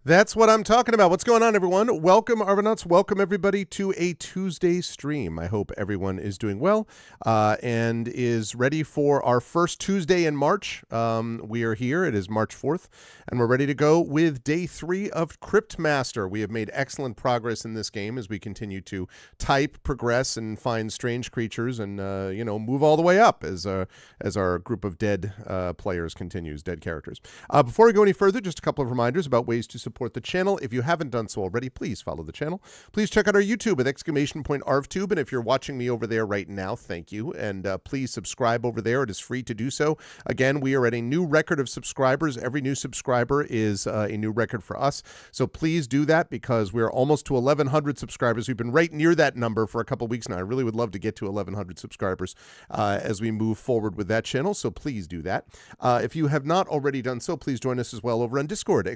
That's what I'm talking about. What's going on, everyone? Welcome, Arvanauts. Welcome, everybody, to a Tuesday stream. I hope everyone is doing well and is ready for our first Tuesday in March. We are here. It is March 4th, and we're ready to go with Day 3 of Cryptmaster. We have made excellent progress in this game as we continue to type, progress, and find strange creatures and, move all the way up as our group of dead players continues, dead characters. Before we go any further, just a couple of reminders about ways to support the channel. If you haven't done so already, please follow the channel. Please check out our YouTube with !ArvTube. And if you're watching me over there right now, thank you. And please subscribe over there. It is free to do so. Again, we are at a new record of subscribers. Every new subscriber is a new record for us. So please do that because we're almost to 1,100 subscribers. We've been right near that number for a couple weeks now. I really would love to get to 1,100 subscribers as we move forward with that channel. So please do that. If you have not already done so, please join us as well over on Discord,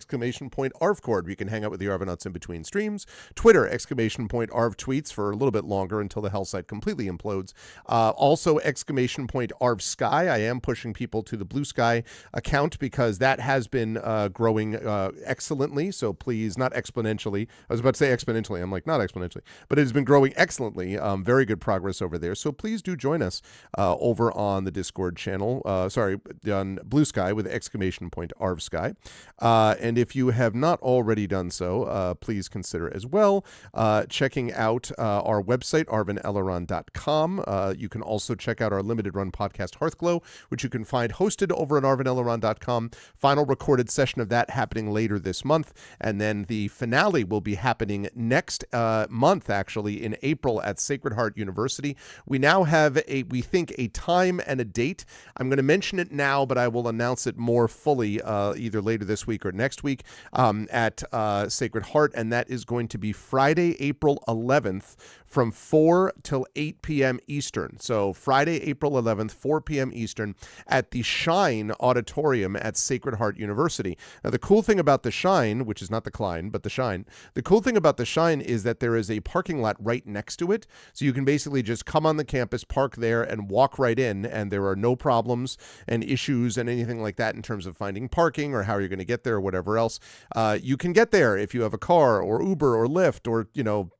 !ArvCord. You can hang out with the Arvanauts in between streams. Twitter, !Arv tweets for a little bit longer until the hell site completely implodes. Also, !Arv Sky. I am pushing people to the Blue Sky account because that has been growing excellently. So please, not exponentially. I was about to say exponentially. I'm like, not exponentially. But it has been growing excellently. Very good progress over there. So please do join us over on the Discord channel. On Blue Sky with !Arv Sky. And if you have not already done so, please consider as well checking out our website, arvaneleron.com. You can also check out our limited run podcast, Hearthglow, which you can find hosted over at arvaneleron.com. Final recorded session of that happening later this month. And then the finale will be happening next month, actually, in April at Sacred Heart University. We now have, we think, a time and a date. I'm going to mention it now, but I will announce it more fully either later this week or next week at Sacred Heart, and that is going to be Friday, April 11th from 4 till 8 p.m. Eastern. So Friday, April 11th, 4 p.m. Eastern at the Shine Auditorium at Sacred Heart University. Now, the cool thing about the Shine, which is not the Klein, but the Shine, the cool thing about the Shine is that there is a parking lot right next to it. So you can basically just come on the campus, park there, and walk right in, and there are no problems and issues and anything like that in terms of finding parking or how you're going to get there or whatever else. You can get there if you have a car or Uber or Lyft or,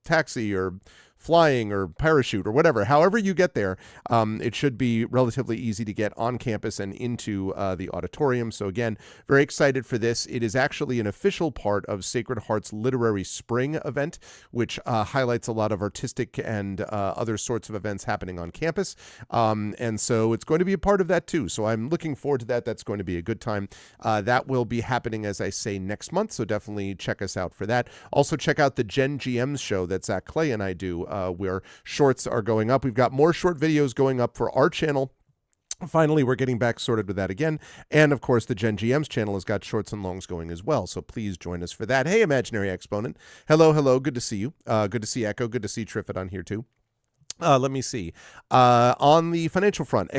taxi or flying or parachute or whatever. However you get there, it should be relatively easy to get on campus and into the auditorium. So again, very excited for this. It is actually an official part of Sacred Heart's Literary Spring event, which highlights a lot of artistic and other sorts of events happening on campus. And so it's going to be a part of that too. So I'm looking forward to that. That's going to be a good time. That will be happening, as I say, next month. So definitely check us out for that. Also check out the Gen GMs show that Zach Clay and I do, where shorts are going up. We've got more short videos going up for our channel. Finally, we're getting back sorted with that again. And, of course, the Gen GM's channel has got shorts and longs going as well. So please join us for that. Hey, Imaginary Exponent. Hello, hello. Good to see you. Good to see Echo. Good to see Triffid on here, too. Let me see. On the financial front,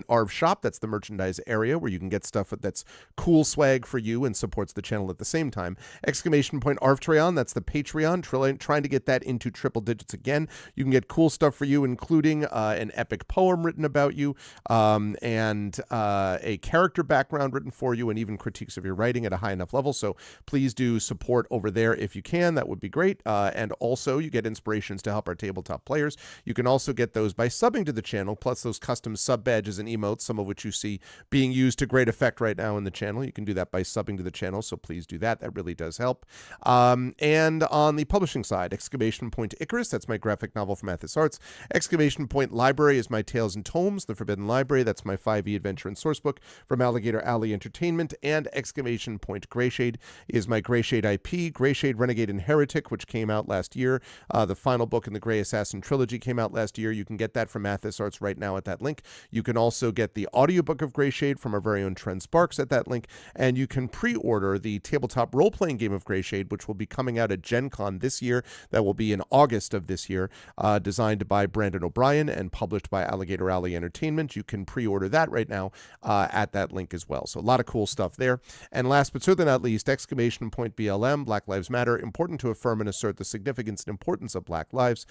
!Arv Shop. That's the merchandise area where you can get stuff that's cool swag for you and supports the channel at the same time. !Arvtreon. That's the Patreon. Trying to get that into triple digits again. You can get cool stuff for you, including an epic poem written about you, and a character background written for you, and even critiques of your writing at a high enough level. So please do support over there if you can. That would be great. And also, you get inspirations to help our tabletop players. You can also get those by subbing to the channel, plus those custom sub badges and emotes, some of which you see being used to great effect right now in the channel. You can do that by subbing to the channel, so please do that. That really does help. And on the publishing side, Icarus, that's my graphic novel from Athos Arts. Library is my Tales and Tomes, The Forbidden Library. That's my 5e adventure and sourcebook from Alligator Alley Entertainment. And Greyshade is my Greyshade IP, Greyshade Renegade and Heretic, which came out last year. The final book in the Grey Assassin trilogy came out last year. You can get that from Athos Arts right now at that link. You can also get the audiobook of Greyshade from our very own Trent Sparks at that link, and you can pre-order the tabletop role-playing game of Greyshade, which will be coming out at Gen Con this year. That will be in August of this year, designed by Brandon O'Brien and published by Alligator Alley Entertainment. You can pre-order that right now at that link as well. So a lot of cool stuff there. And last but certainly not least, BLM, Black Lives Matter, important to affirm and assert the significance and importance of Black lives.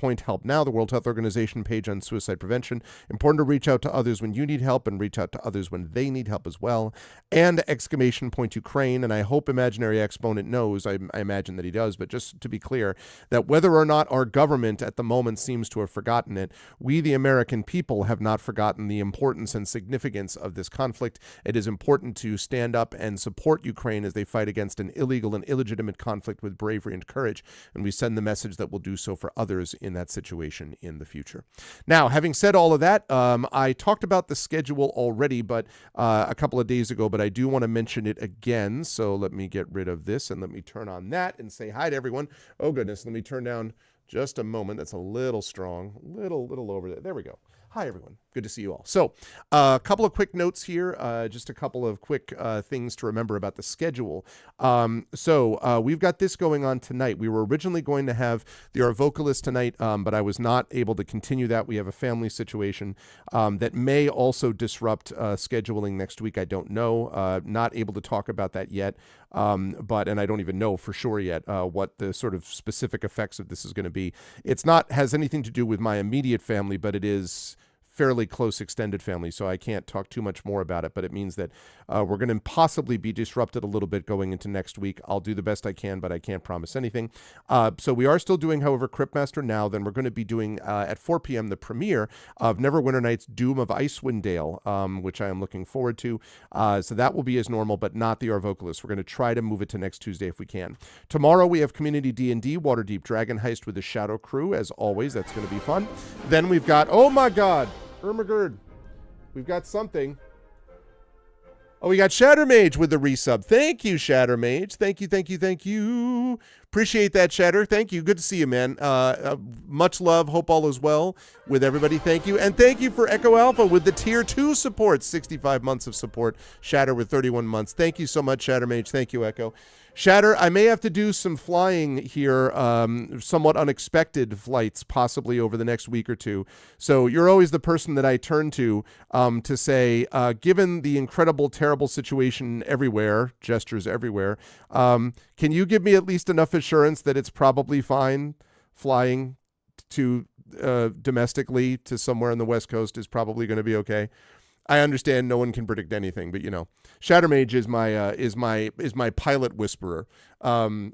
Point Help Now, the World Health Organization page on suicide prevention. Important to reach out to others when you need help and reach out to others when they need help as well. And exclamation point Ukraine. And I hope Imaginary Exponent knows, I imagine that he does, but just to be clear, that whether or not our government at the moment seems to have forgotten it, we, the American people, have not forgotten the importance and significance of this conflict. It is important to stand up and support Ukraine as they fight against an illegal and illegitimate conflict with bravery and courage. And we send the message that we'll do so for others in that situation in the future. Now, having said all of that, I talked about the schedule already, but a couple of days ago, but I do want to mention it again. So let me get rid of this and let me turn on that and say hi to everyone. Oh goodness, let me turn down just a moment. That's a little strong, little over there. There we go. Hi, everyone. Good to see you all. So a couple of quick notes here, just a couple of quick things to remember about the schedule. We've got this going on tonight. We were originally going to have our vocalist tonight, but I was not able to continue that. We have a family situation that may also disrupt scheduling next week. I don't know. Not able to talk about that yet. And I don't even know for sure yet what the sort of specific effects of this is going to be. It's not has anything to do with my immediate family, but it is fairly close extended family, so I can't talk too much more about it, but it means that we're going to possibly be disrupted a little bit going into next week. I'll do the best I can, but I can't promise anything. So we are still doing, however, Cryptmaster now. Then we're going to be doing at 4 p.m. the premiere of Neverwinter Nights Doom of Icewind Dale, which I am looking forward to. So that will be as normal, but not the Our Vocalist. We're going to try to move it to next Tuesday if we can. Tomorrow we have Community D&D, Waterdeep Dragon Heist with the Shadow Crew, as always. That's going to be fun. Then we've got, oh my God, Ermagerd, we've got something. Oh, we got Shattermage with the resub. Thank you, Shattermage. Thank you. Appreciate that, Shatter. Thank you. Good to see you, man. Much love. Hope all is well with everybody. Thank you. And thank you for Echo Alpha with the Tier 2 support. 65 months of support. Shatter with 31 months. Thank you so much, Shattermage. Thank you, Echo. Shatter, I may have to do some flying here, somewhat unexpected flights, possibly over the next week or two. So you're always the person that I turn to say, given the incredible, terrible situation everywhere, gestures everywhere, can you give me at least enough assurance that it's probably fine flying to domestically to somewhere on the West Coast is probably going to be okay? I understand no one can predict anything, but Shattermage is my pilot whisperer.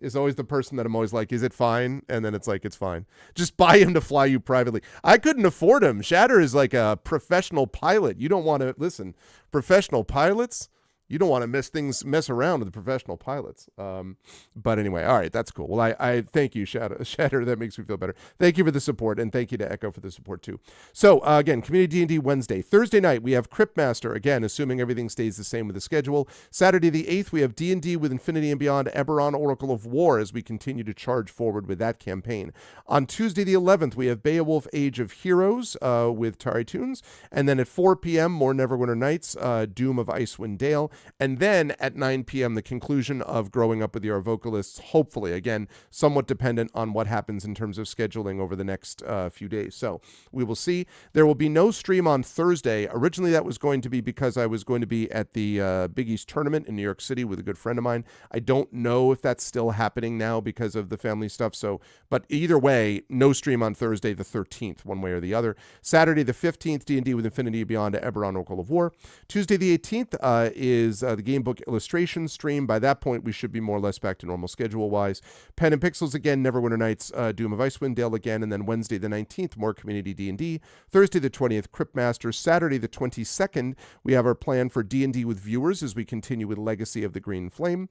Is always the person that I'm always like, is it fine? And then it's like, it's fine. Just buy him to fly you privately. I couldn't afford him. Shatter is like a professional pilot. You don't want to listen. Professional pilots. You don't want to mess around with the professional pilots. But anyway, all right, that's cool. Well, I thank you, Shatter. That makes me feel better. Thank you for the support, and thank you to Echo for the support too. So again, Community D&D Wednesday. Thursday night, we have Cryptmaster, again, assuming everything stays the same with the schedule. Saturday the 8th, we have D&D with Infinity and Beyond, Eberron, Oracle of War, as we continue to charge forward with that campaign. On Tuesday the 11th, we have Beowulf Age of Heroes with Tari Tunes. And then at 4 p.m., more Neverwinter Nights, Doom of Icewind Dale. And then at 9 p.m., the conclusion of Growing Up with Your Vocalists, hopefully, again, somewhat dependent on what happens in terms of scheduling over the next few days. So we will see. There will be no stream on Thursday. Originally, that was going to be because I was going to be at the Big East tournament in New York City with a good friend of mine. I don't know if that's still happening now because of the family stuff. But either way, no stream on Thursday the 13th, one way or the other. Saturday the 15th, D&D with Infinity Beyond, Eberron, Oracle of War. Tuesday the 18th is the game book illustration stream. By that point, we should be more or less back to normal schedule-wise. Pen and Pixels again, Neverwinter Nights, Doom of Icewind Dale again, and then Wednesday the 19th, more Community D&D. Thursday the 20th, Cryptmaster. Saturday the 22nd, we have our plan for D&D with viewers as we continue with Legacy of the Green Flame.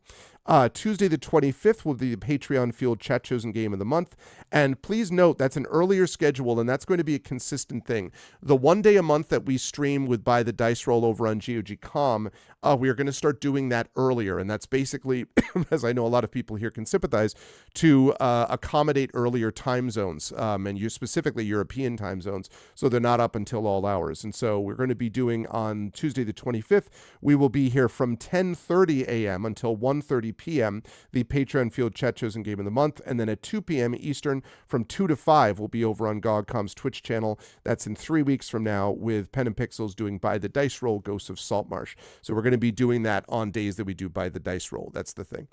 Tuesday the 25th will be the Patreon Field Chat Chosen Game of the Month. And please note, that's an earlier schedule, and that's going to be a consistent thing. The one day a month that we stream with Buy the Dice Roll over on GOG.com, we are going to start doing that earlier. And that's basically, as I know a lot of people here can sympathize, to accommodate earlier time zones, and you specifically European time zones, so they're not up until all hours. And so we're going to be doing on Tuesday the 25th, we will be here from 10:30 a.m. until 1:30 p.m., the Patreon Field Chat Chosen Game of the Month. And then at 2 p.m. Eastern, from 2 to 5, we'll be over on GogCom's Twitch channel. That's in 3 weeks from now, with Pen and Pixels doing Buy the Dice Roll, Ghosts of Saltmarsh. So we're going to be doing that on days that we do Buy the Dice Roll. That's the thing.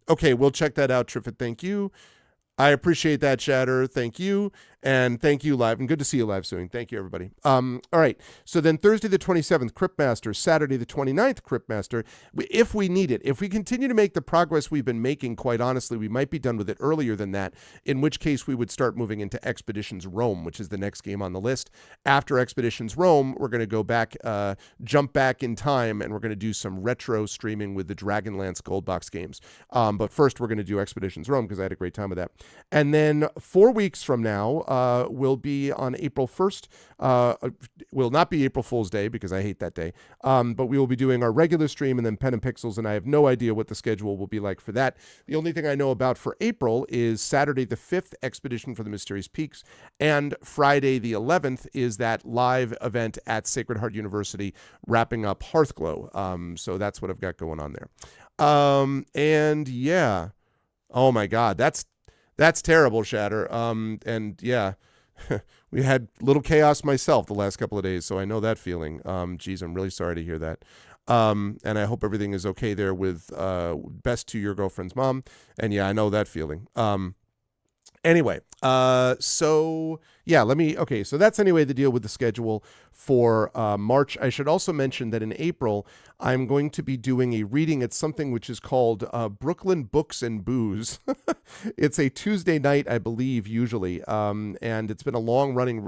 Okay, we'll check that out, Triffid. Thank you. I appreciate that, Shatter. Thank you. And thank you, Live. And good to see you live soon. Thank you, everybody. All right. So then Thursday the 27th, Cryptmaster. Saturday the 29th, Cryptmaster. If we need it. If we continue to make the progress we've been making, quite honestly, we might be done with it earlier than that, in which case we would start moving into Expeditions Rome, which is the next game on the list. After Expeditions Rome, we're going to go back, jump back in time, and we're going to do some retro streaming with the Dragonlance Gold Box games. But first, we're going to do Expeditions Rome because I had a great time with that. And then 4 weeks from now, will be on April 1st. Will not be April Fool's Day because I hate that day. But we will be doing our regular stream and then Pen and Pixels, and I have no idea what the schedule will be like for that. The only thing I know about for April is Saturday the 5th, Expedition for the Mysterious Peaks, and Friday the 11th is that live event at Sacred Heart University wrapping up Hearthglow. So that's what I've got going on there. And yeah, oh my God, that's terrible, Shatter. And yeah, we had little chaos myself the last couple of days, so I know that feeling. Geez, I'm really sorry to hear that. And I hope everything is okay there with best to your girlfriend's mom. And yeah, I know that feeling. Anyway, so yeah, so that's anyway the deal with the schedule for March. I should also mention that in April, I'm going to be doing a reading at something which is called Brooklyn Books and Booze. It's a Tuesday night, I believe, usually, and it's been a long-running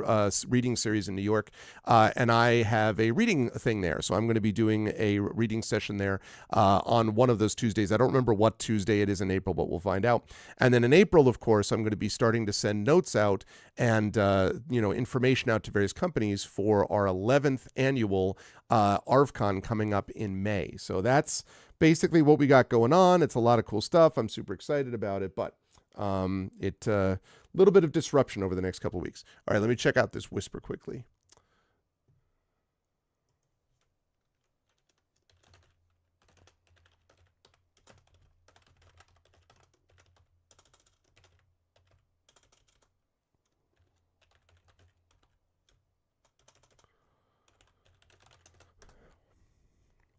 reading series in New York, and I have a reading thing there, so I'm going to be doing a reading session there on one of those Tuesdays. I don't remember what Tuesday it is in April, but we'll find out. And then in April, of course, I'm going to be starting to send notes out and information out to various companies for our 11th annual ArvCon coming up in May. So that's basically what we got going on. It's a lot of cool stuff. I'm super excited about it, but it a little bit of disruption over the next couple of weeks. All right, let me check out this whisper quickly.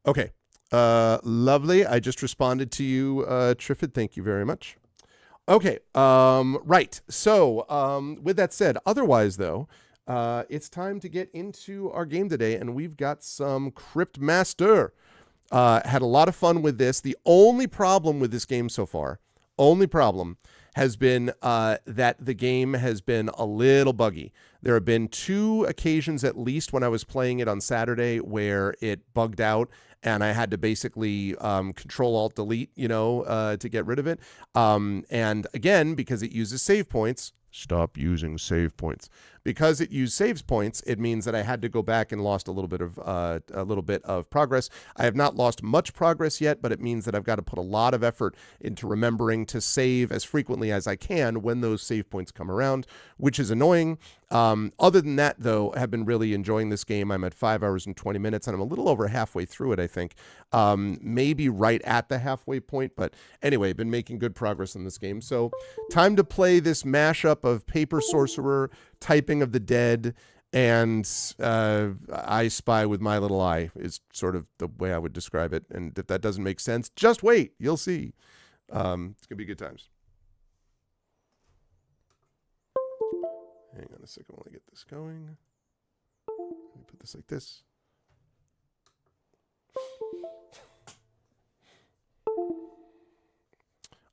Okay. Lovely. I just responded to you, Triffid. Thank you very much. Okay. Right. So, with that said, otherwise, though, it's time to get into our game today, and we've got some Cryptmaster. Had a lot of fun with this. The only problem with this game so far, has been that the game has been a little buggy. There have been 2 occasions at least when I was playing it on Saturday where it bugged out and I had to basically Control-Alt-Delete, to get rid of it. And again, because it uses save points, stop using save points. Because it used saves points, it means that I had to go back and lost a little bit of progress. I have not lost much progress yet, but it means that I've got to put a lot of effort into remembering to save as frequently as I can when those save points come around, which is annoying. Other than that, though, I have been really enjoying this game. I'm at 5 hours and 20 minutes, and I'm a little over halfway through it, I think. Maybe right at the halfway point, but anyway, been making good progress in this game. So time to play this mashup of Paper Sorcerer, Typing of the Dead, and I Spy with My Little Eye is sort of the way I would describe it. And if that doesn't make sense, just wait. You'll see. It's going to be good times. Hang on a second while I get this going. Let me put this like this.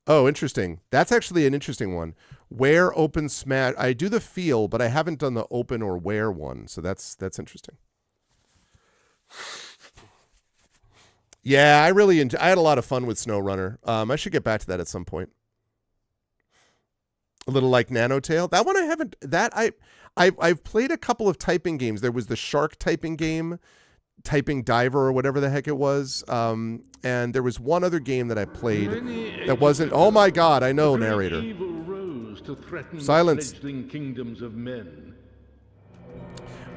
Oh, interesting. That's actually an interesting one. Where open smash. I do the feel, but I haven't done the open or where one. So that's interesting. Yeah, I had a lot of fun with SnowRunner. I should get back to that at some point. A little like Nanotale. That one I haven't. I've played a couple of typing games. There was the shark typing game, Typing Diver or whatever the heck it was. And there was one other game that I played that wasn't. Oh my God! I know, narrator. Silence. Kingdoms of men.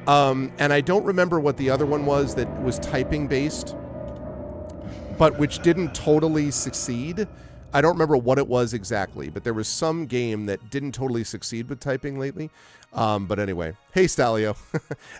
And I don't remember what the other one was that was typing based, but which didn't totally succeed. I don't remember what it was exactly, but there was some game that didn't totally succeed with typing lately. But anyway, hey, Stalio.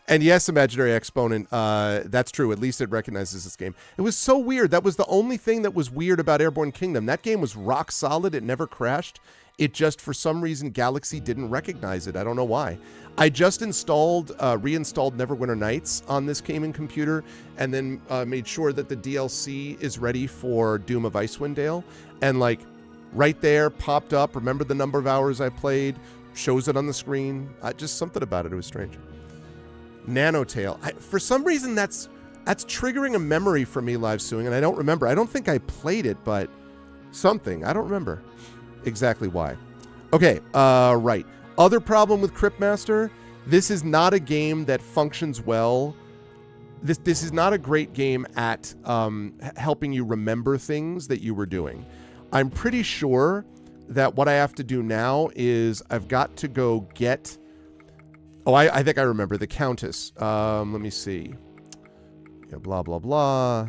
And yes, Imaginary Exponent, that's true. At least it recognizes this game. It was so weird. That was the only thing that was weird about Airborne Kingdom. That game was rock solid. It never crashed. It just, for some reason, Galaxy didn't recognize it. I don't know why. I just reinstalled Neverwinter Nights on this gaming computer, and then made sure that the DLC is ready for Doom of Icewind Dale. And like right there, popped up, remember the number of hours I played, shows it on the screen. Just something about it. It was strange. Nanotale. For some reason, that's triggering a memory for me, Live Suing, and I don't remember. I don't think I played it, but something. I don't remember exactly why. Okay, right. Other problem with Cryptmaster, this is not a game that functions well. This is not a great game at helping you remember things that you were doing. I'm pretty sure that what I have to do now is I've got to go get... Oh, I think I remember. The Countess. Let me see. Yeah, blah, blah, blah.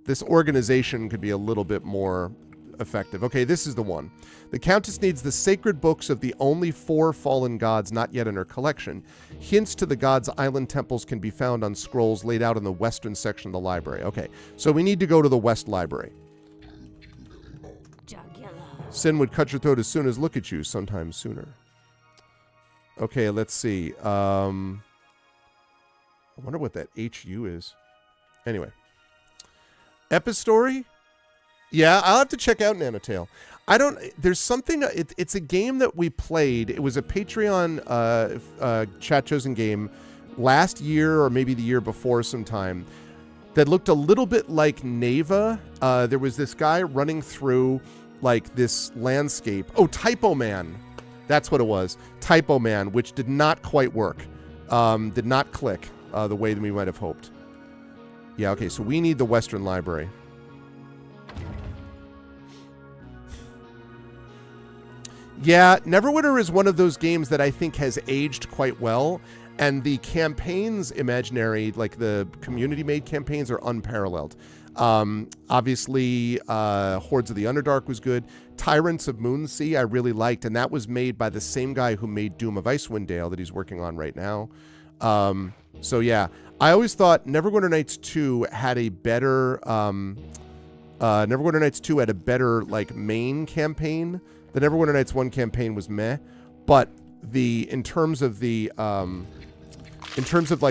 This organization could be a little bit more effective. Okay, this is the one. The Countess needs the sacred books of the only 4 fallen gods not yet in her collection. Hints to the gods' island temples can be found on scrolls laid out in the western section of the library. Okay, so we need to go to the West Library. Sin would cut your throat as soon as look at you, sometimes sooner. Okay, let's see. I wonder what that HU is. Anyway. Epistory? Yeah, I'll have to check out Nanotale. There's something, it's a game that we played. It was a Patreon chat chosen game last year or maybe the year before sometime that looked a little bit like Neva. There was this guy running through like this landscape. Oh, Typo Man. That's what it was. Typo Man, which did not quite work. Did not click the way that we might have hoped. Yeah, okay, so we need the Western Library. Yeah, Neverwinter is one of those games that I think has aged quite well, and the campaigns, Imaginary, like the community-made campaigns, are unparalleled. Obviously, Hordes of the Underdark was good. Tyrants of Moonsea I really liked, and that was made by the same guy who made Doom of Icewind Dale that he's working on right now. So yeah, I always thought Neverwinter Nights 2 had a better Neverwinter Nights 2 had a better like main campaign. The Neverwinter Nights 1 campaign was meh, but in terms of like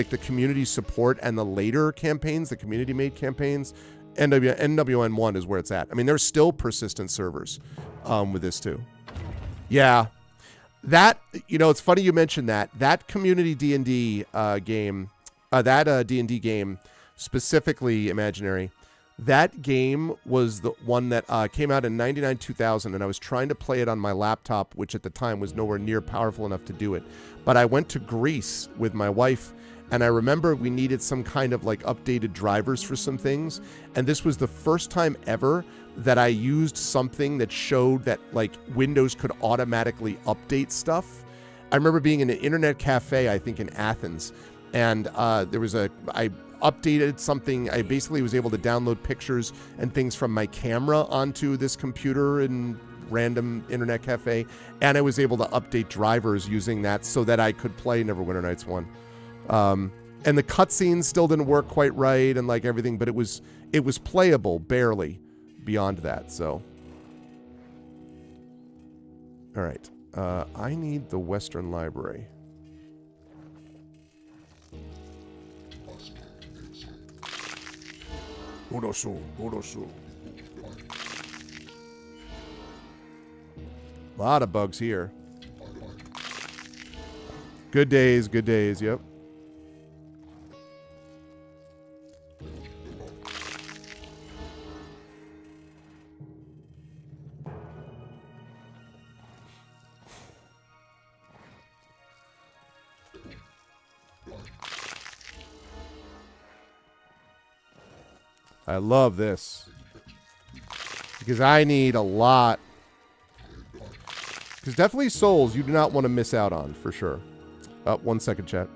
the community support and the later campaigns, the community-made campaigns, NWN1 is where it's at. I mean, there's still persistent servers with this too. Yeah. That, it's funny you mentioned that. That community D&D game, D&D game, specifically Imaginary, that game was the one that came out in 99-2000, and I was trying to play it on my laptop, which at the time was nowhere near powerful enough to do it. But I went to Greece with my wife, and I remember we needed some kind of like updated drivers for some things, and this was the first time ever that I used something that showed that like Windows could automatically update stuff. I remember being in an internet cafe, I think in Athens, and I updated something. I basically was able to download pictures and things from my camera onto this computer in random internet cafe, and I was able to update drivers using that so that I could play Neverwinter Nights 1. And the cutscenes still didn't work quite right and like everything, but it was playable barely beyond that. So, all right, I need the Western Library. A lot of bugs here. Good days, yep. I love this because I need a lot. Because definitely souls you do not want to miss out on, for sure. 1 second, chat.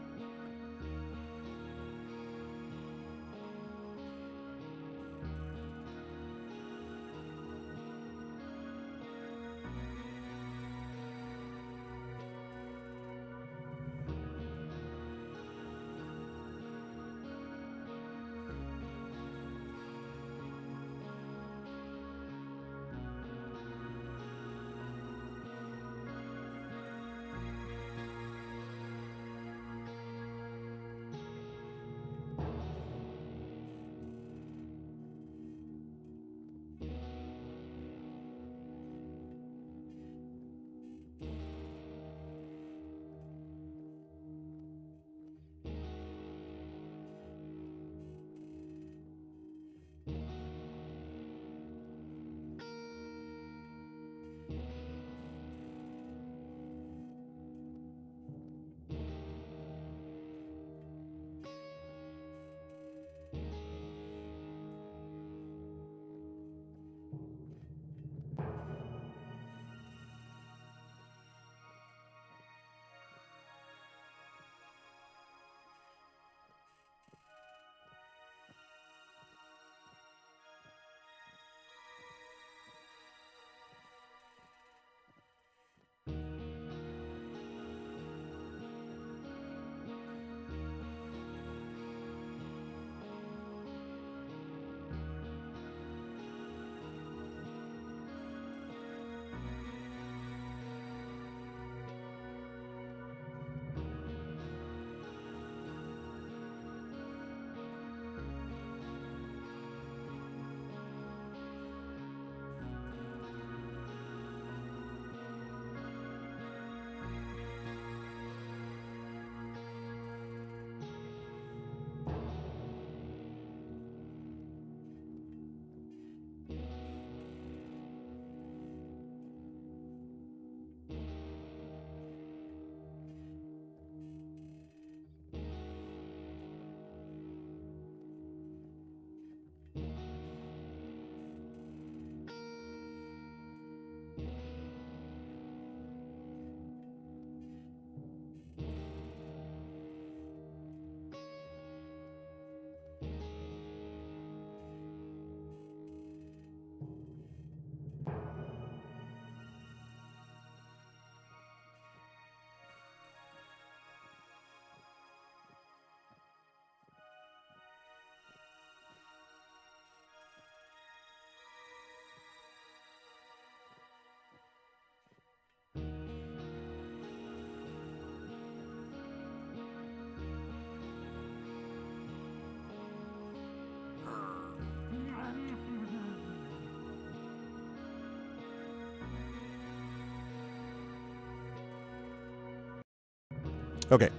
Okay.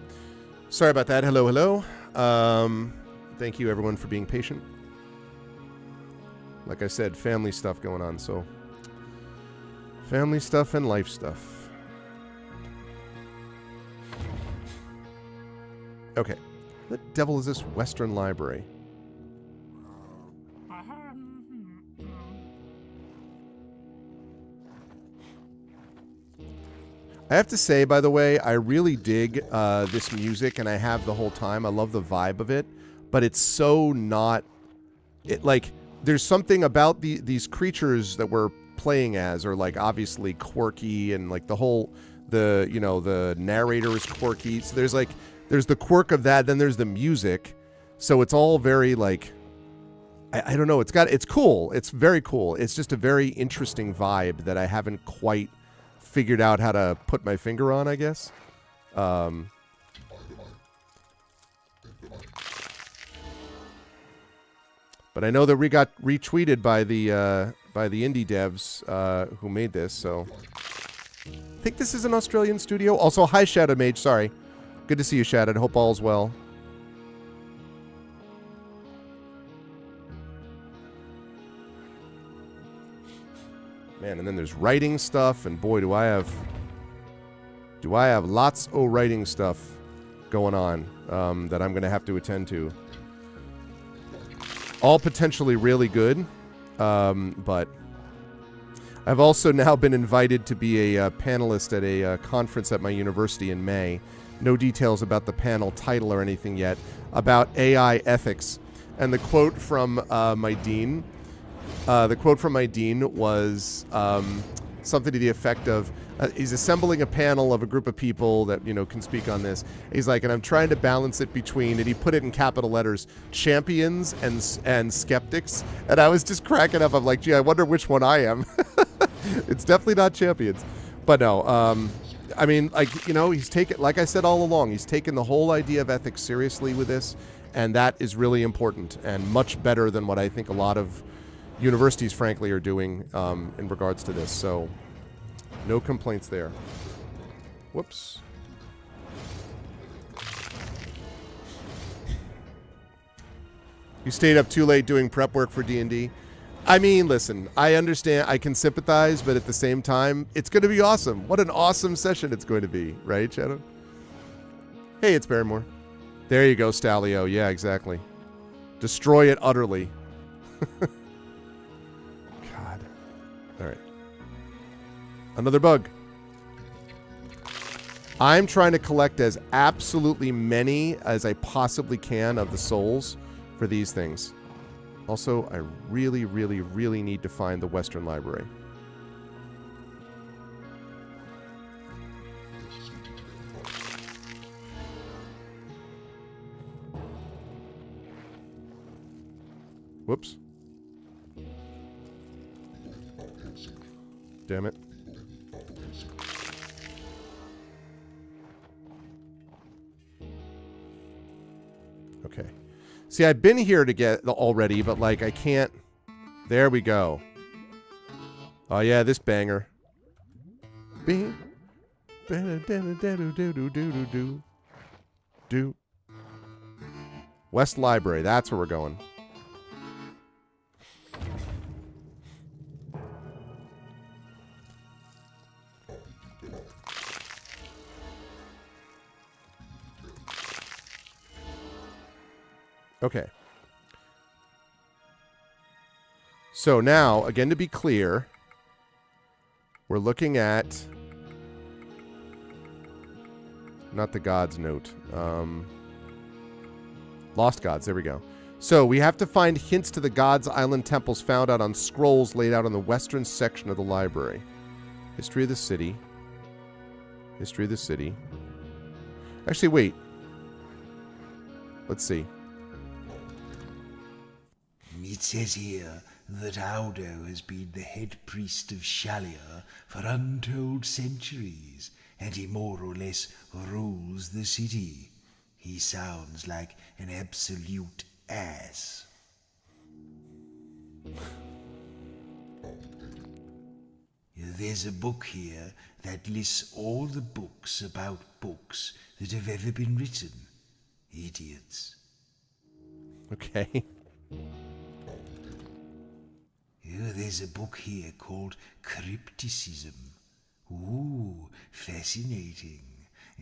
Sorry about that. Hello, hello. Thank you, everyone, for being patient. Like I said, family stuff going on, so... Family stuff and life stuff. Okay. What the devil is this Western Library? I have to say, by the way, I really dig this music, and I have the whole time. I love the vibe of it, but it's so not... there's something about these creatures that we're playing as are, like, obviously quirky, and, like, the narrator is quirky. So there's the quirk of that, then there's the music. So it's all very, like... I don't know. It's cool. It's very cool. It's just a very interesting vibe that I haven't quite... figured out how to put my finger on, I guess. But I know that we got retweeted by the indie devs who made this, so I think this is an Australian studio. Also, hi Shadow Mage, sorry. Good to see you, Shadow. Hope all's well. Man, and then there's writing stuff, and boy, do I have lots of writing stuff going on that I'm going to have to attend to. All potentially really good, but I've also now been invited to be a panelist at a conference at my university in May. No details about the panel title or anything yet, about AI ethics. And the quote from my dean... was something to the effect of, he's assembling a panel of a group of people that, can speak on this. He's like, and I'm trying to balance it between, and he put it in capital letters, champions and skeptics. And I was just cracking up. I'm like, gee, I wonder which one I am. It's definitely not champions. But no, I mean, he's taken, like I said all along, he's taken the whole idea of ethics seriously with this. And that is really important and much better than what I think a lot of universities, frankly, are doing in regards to this. So, no complaints there. Whoops. You stayed up too late doing prep work for D&D. I mean, listen, I understand. I can sympathize, but at the same time, it's going to be awesome. What an awesome session it's going to be. Right, Shadow? Hey, it's Barrymore. There you go, Stalio. Yeah, exactly. Destroy it utterly. All right. Another bug. I'm trying to collect as absolutely many as I possibly can of the souls for these things. Also, I really, really, really need to find the Western Library. Whoops. Damn it. Okay. See, I've been here to get already, but like I can't. There we go. Oh yeah, this banger. Do. West Library, that's where we're going. Okay. So now, again, to be clear, we're looking at not the Gods note. Lost Gods, there we go. So we have to find hints to the Gods Island temples found out on scrolls laid out on the western section of the library. History of the city. History of the city. Actually, wait. Let's see. It says here that Aldo has been the head priest of Shalia for untold centuries, and he more or less rules the city. He sounds like an absolute ass. There's a book here that lists all the books about books that have ever been written. Idiots. Okay. There's a book here called Crypticism. Ooh, fascinating.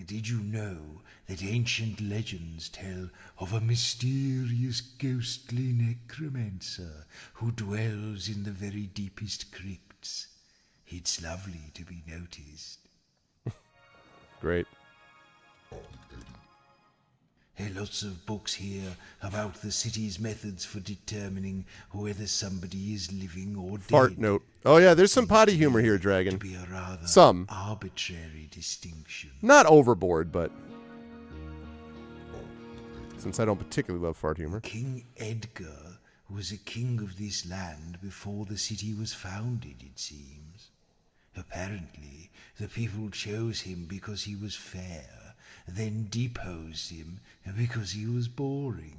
Did you know that ancient legends tell of a mysterious ghostly necromancer who dwells in the very deepest crypts? It's lovely to be noticed. Great. Lots of books here about the city's methods for determining whether somebody is living or dead. Fart note. Oh, yeah, there's some potty humor here, To Dragon. be a rather Some. arbitrary distinction. Not overboard, but... since I don't particularly love fart humor. King Edgar was a king of this land before the city was founded, it seems. Apparently, the people chose him because he was fair, then deposed him because he was boring.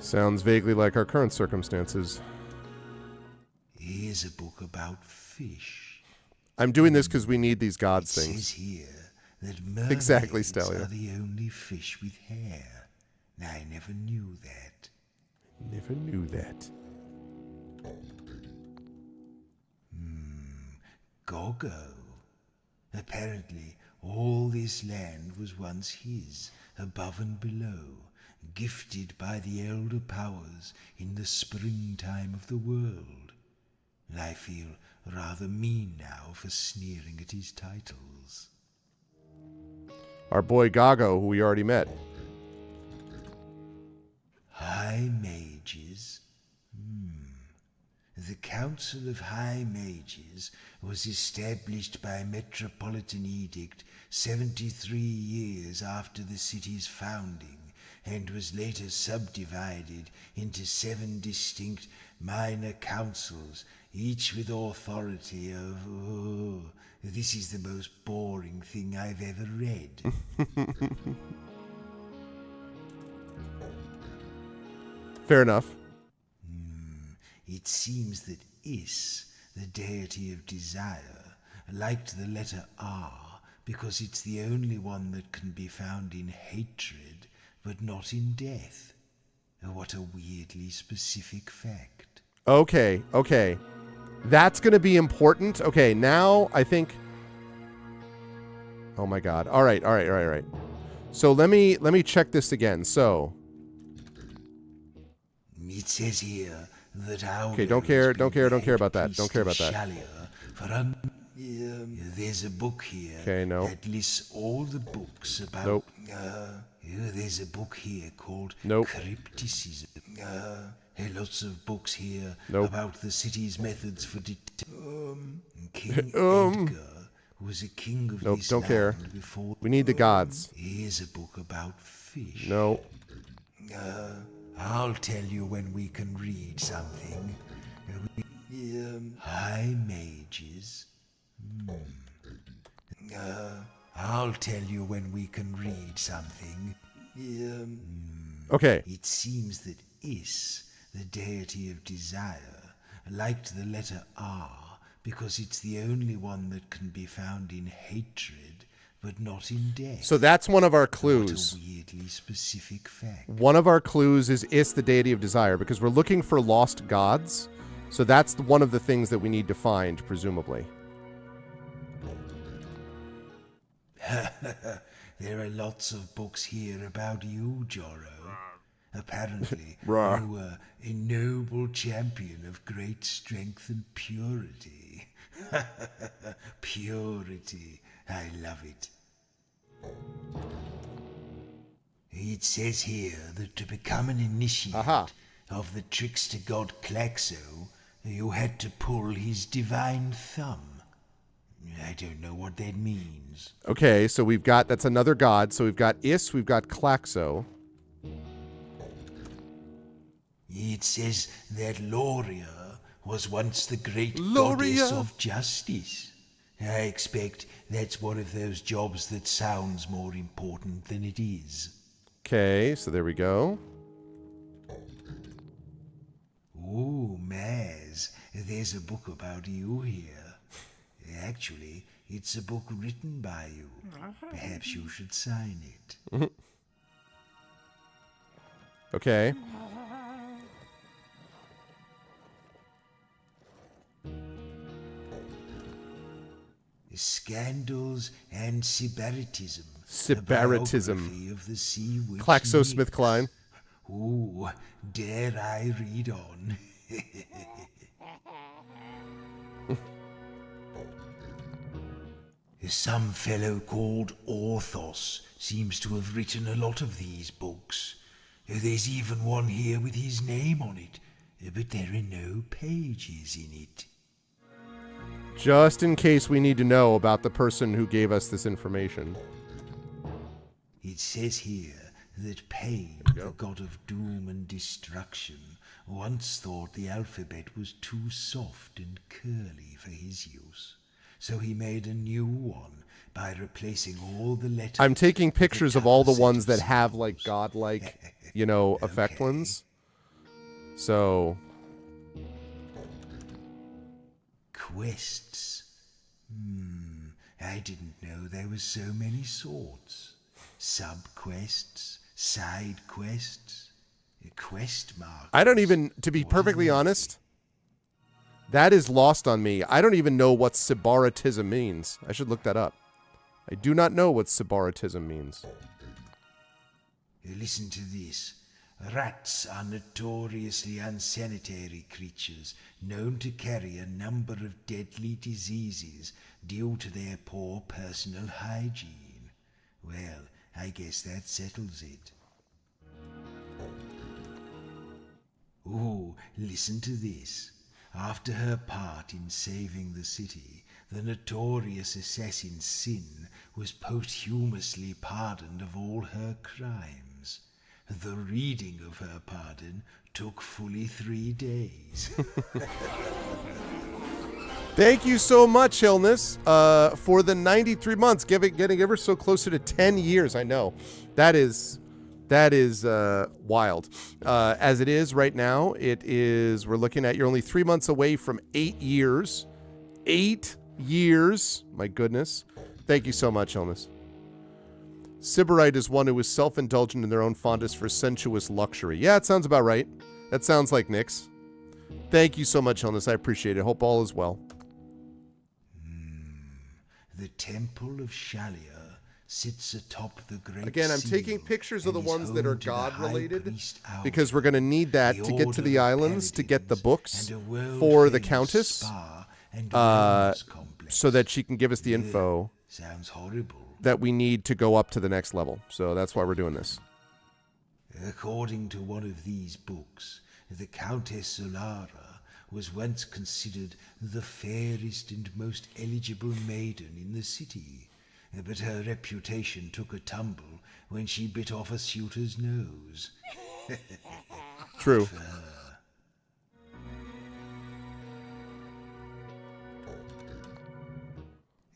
Sounds vaguely like our current circumstances. Here's a book about fish. I'm doing this because we need these gods It things. says here that mermaids Exactly, Stellia. are the only fish with hair. I never knew that. Never knew that. Goggo. Apparently, all this land was once his, above and below, gifted by the elder powers in the springtime of the world. I feel rather mean now for sneering at his titles. Our boy Gago, who we already met. High Mages? The Council of High Mages was established by Metropolitan Edict 73 years after the city's founding, and was later subdivided into 7 distinct minor councils, each with authority of... Oh, this is the most boring thing I've ever read. Fair enough. It seems that Is, the deity of desire, liked the letter R because it's the only one that can be found in hatred, but not in death. What a weirdly specific fact. Okay. That's going to be important. Okay, now I think... oh my god. All right. So let me check this again. So... it says here that our... okay, don't care about that. Don't care about that. There's a book here Okay, no. that lists all the books about... Nope. There's a book here called Nope. Crypticism. Lots of books here Nope. about the city's methods for... King Edgar was a king of Nope, this don't care. land before... We need the gods. Here's a book about fish. No. I'll tell you when we can read something. High Mages. I'll tell you when we can read something. Okay. It seems that Is, the deity of desire, liked the letter R because it's the only one that can be found in hatred, but not in death. So that's one of our What clues. a weirdly specific fact. One of our clues is the deity of desire, because we're looking for lost gods. So that's one of the things that we need to find, presumably. There are lots of books here about you, Joro. Apparently, Rawr. you were a noble champion of great strength and purity. Purity. I love it. It says here that to become an initiate Aha. of the trickster god Klaxo, you had to pull his divine thumb. I don't know what that means. Okay, so we've got, that's another god. So we've got Is, we've got Klaxo. It says that Loria was once the great Loria. goddess of justice. I expect that's one of those jobs that sounds more important than it is. Okay, so there we go. Ooh, Maz, there's a book about you here. Actually, it's a book written by you. Perhaps you should sign it. Okay. Scandals and Sybaritism. Sybaritism. A biography of the sea witch GlaxoSmithKline. Ooh, dare I read on? Some fellow called Orthos seems to have written a lot of these books. There's even one here with his name on it, but there are no pages in it. Just in case we need to know about the person who gave us this information. It says here that Pain, the god of doom and destruction, once thought the alphabet was too soft and curly for his use. So he made a new one by replacing all the letters. I'm taking pictures of all the ones that have like godlike, effect ones. So quests. I didn't know there were so many sorts. Sub-quests, side quests, quest markers. I don't even, to be perfectly honest, that is lost on me. I don't even know what Sybaritism means. I should look that up. I do not know what Sybaritism means. Listen to this. Rats are notoriously unsanitary creatures, known to carry a number of deadly diseases due to their poor personal hygiene. Well, I guess that settles it. Oh, listen to this. After her part in saving the city, the notorious assassin Sin was posthumously pardoned of all her crimes. The reading of her pardon took fully 3 days. Thank you so much, Illness, for the 93 months, getting ever so closer to 10 years. I know. That is wild. As it is right now, we're looking at, you're only 3 months away from 8 years. 8 years. My goodness. Thank you so much, Illness. Sybarite is one who is self-indulgent in their own fondness for sensuous luxury. Yeah, it sounds about right. That sounds like Nyx. Thank you so much, Illness. I appreciate it. Hope all is well. The Temple of Shalia sits atop the great Again, I'm seal taking pictures of the and is ones that are home to the God-related, High Priest Alvin, because we're going to need that to get to the Order of islands to get the Paladins, books and a world for the famous Countess, spa and wellness complex. so that she can give us the info Sounds horrible. that we need to go up to the next level. So that's why we're doing this. According to one of these books, the Countess Solara was once considered the fairest and most eligible maiden in the city, but her reputation took a tumble when she bit off a suitor's nose. True.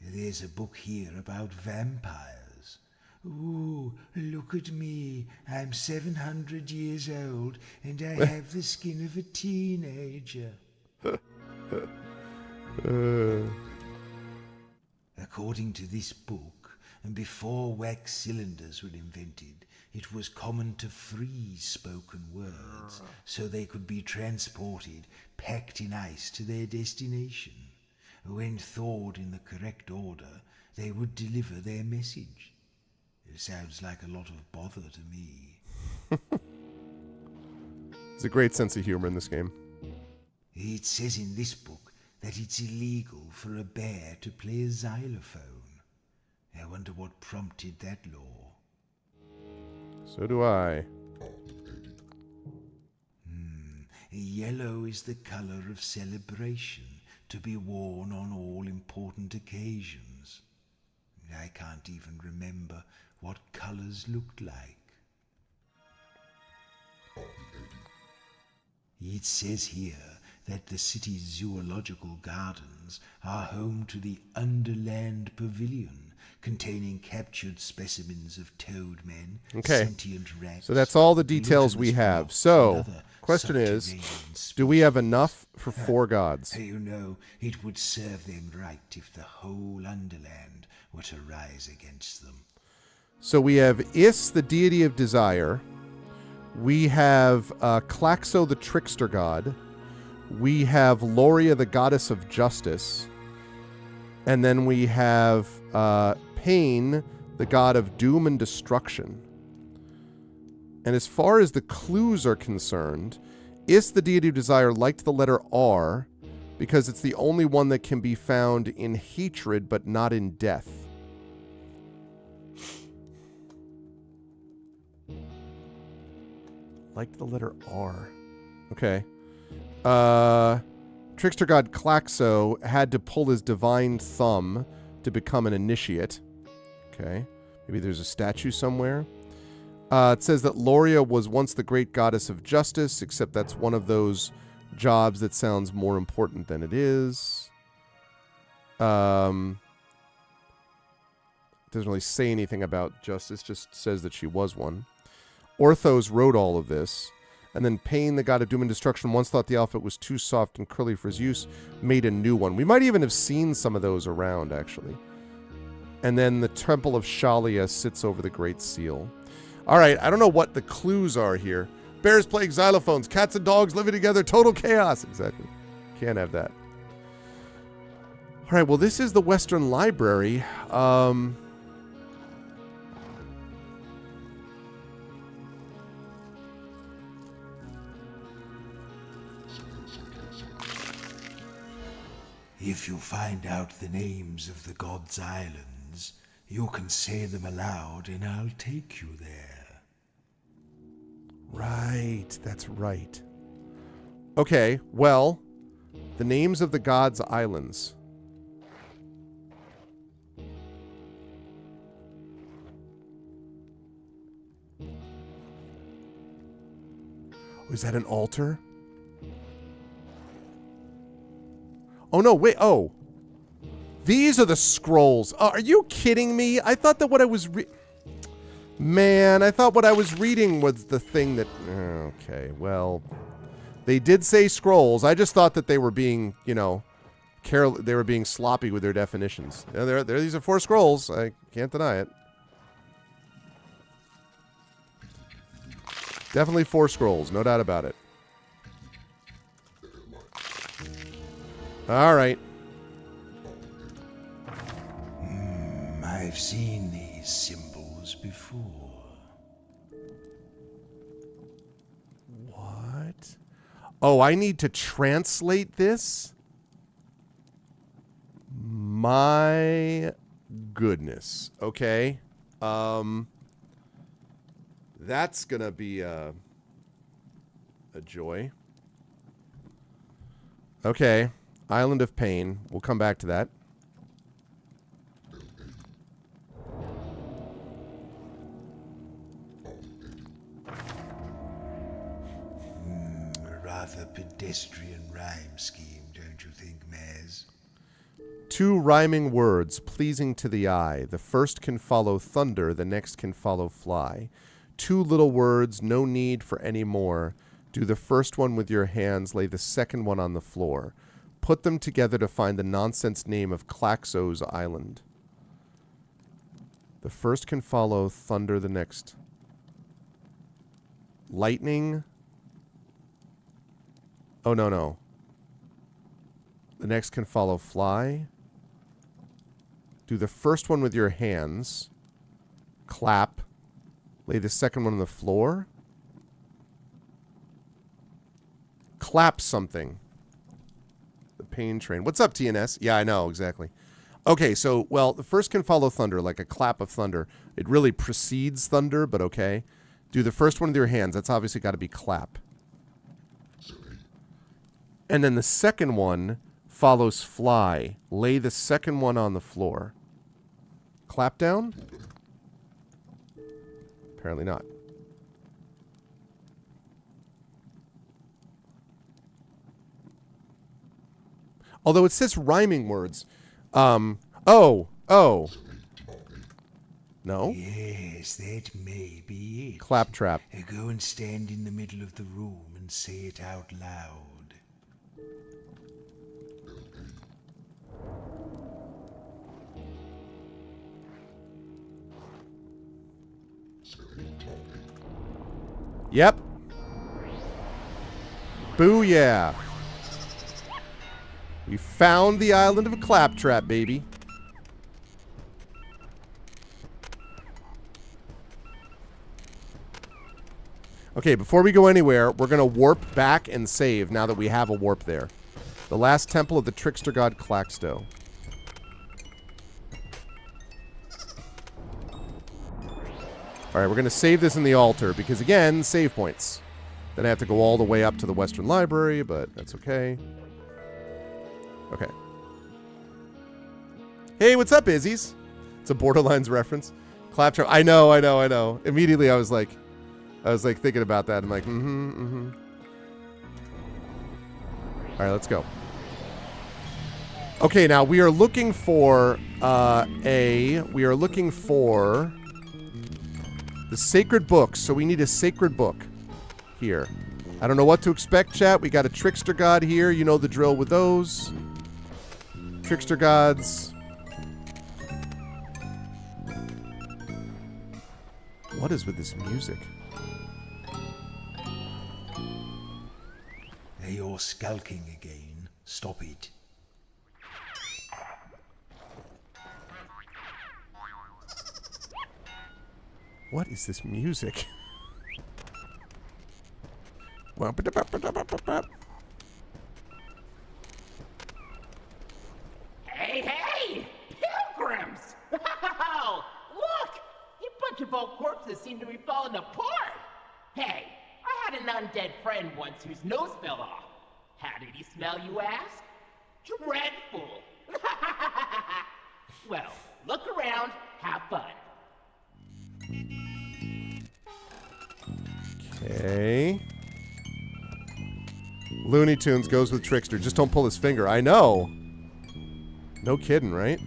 There's a book here about vampires. Ooh, look at me. I'm 700 years old, and I have the skin of a teenager. According to this book, before wax cylinders were invented, it was common to freeze spoken words so they could be transported, packed in ice, to their destination. When thawed in the correct order, they would deliver their message. It sounds like a lot of bother to me. There's a great sense of humor in this game. It says in this book that it's illegal for a bear to play a xylophone. I wonder what prompted that law. So do I. Yellow is the color of celebration, to be worn on all important occasions. I can't even remember what colors looked like. It says here that the city's zoological gardens are home to the Underland Pavilion, containing captured specimens of toadmen, Okay. sentient rats. So that's all the details we gluttonous have. frogs, So, and other question is, subterranean do we have species. enough for 4 gods? You know, it would serve them right if the whole Underland were to rise against them. So we have Is, the deity of desire. We have Klaxo, the trickster god. We have Loria, the goddess of justice. And then we have Pain, the god of doom and destruction. And as far as the clues are concerned, Is, the deity of desire, liked the letter R because it's the only one that can be found in hatred but not in death. Liked the letter R. Okay. Trickster god Klaxo had to pull his divine thumb to become an initiate. Okay. Maybe there's a statue somewhere. It says that Loria was once the great goddess of justice, except that's one of those jobs that sounds more important than it is. Doesn't really say anything about justice, just says that she was one. Orthos wrote all of this. And then Pain, the god of doom and destruction, once thought the alphabet was too soft and curly for his use, made a new one. We might even have seen some of those around, actually. And then the Temple of Shalia sits over the Great Seal. All right, I don't know what the clues are here. Bears playing xylophones, cats and dogs living together, total chaos. Exactly. Can't have that. All right, well, this is the Western Library. If you find out the names of the gods' islands, you can say them aloud and I'll take you there. Right, that's right. Okay, well, the names of the gods' islands. Was that an altar? Oh, no, wait. Oh. These are the scrolls. Oh, are you kidding me? I thought that what I was Man, I thought what I was reading was the thing that... Okay, well... They did say scrolls. I just thought that they were being, they were being sloppy with their definitions. Yeah, these are 4 scrolls. I can't deny it. Definitely 4 scrolls. No doubt about it. All right. I've seen these symbols before. What? Oh, I need to translate this? My goodness. Okay. That's going to be a joy. Okay. Island of Pain. We'll come back to that. Rather pedestrian rhyme scheme, don't you think, Maz? 2 rhyming words, pleasing to the eye. The first can follow thunder, the next can follow fly. 2 little words, no need for any more. Do the first one with your hands, lay the second one on the floor. Put them together to find the nonsense name of Klaxo's island. The first can follow thunder, the next. Lightning. Oh, no. The next can follow fly. Do the first one with your hands. Clap. Lay the second one on the floor. Clap something. The Pain Train. What's up, TNS? Yeah, I know, exactly. Okay, so, well, the first can follow thunder, like a clap of thunder. It really precedes thunder, but okay. Do the first one with your hands. That's obviously got to be clap. And then the second one follows fly. Lay the second one on the floor. Clap down? Apparently not. Although it says rhyming words. Oh. No? Yes, that may be it. Claptrap. Go and stand in the middle of the room and say it out loud. Yep. Booyah. We found the island of a Claptrap, baby. Okay, before we go anywhere, we're going to warp back and save now that we have a warp there. The last temple of the trickster god Claxto. Alright, we're going to save this in the altar because, again, save points. Then I have to go all the way up to the Western Library, but that's okay. Okay. Hey, what's up, Izzy's? It's a Borderlands reference. Claptrap. I know. Immediately I was like thinking about that. I'm like, Alright, let's go. Okay, now we are looking for the sacred book, so we need a sacred book here. I don't know what to expect, chat. We got a trickster god here. You know the drill with those. Trickster gods. What is with this music? You're skulking again. Stop it. What is this music? Hey! Pilgrims! Wow! Look! You bunch of old corpses seem to be falling apart! Hey, I had an undead friend once whose nose fell off. How did he smell, you ask? Dreadful! Well, look around, have fun. Okay. Looney Tunes goes with Trickster. Just don't pull his finger. I know. No kidding, right?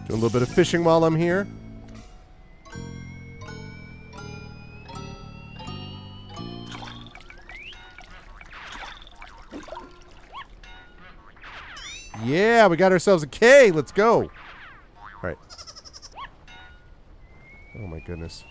Doing a little bit of fishing while I'm here. Yeah, we got ourselves a K. Let's go. All right. Oh my goodness.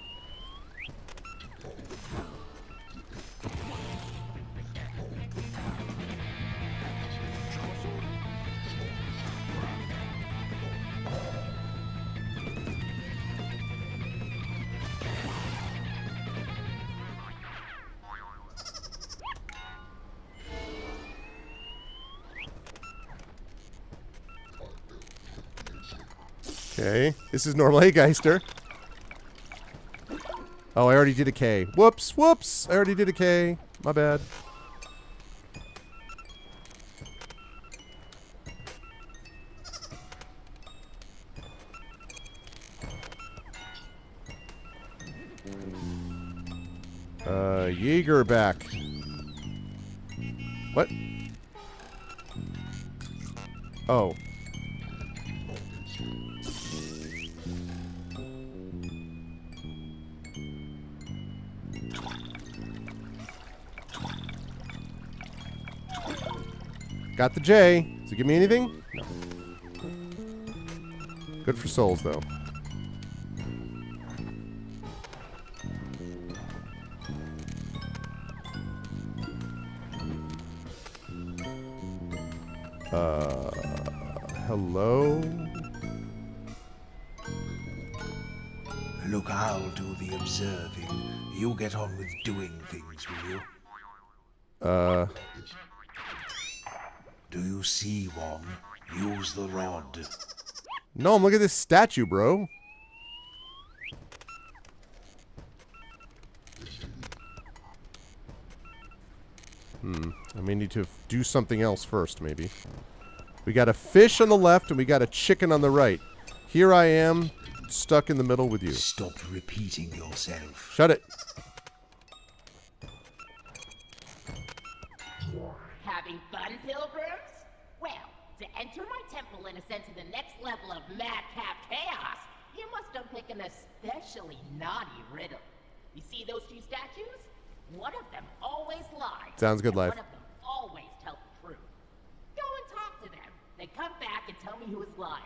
Okay, this is normal. Hey, Geister. Oh, I already did a K. Whoops. I already did a K. My bad. Jaeger back. What? Oh. Got the J. Does it give me anything? No. Good for souls, though. Hello? Look, I'll do the observing. You get on with doing things, will you? Do you see one? Use the rod. No, look at this statue, bro. I may need to do something else first, maybe. We got a fish on the left and we got a chicken on the right. Here I am, stuck in the middle with you. Stop repeating yourself. Shut it. Having fun, pilgrims? Well, to enter my temple and ascend to the next level of madcap chaos, you must unpick an especially naughty riddle. You see those two statues? One of them always lies. Sounds good, and life. One of them always tells the truth. Go and talk to them. Then come back and tell me who is lying.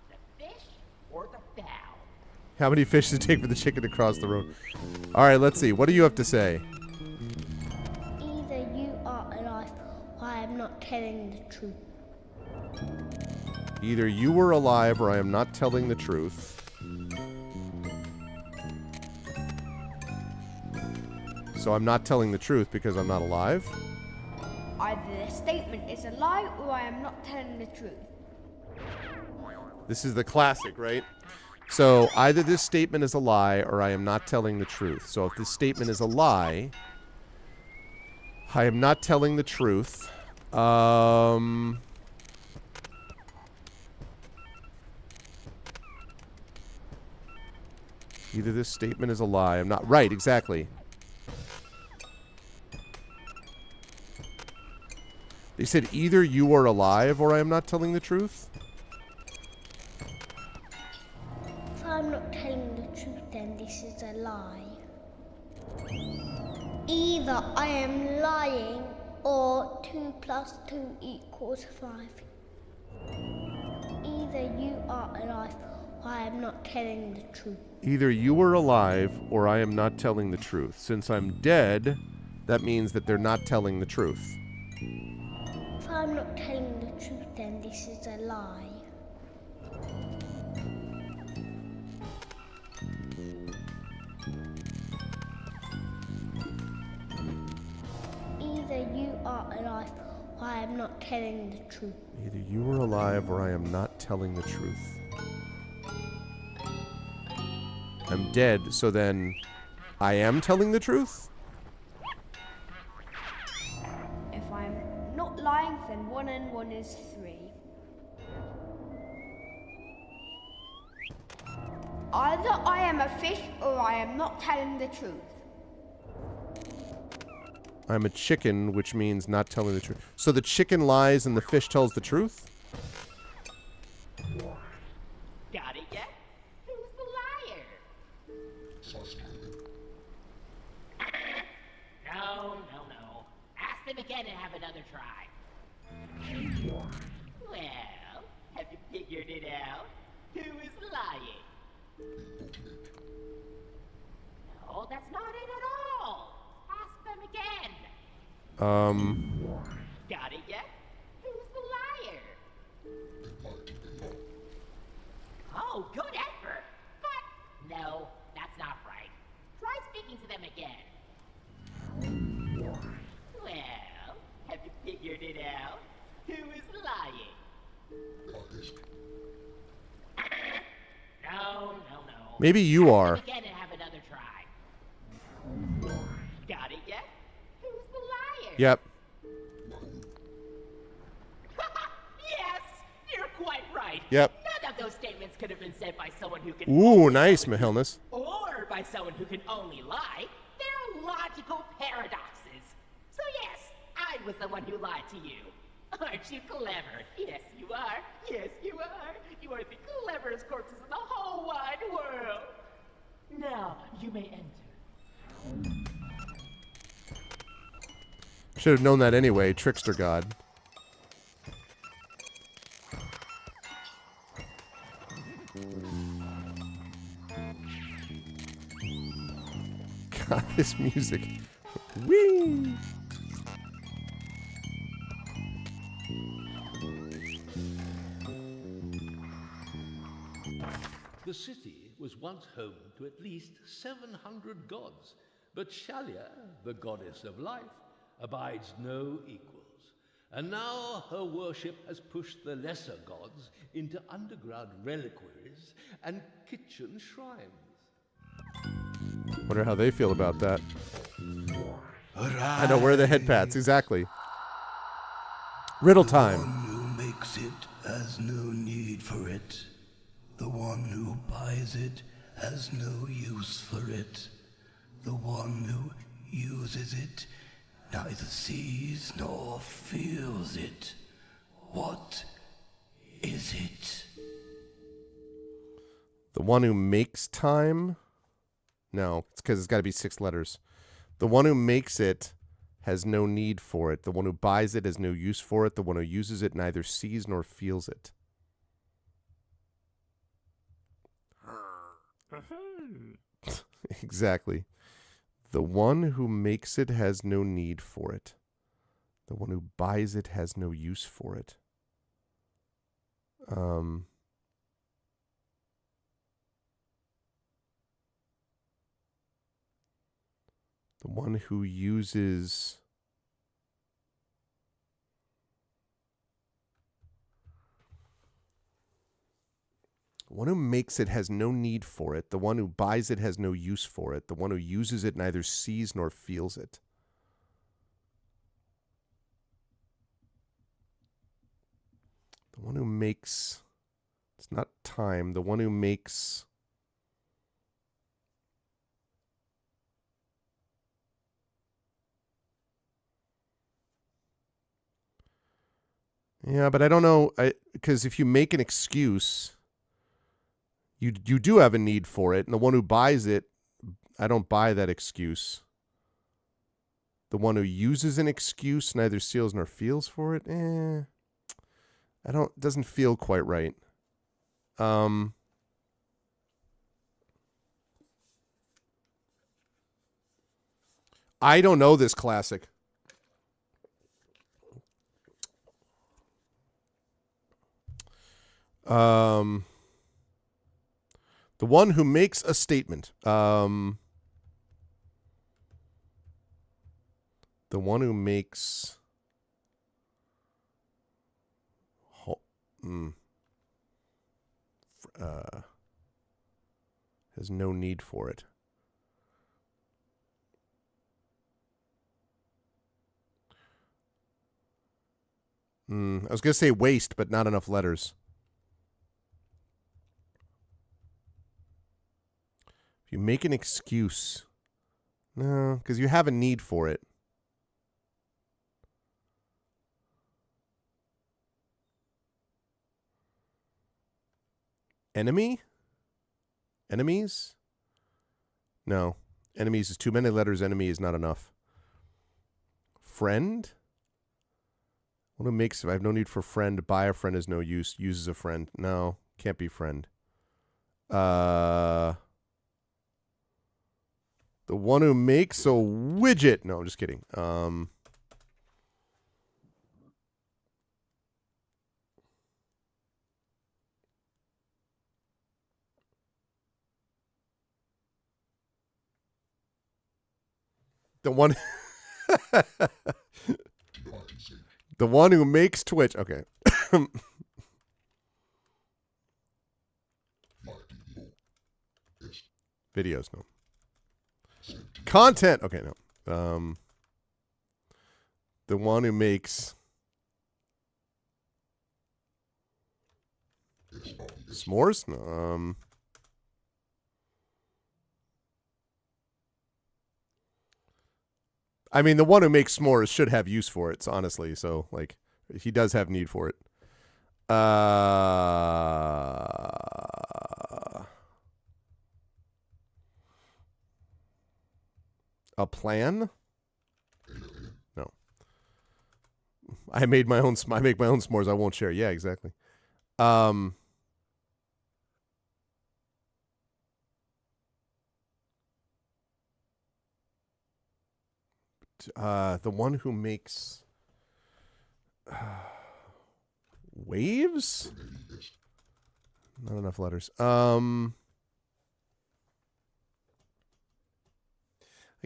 The fish or the fowl? How many fish does it take for the chicken to cross the road? All right, let's see. What do you have to say? Either you are alive or I am not telling the truth. Either you were alive or I am not telling the truth. So I'm not telling the truth because I'm not alive? Either the statement is a lie or I am not telling the truth. This is the classic, right? So either this statement is a lie or I am not telling the truth. So if this statement is a lie, I am not telling the truth. Either this statement is a lie. I'm not right, exactly. They said either you are alive or I am not telling the truth. If I'm not telling the truth, then this is a lie. Either I am lying or 2 + 2 = 5. Either you are alive or I am not telling the truth. Either you are alive or I am not telling the truth. Since I'm dead, that means that they're not telling the truth. If I'm not telling the truth, then this is a lie. Either you are alive or I am not telling the truth. Either you are alive or I am not telling the truth. I'm dead, so then I am telling the truth? If I'm not lying, then 1 and 1 is 3. Either I am a fish or I am not telling the truth. I'm a chicken, which means not telling the truth. So the chicken lies and the fish tells the truth? Got it yet? Who's the liar? No. Ask them again and have another try. Well, have you figured it out? Who is lying? No, that's not it at all. Ask them again. Got it yet? Who's the liar? Oh, good effort. But no, that's not right. Try speaking to them again. Well, have you figured it out? Who is lying? No. Maybe you are. Again and have another try. Got it yet? Who's the liar? Yep. Yes, you're quite right. Yep. None of those statements could have been said by someone who can Ooh, only nice, tell the truth, Mahilnus. or by someone who can only lie. They're logical paradoxes. So yes, I was the one who lied to you. Aren't you clever? Yes, you are. Yes, you are. You are the cleverest corpses in the whole wide world. Now, you may enter. Should have known that anyway, trickster god. God, this music. Whee! The city was once home to at least 700 gods, but Shalia, the goddess of life, abides no equals. And now her worship has pushed the lesser gods into underground reliquaries and kitchen shrines. Wonder how they feel about that. Arise. I know, where are the head pats? Exactly. Riddle The time. one who makes it has no need for it. The one who buys it has no use for it. The one who uses it neither sees nor feels it. What is it? The one who makes time? No, it's because it's got to be 6 letters. The one who makes it has no need for it. The one who buys it has no use for it. The one who uses it neither sees nor feels it. Exactly. The one who makes it has no need for it. The one who buys it has no use for it. The one who uses... The one who makes it has no need for it. The one who buys it has no use for it. The one who uses it neither sees nor feels it. The one who makes... It's not time. The one who makes... Yeah, but I don't know, because if you make an excuse, you do have a need for it, and the one who buys it, I don't buy that excuse. The one who uses an excuse neither sees nor feels for it, doesn't feel quite right. I don't know this classic. The one who makes a statement. The one who makes... has no need for it. I was going to say waste, but not enough letters. If you make an excuse... No, because you have a need for it. Enemy? Enemies? No. Enemies is too many letters. Enemy is not enough. Friend? What it makes... I have no need for friend. Buy a friend is no use. Uses a friend. No. Can't be friend. The one who makes a widget. No, I'm just kidding. The one... The one who makes Twitch. Okay. Videos, no. Content. Okay, no. The one who makes... S'mores? No. I mean, the one who makes s'mores should have use for it, honestly. So, like, he does have need for it. A plan? No. I make my own s'mores. I won't share. Yeah, exactly. The one who makes waves? Not enough letters. I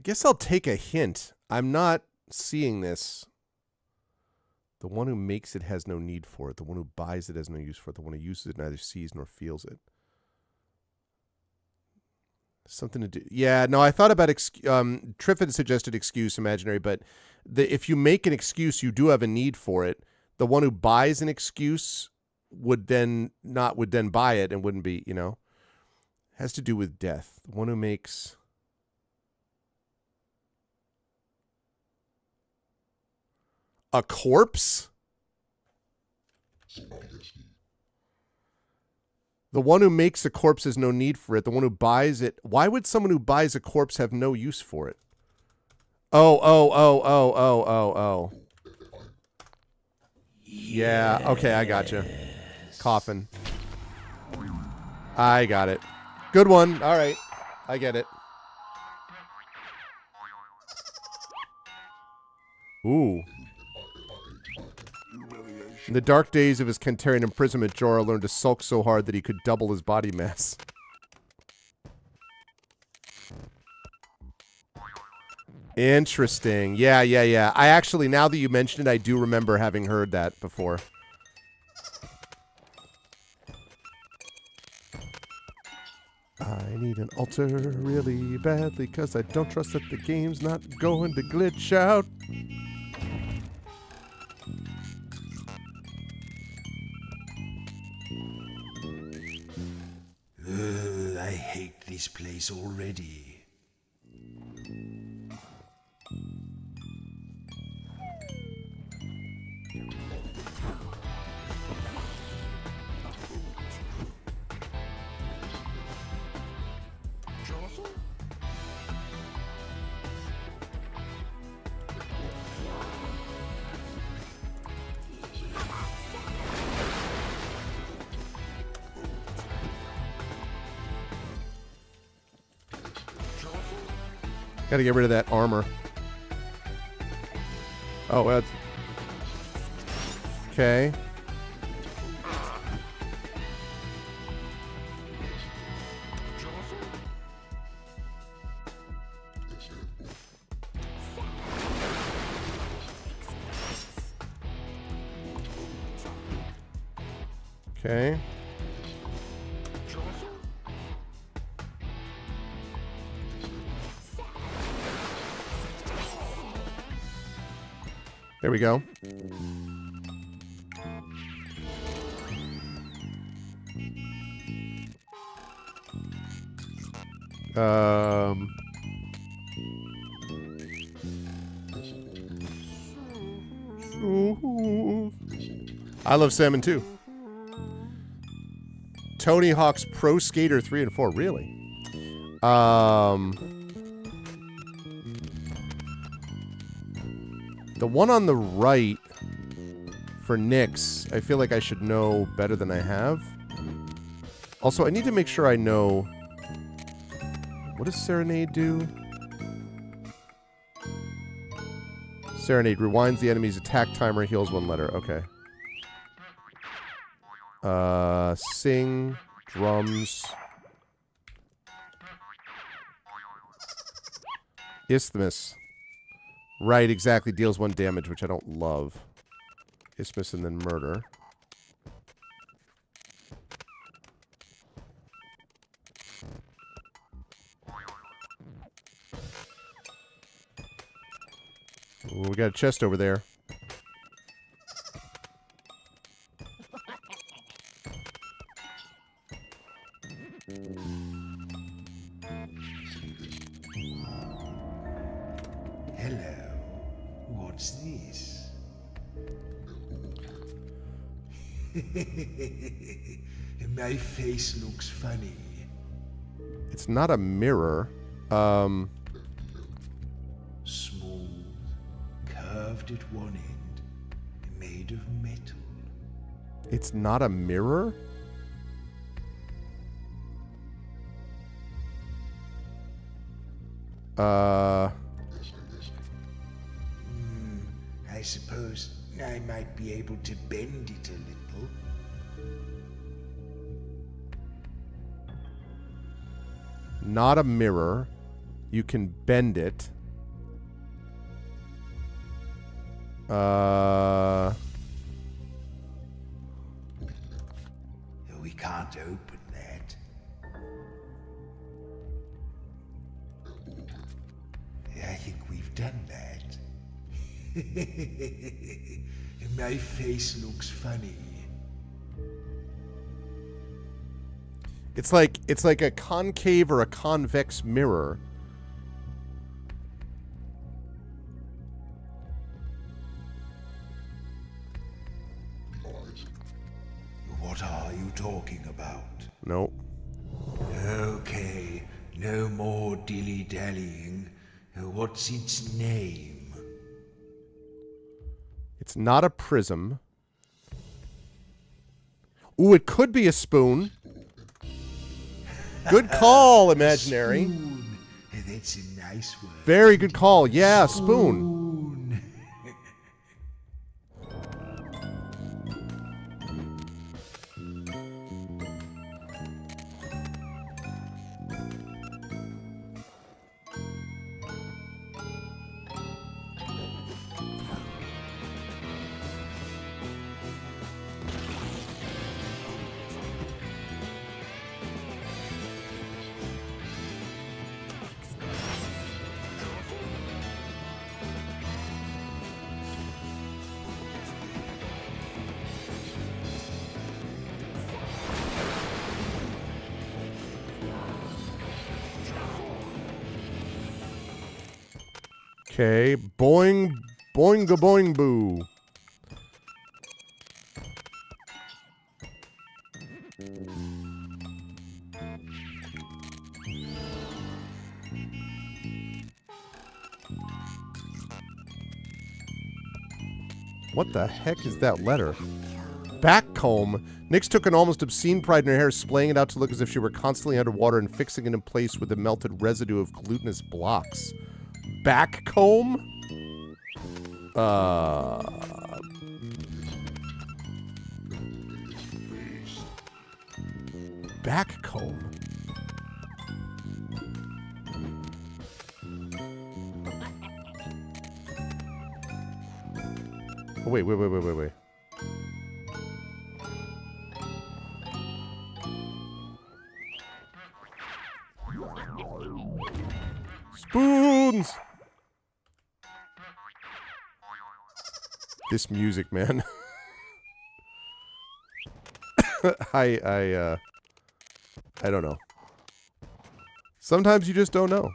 guess I'll take a hint. I'm not seeing this. The one who makes it has no need for it. The one who buys it has no use for it. The one who uses it neither sees nor feels it. Something to do. Yeah, no, I thought about Triffid suggested excuse, imaginary, but if you make an excuse, you do have a need for it. the one who buys an excuse would then buy it and wouldn't be, has to do with death. The one who makes a corpse? The one who makes a corpse has no need for it. The one who buys it, why would someone who buys a corpse have no use for it? Oh. Yeah, okay, I gotcha. Coffin. I got it. Good one. All right. I get it. Ooh. In the dark days of his Kentarian imprisonment, Jorah learned to sulk so hard that he could double his body mass. Interesting. Yeah. I actually, now that you mention it, I do remember having heard that before. I need an altar really badly because I don't trust that the game's not going to glitch out. I hate this place already. Gotta get rid of that armor. Oh, that's... Okay. Okay. There we go. I love salmon too. Tony Hawk's Pro Skater 3 and 4, really? The one on the right for Nyx, I feel like I should know better than I have. Also, I need to make sure I know... What does Serenade do? Serenade rewinds the enemy's attack timer, heals one letter. Okay. Sing, drums. Isthmus. Right, exactly. Deals 1 damage, which I don't love. Isthmus and then murder. Ooh, we got a chest over there. Hello. What's this? My face looks funny. It's not a mirror. Smooth, curved at one end, made of metal. It's not a mirror? I suppose I might be able to bend it a little. Not a mirror. You can bend it. We can't open that. I think we've done that. My face looks funny. It's like a concave or a convex mirror. What are you talking about? Nope. Okay, no more dilly-dallying. What's its name? It's not a prism. Ooh, it could be a spoon. Good call, imaginary. Spoon. That's a nice word. Very good call. Yeah, spoon. Spoon. Okay, boing, boinga boing boo. What the heck is that letter? Backcomb. Nyx took an almost obscene pride in her hair, splaying it out to look as if she were constantly underwater and fixing it in place with the melted residue of glutinous blocks. Backcomb? Backcomb? Oh, wait. Spoons! This music, man. I don't know. Sometimes you just don't know.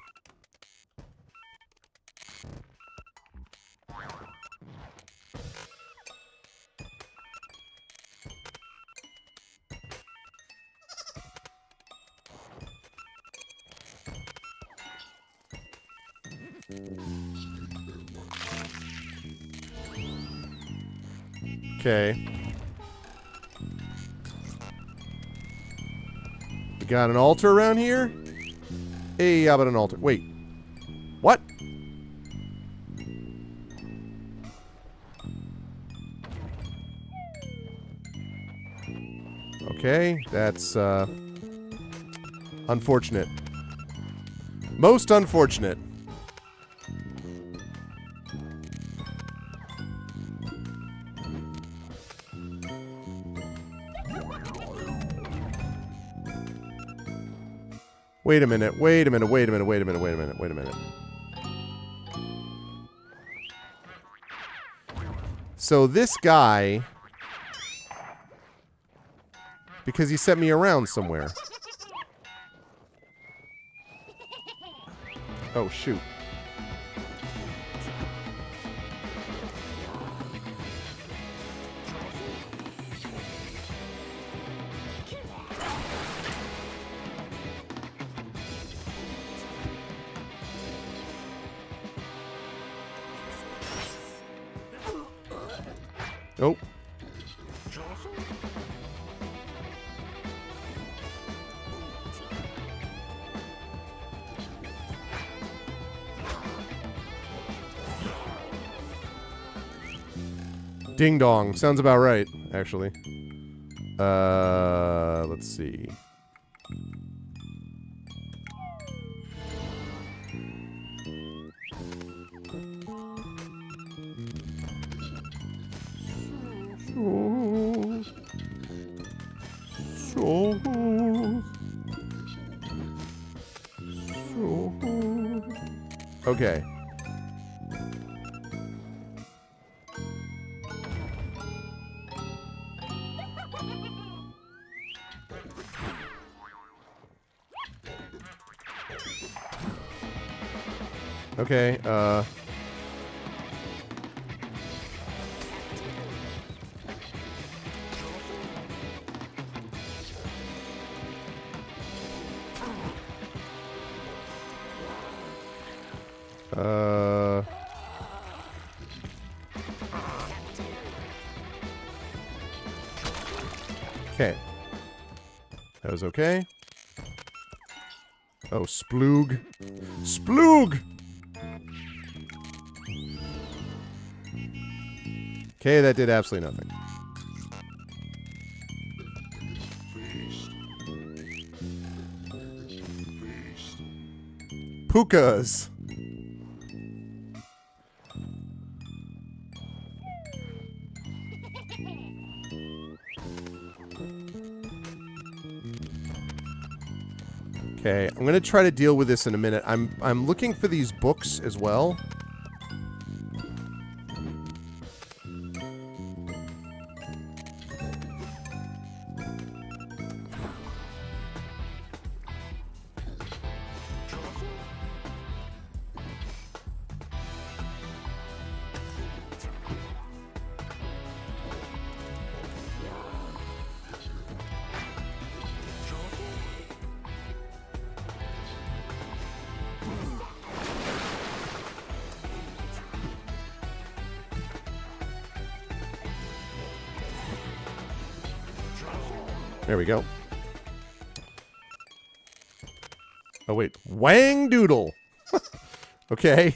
Okay. We got an altar around here? Hey, how about an altar? Wait. What? Okay, that's, unfortunate. Most unfortunate. Wait a minute. So this guy, because he sent me around somewhere. Oh, shoot. Oh. Ding dong. Sounds about right, actually. Let's see. Okay. Okay, okay. That was okay. Oh, Sploog. Sploog! Okay, that did absolutely nothing. Pukas. Okay, I'm gonna try to deal with this in a minute. I'm looking for these books as well. There we go. Oh, wait. Wang Doodle. Okay.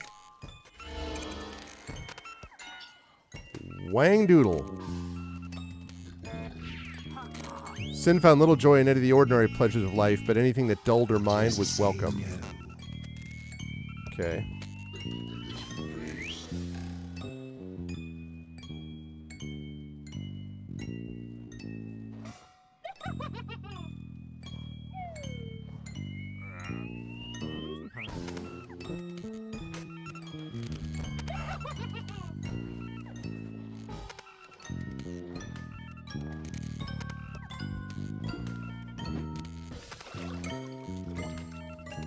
Wang Doodle. Sin found little joy in any of the ordinary pleasures of life, but anything that dulled her mind was welcome. Okay.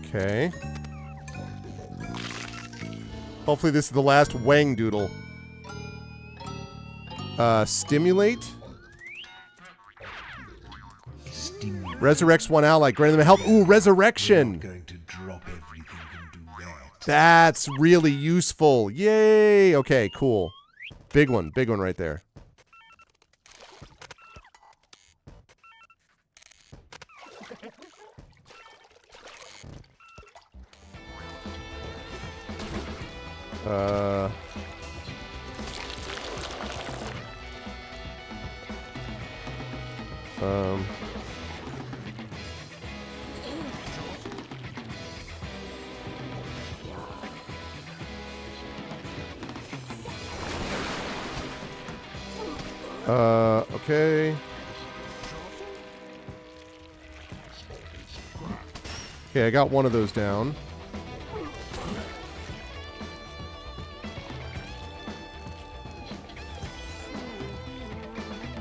Okay. Hopefully this is the last Wang Doodle. Stimulate. Resurrects one ally, granting them health. Ooh, resurrection. Going to drop everything and do that. That's really useful. Yay. Okay, cool. Big one right there. Okay. Okay, I got one of those down.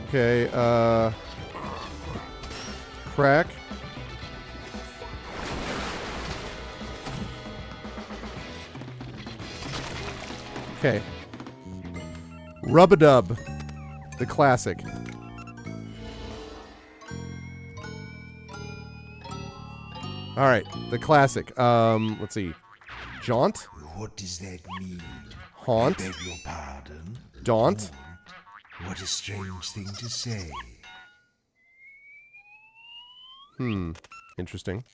Okay, crack. Okay. Rub-a-dub. The classic. Alright, the classic. Let's see. Jaunt. What does that mean? Haunt. I beg your pardon? Daunt. What a strange thing to say. Interesting.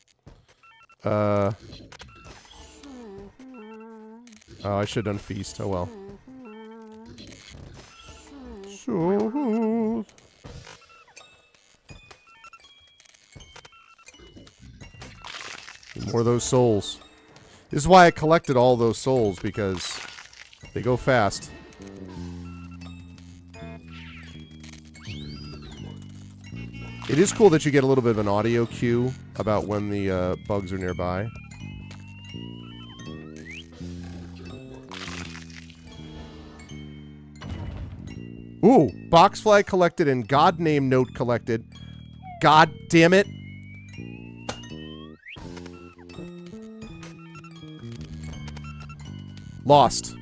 Oh, I should have done feast. Oh well. So... More of those souls. This is why I collected all those souls, because they go fast. It is cool that you get a little bit of an audio cue about when the bugs are nearby. Ooh, Boxfly collected and God name note collected. God damn it. Lost.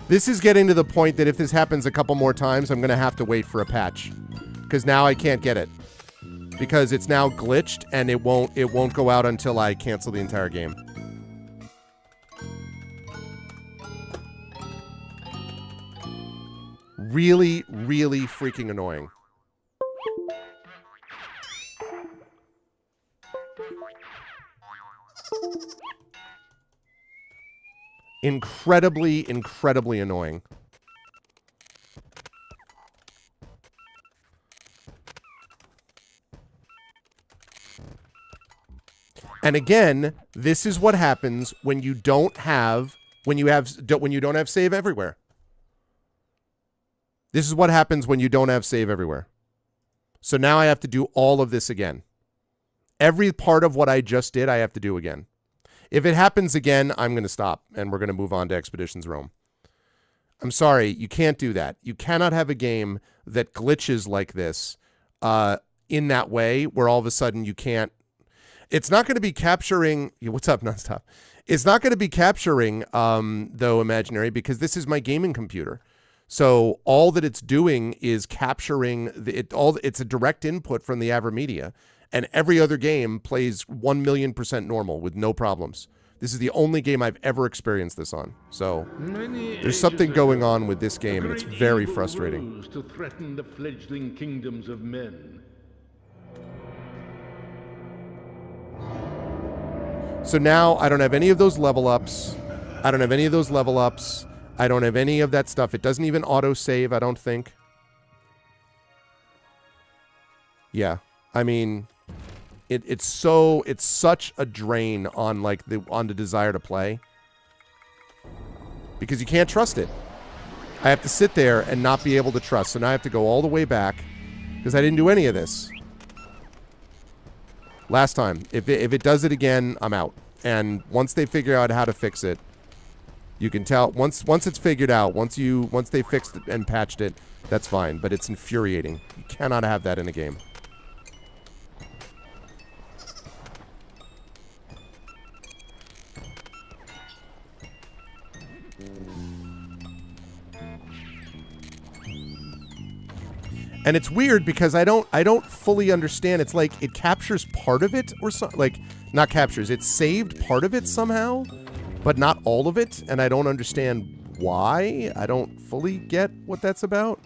This is getting to the point that if this happens a couple more times, I'm going to have to wait for a patch. Because now I can't get it. Because it's now glitched and it won't go out until I cancel the entire game. Really, really freaking annoying. Incredibly, incredibly annoying. And again, this is what happens when you don't have when you don't have save everywhere. This is what happens when you don't have save everywhere. So now I have to do all of this again. Every part of what I just did, I have to do again. If it happens again, I'm going to stop and we're going to move on to Expeditions Rome. I'm sorry, you can't do that. You cannot have a game that glitches like this in that way where all of a sudden you can't. It's not going to be capturing. What's up, Nonstop? It's not going to be capturing, though, Imaginary, because this is my gaming computer. So all that it's doing is capturing it's a direct input from the AverMedia, and every other game plays 1,000,000% normal with no problems. This is the only game I've ever experienced this on. So there's something going on with this game, and it's very frustrating. To threaten the fledgling kingdoms of men. So now I don't have any of those level ups. I don't have any of those level ups. I don't have any of that stuff. It doesn't even auto-save, I don't think. Yeah. I mean, it's such a drain on the desire to play. Because you can't trust it. I have to sit there and not be able to trust. So now I have to go all the way back because I didn't do any of this last time. If it does it again, I'm out. And once they figure out how to fix it, you can tell once it's figured out, once they fixed it and patched it, that's fine. But it's infuriating. You cannot have that in a game. And it's weird because I don't fully understand. It's like it captures part of it or something. Like, not captures. It saved part of it somehow, but not all of it. And I don't understand why. I don't fully get what that's about.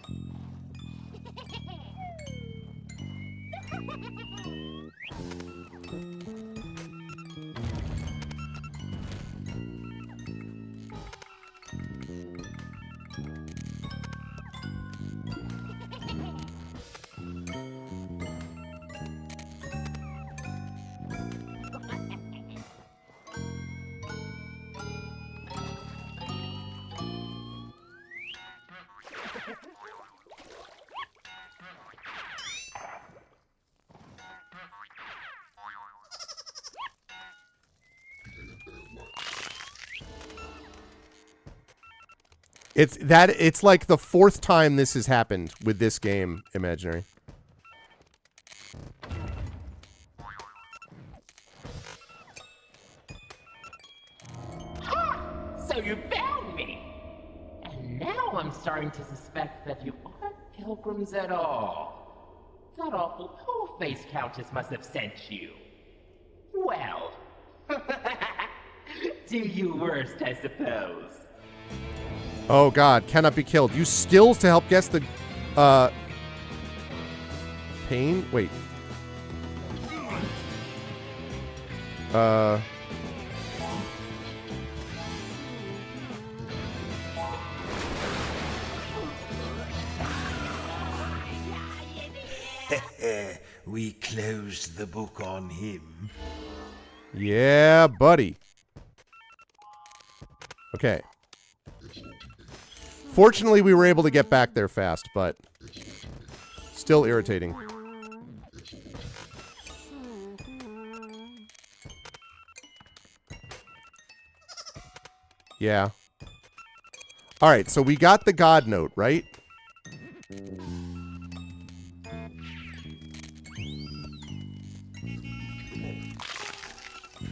It's like the fourth time this has happened with this game, Imaginary. So you found me! And now I'm starting to suspect that you aren't pilgrims at all. That awful pole-face countess must have sent you. Well, do your worst, I suppose. Oh god, cannot be killed. Use skills to help guess the pain? Wait. We closed the book on him. Yeah, buddy. Okay. Fortunately, we were able to get back there fast, but still irritating. Yeah. All right, so we got the God note, right?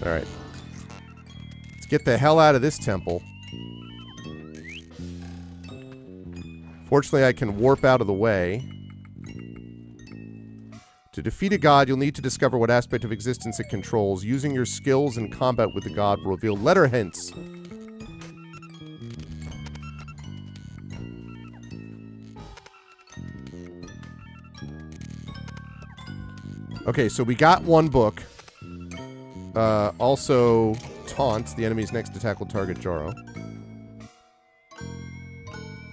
All right. Let's get the hell out of this temple. Fortunately, I can warp out of the way. To defeat a god, you'll need to discover what aspect of existence it controls. Using your skills in combat with the god will reveal letter hints. Okay, so we got one book. Also, taunt. The enemy's next attack will target Jaro.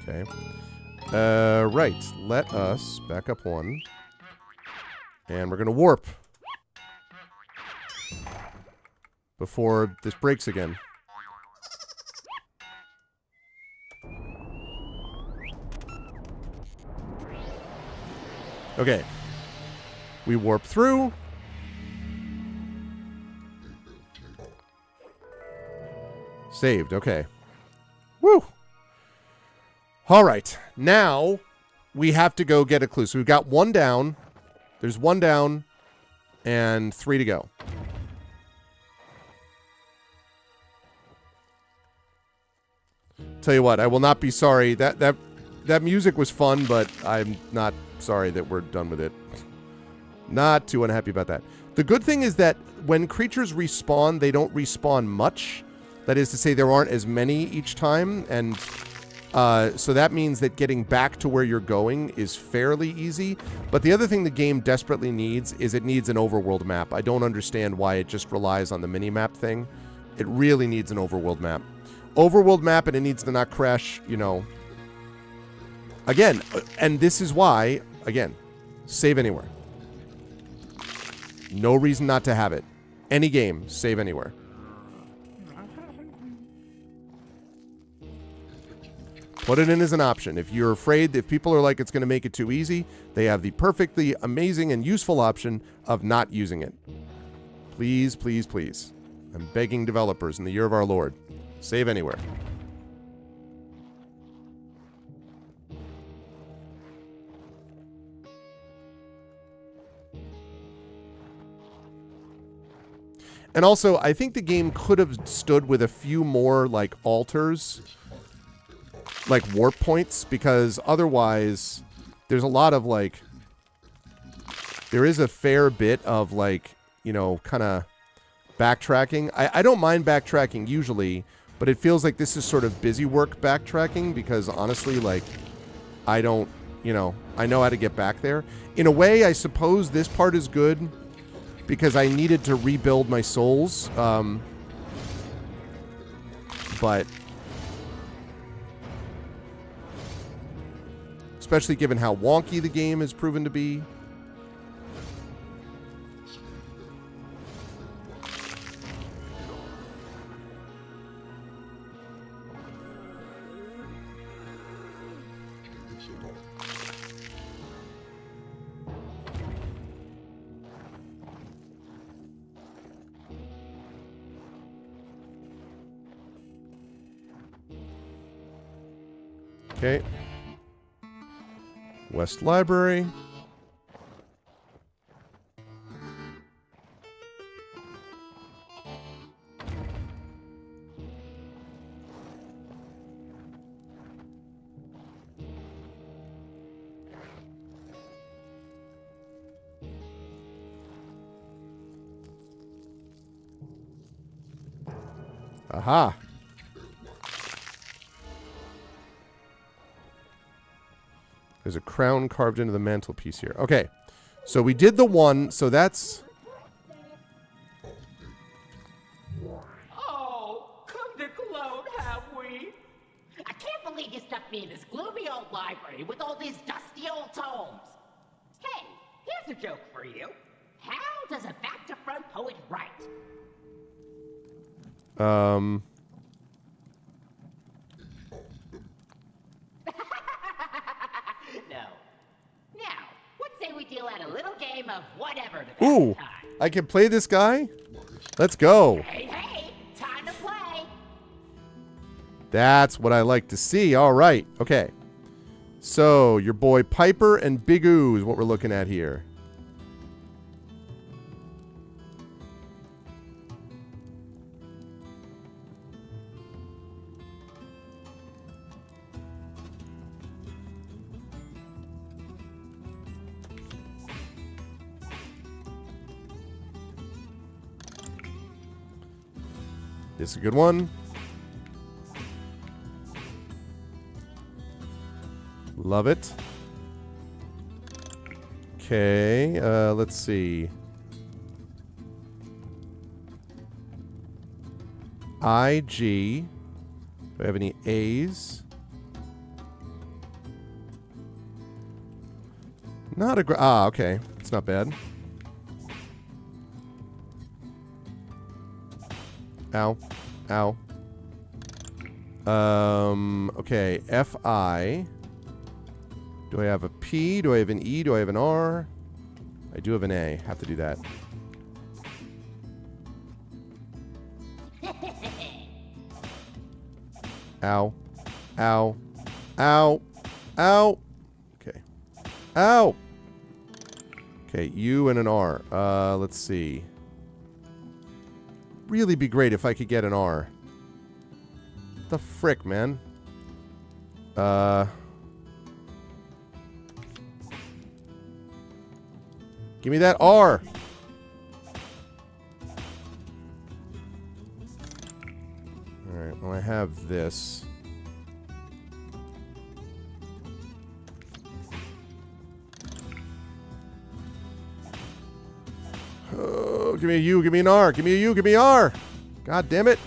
Okay. Right. Let us back up one. And we're going to warp. Before this breaks again. Okay. We warp through. Saved. Okay. Woo! All right. Now, we have to go get a clue. So we've got one down. There's one down. And 3 to go. Tell you what, I will not be sorry. That music was fun, but I'm not sorry that we're done with it. Not too unhappy about that. The good thing is that when creatures respawn, they don't respawn much. That is to say, there aren't as many each time, and so that means that getting back to where you're going is fairly easy. But the other thing the game desperately needs is it needs an overworld map. I don't understand why it just relies on the mini-map thing. It really needs an overworld map. Overworld map, and it needs to not crash, you know. Again, and this is why, again, save anywhere. No reason not to have it. Any game, save anywhere. Put it in as an option. If you're afraid, if people are like it's going to make it too easy, they have the perfectly amazing and useful option of not using it. Please, please, please. I'm begging developers in the year of our Lord. Save anywhere. And also, I think the game could have stood with a few more, like, altars, like warp points, because otherwise, there's a lot of, like, there is a fair bit of, like, you know, kind of backtracking. I don't mind backtracking usually, but it feels like this is sort of busy work backtracking, because honestly, like, I don't, you know, I know how to get back there. In a way, I suppose this part is good, because I needed to rebuild my souls, but especially given how wonky the game has proven to be. Okay. West Library. Aha. There's a crown carved into the mantelpiece here. Okay. So we did the one, so that's... Oh, come to gloat, have we? I can't believe you stuck me in this gloomy old library with all these dusty old tomes. Hey, here's a joke for you. How does a back-to-front poet write? No. Now, what say we deal out a little game of whatever to pass Ooh, the time? I can play this guy? Let's go. Hey, hey, time to play. That's what I like to see. All right. Okay. So, your boy Piper and Big Oo is what we're looking at here. This is a good one. Love it. Okay, let's see. IG. Do I have any A's? Not a okay. It's not bad. Ow. Ow. Okay. FI. Do I have a P? Do I have an E? Do I have an R? I do have an A. Have to do that. Ow. Ow. Ow. Ow. Okay. Ow. Okay, U and an R. Let's see. Really be great if I could get an R. The frick, man. Give me that R. Alright, well I have this. Oh, give me a U, give me an R, give me a U, give me an R. God damn it.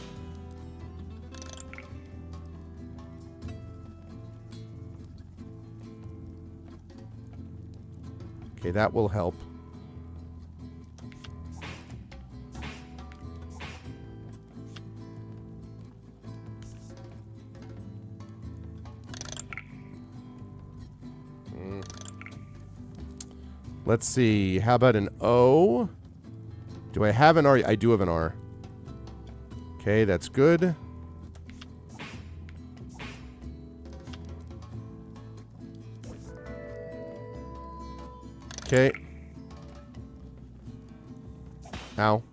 Okay, that will help. Let's see. How about an O? Do I have an R? I do have an R. Okay, that's good. Okay. Ow.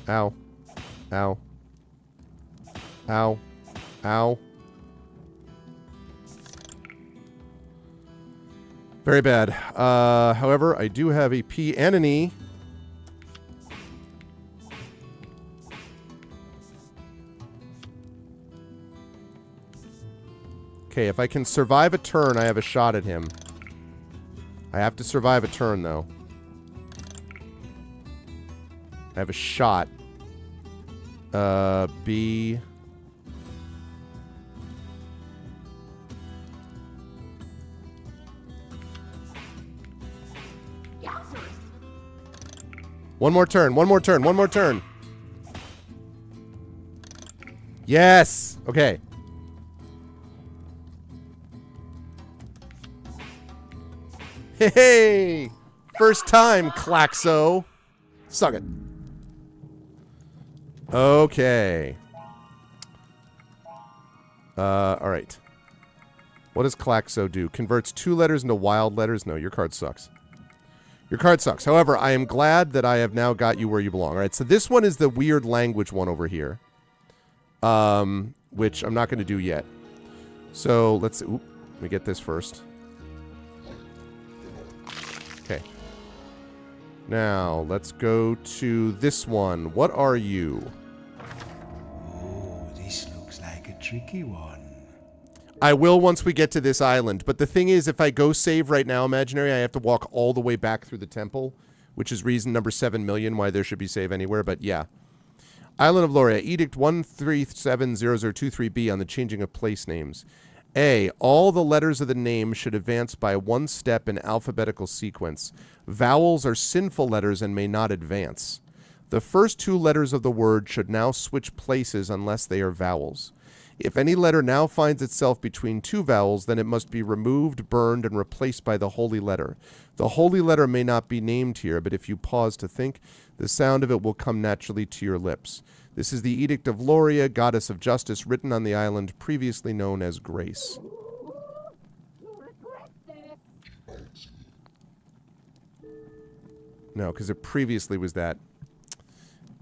Ow. Ow. Ow. Ow. Very bad. However, I do have a P and an E. Okay, if I can survive a turn, I have a shot at him. I have to survive a turn, though. I have a shot. B... One more turn, one more turn, one more turn. Yes! Okay. Hey! First time, Klaxo. Suck it. Okay. Alright. What does Klaxo do? Converts 2 letters into wild letters? No, your card sucks. Your card sucks. However, I am glad that I have now got you where you belong. All right, so this one is the weird language one over here, which I'm not going to do yet. So let's... Oop, let me get this first. Okay. Now, let's go to this one. What are you? Oh, this looks like a tricky one. I will once we get to this island. But the thing is, if I go save right now, Imaginary, I have to walk all the way back through the temple, which is reason number 7 million why there should be save anywhere. But yeah. Island of Loria, Edict 1370023B on the changing of place names. A. All the letters of the name should advance by 1 step in alphabetical sequence. Vowels are sinful letters and may not advance. The first 2 letters of the word should now switch places unless they are vowels. If any letter now finds itself between 2 vowels, then it must be removed, burned, and replaced by the holy letter. The holy letter may not be named here, but if you pause to think, the sound of it will come naturally to your lips. This is the Edict of Loria, goddess of justice, written on the island previously known as Grace. No, because it previously was that.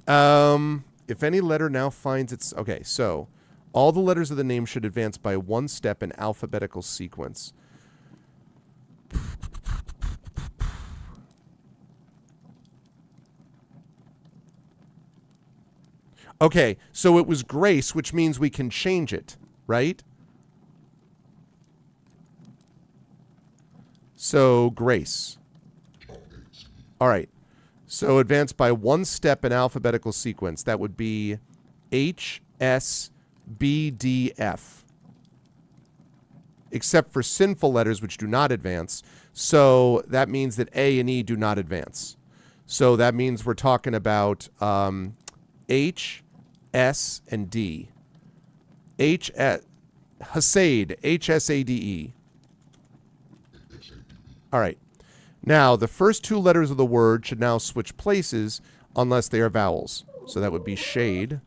If any letter now finds its... Okay, so... All the letters of the name should advance by 1 step in alphabetical sequence. Okay, so it was grace, which means we can change it, right? So grace. All right. So advance by one step in alphabetical sequence. That would be H, S, B, D, F. Except for sinful letters, which do not advance. So that means that A and E do not advance. So that means we're talking about H, S, and D. Hasade, H-S-A-D-E. All right. Now, the first two letters of the word should now switch places unless they are vowels. So that would be shade.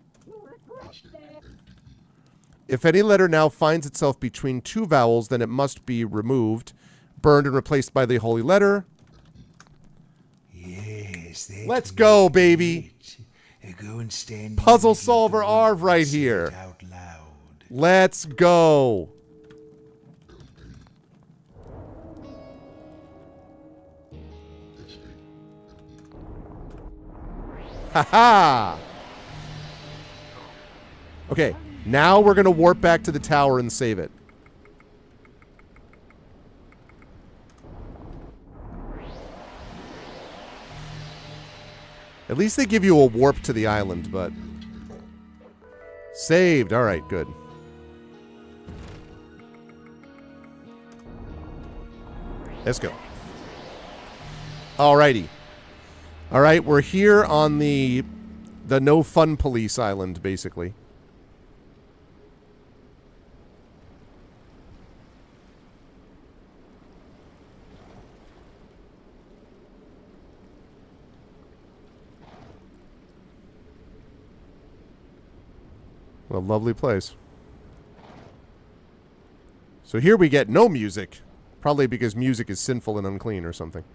If any letter now finds itself between two vowels, then it must be removed, burned, and replaced by the holy letter. Yes, Let's go, baby. Go and stand Puzzle solver Arv right here. Out loud. Let's go. Ha-ha! Okay, now we're going to warp back to the tower and save it. At least they give you a warp to the island, but... Saved. All right, good. Let's go. Alrighty. All right, we're here on the no fun police island, basically. What a lovely place. So here we get no music. Probably because music is sinful and unclean or something.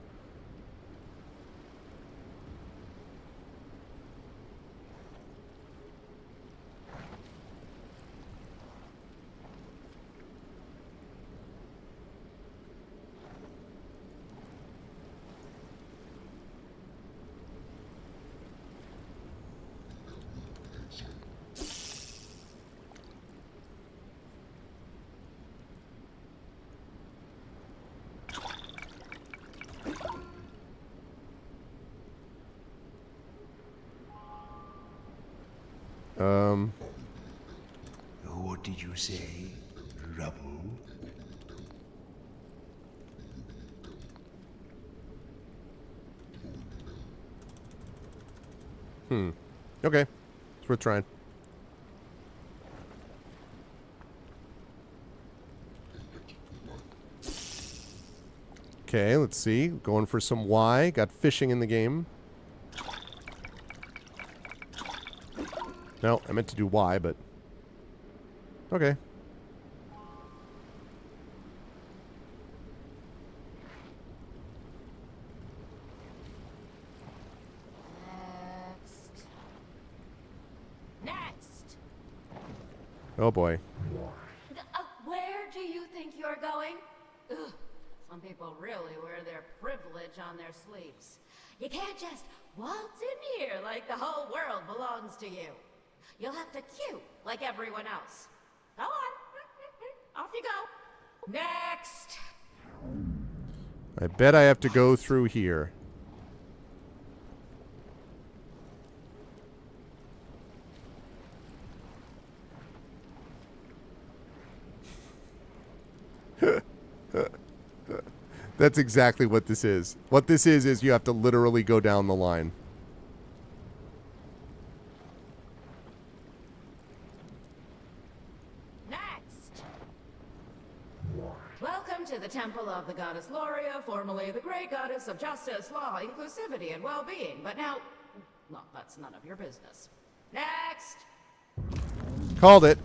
What did you say? Rubble? Okay. It's worth trying. Okay, let's see. Going for some Y. Got fishing in the game. No, I meant to do Y, but... Okay. Next. Oh, boy. Where do you think you're going? Ugh, some people really wear their privilege on their sleeves. You can't just waltz in here like the whole world belongs to you. You'll have to queue like everyone else. Go on. Off you go. Next. I bet I have to go through here. That's exactly what this is. What this is you have to literally go down the line. Next. Welcome to the Temple of the Goddess Loria, formerly the Great Goddess of Justice, Law, Inclusivity, and Well-Being. But now, well, that's none of your business. Next. Called it.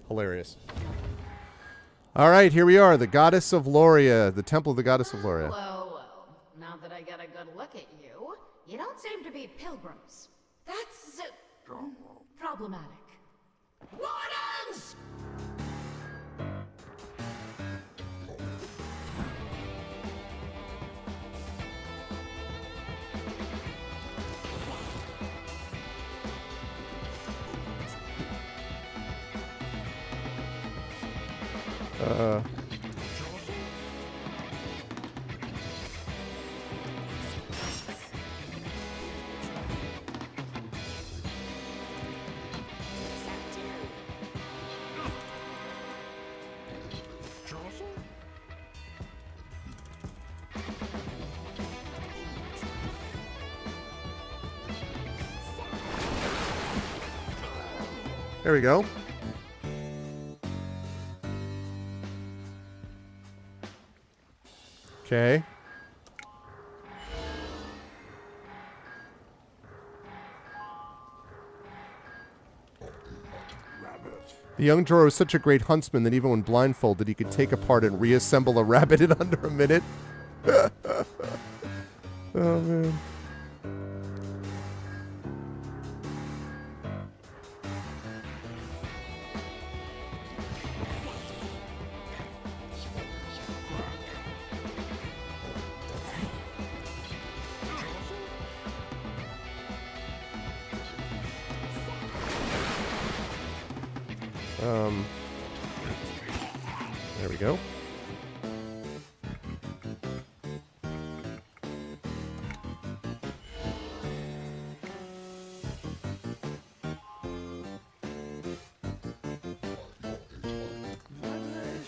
Hilarious. All right, here we are, the Goddess of Loria, the Temple of the Goddess of Loria. Well, now that I get a good look at you, you don't seem to be pilgrims. That's problematic. Wardens! There we go. Okay. The young Joro is such a great huntsman that even when blindfolded, he could take apart and reassemble a rabbit in under a minute. Oh, man. There we go.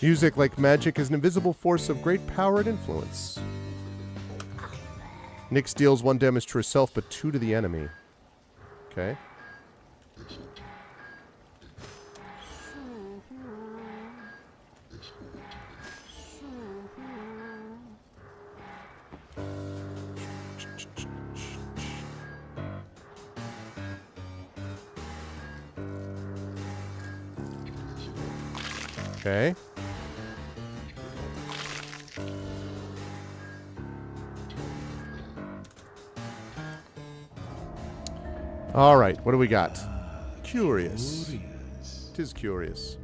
Music, like magic, is an invisible force of great power and influence. Nyx deals 1 damage to herself, but 2 to the enemy. Okay. Okay. All right, what do we got? Curious. Tis curious.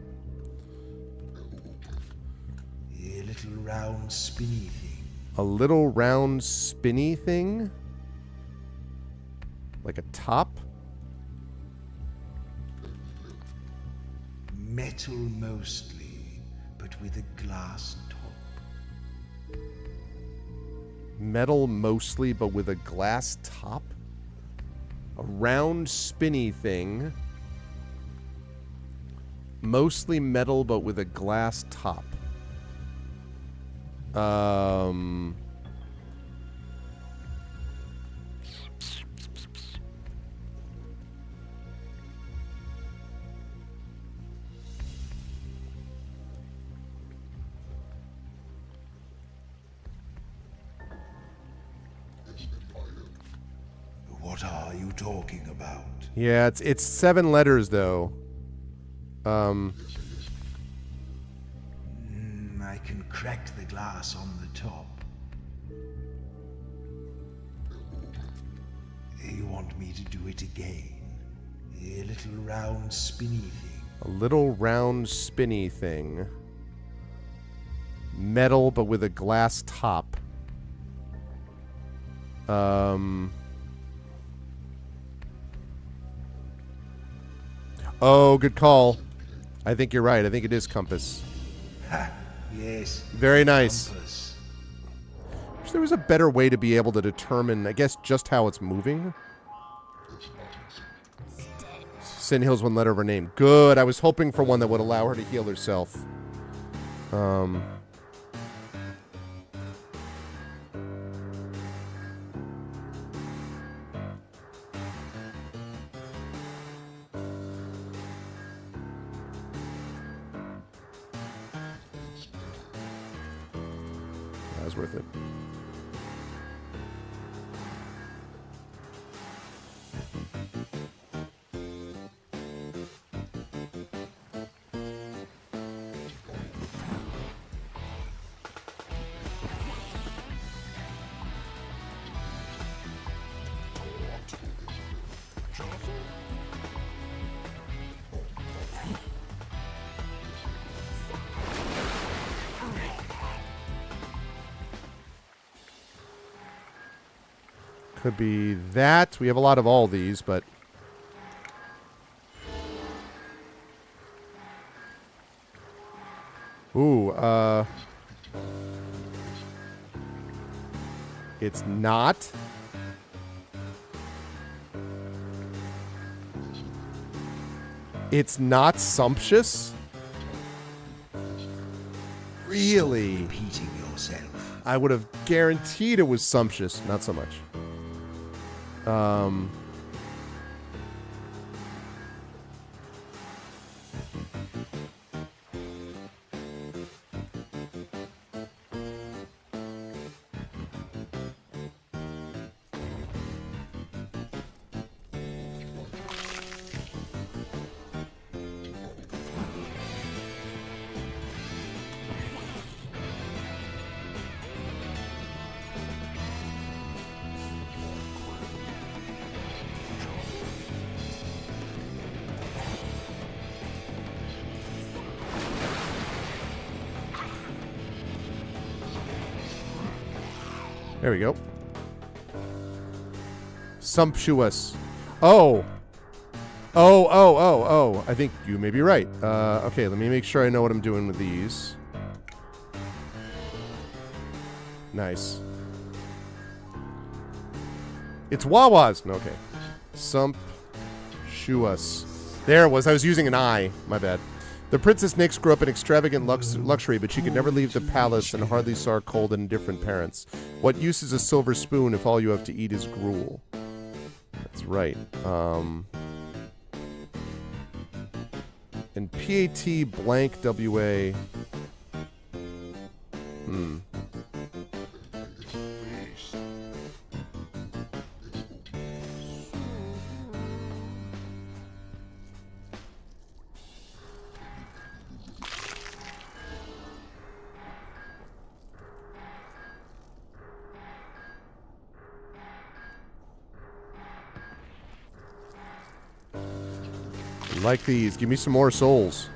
A little round spinny thing. A little round spinny thing? Like a top? Metal mostly, but with a glass top. Metal mostly, but with a glass top? A round spinny thing. Mostly metal, but with a glass top. What are you talking about? Yeah, it's 7 letters though. I can crack the glass on the top. You want me to do it again? A little round spinny thing. A little round spinny thing. Metal, but with a glass top. Oh, good call. I think you're right. I think it is compass. Ha! Yes. Very nice. Compass. Wish there was a better way to be able to determine, I guess, just how it's moving. Sin heals 1 letter of her name. Good. I was hoping for one that would allow her to heal herself. That was worth it. Could be that. We have a lot of all these, but... Ooh, it's not. It's not sumptuous? Really? Repeating yourself. I would have guaranteed it was sumptuous. Not so much. There we go. Sumptuous. Oh. Oh. I think you may be right. Okay, let me make sure I know what I'm doing with these. Nice. It's Wawa's. No, okay. Sumptuous. There it was. I was using an I. My bad. The Princess Nyx grew up in extravagant luxury, but she could never leave the palace and hardly saw her cold and indifferent parents. What use is a silver spoon if all you have to eat is gruel? That's right. And PAT blank WA. Like these. Give me some more souls.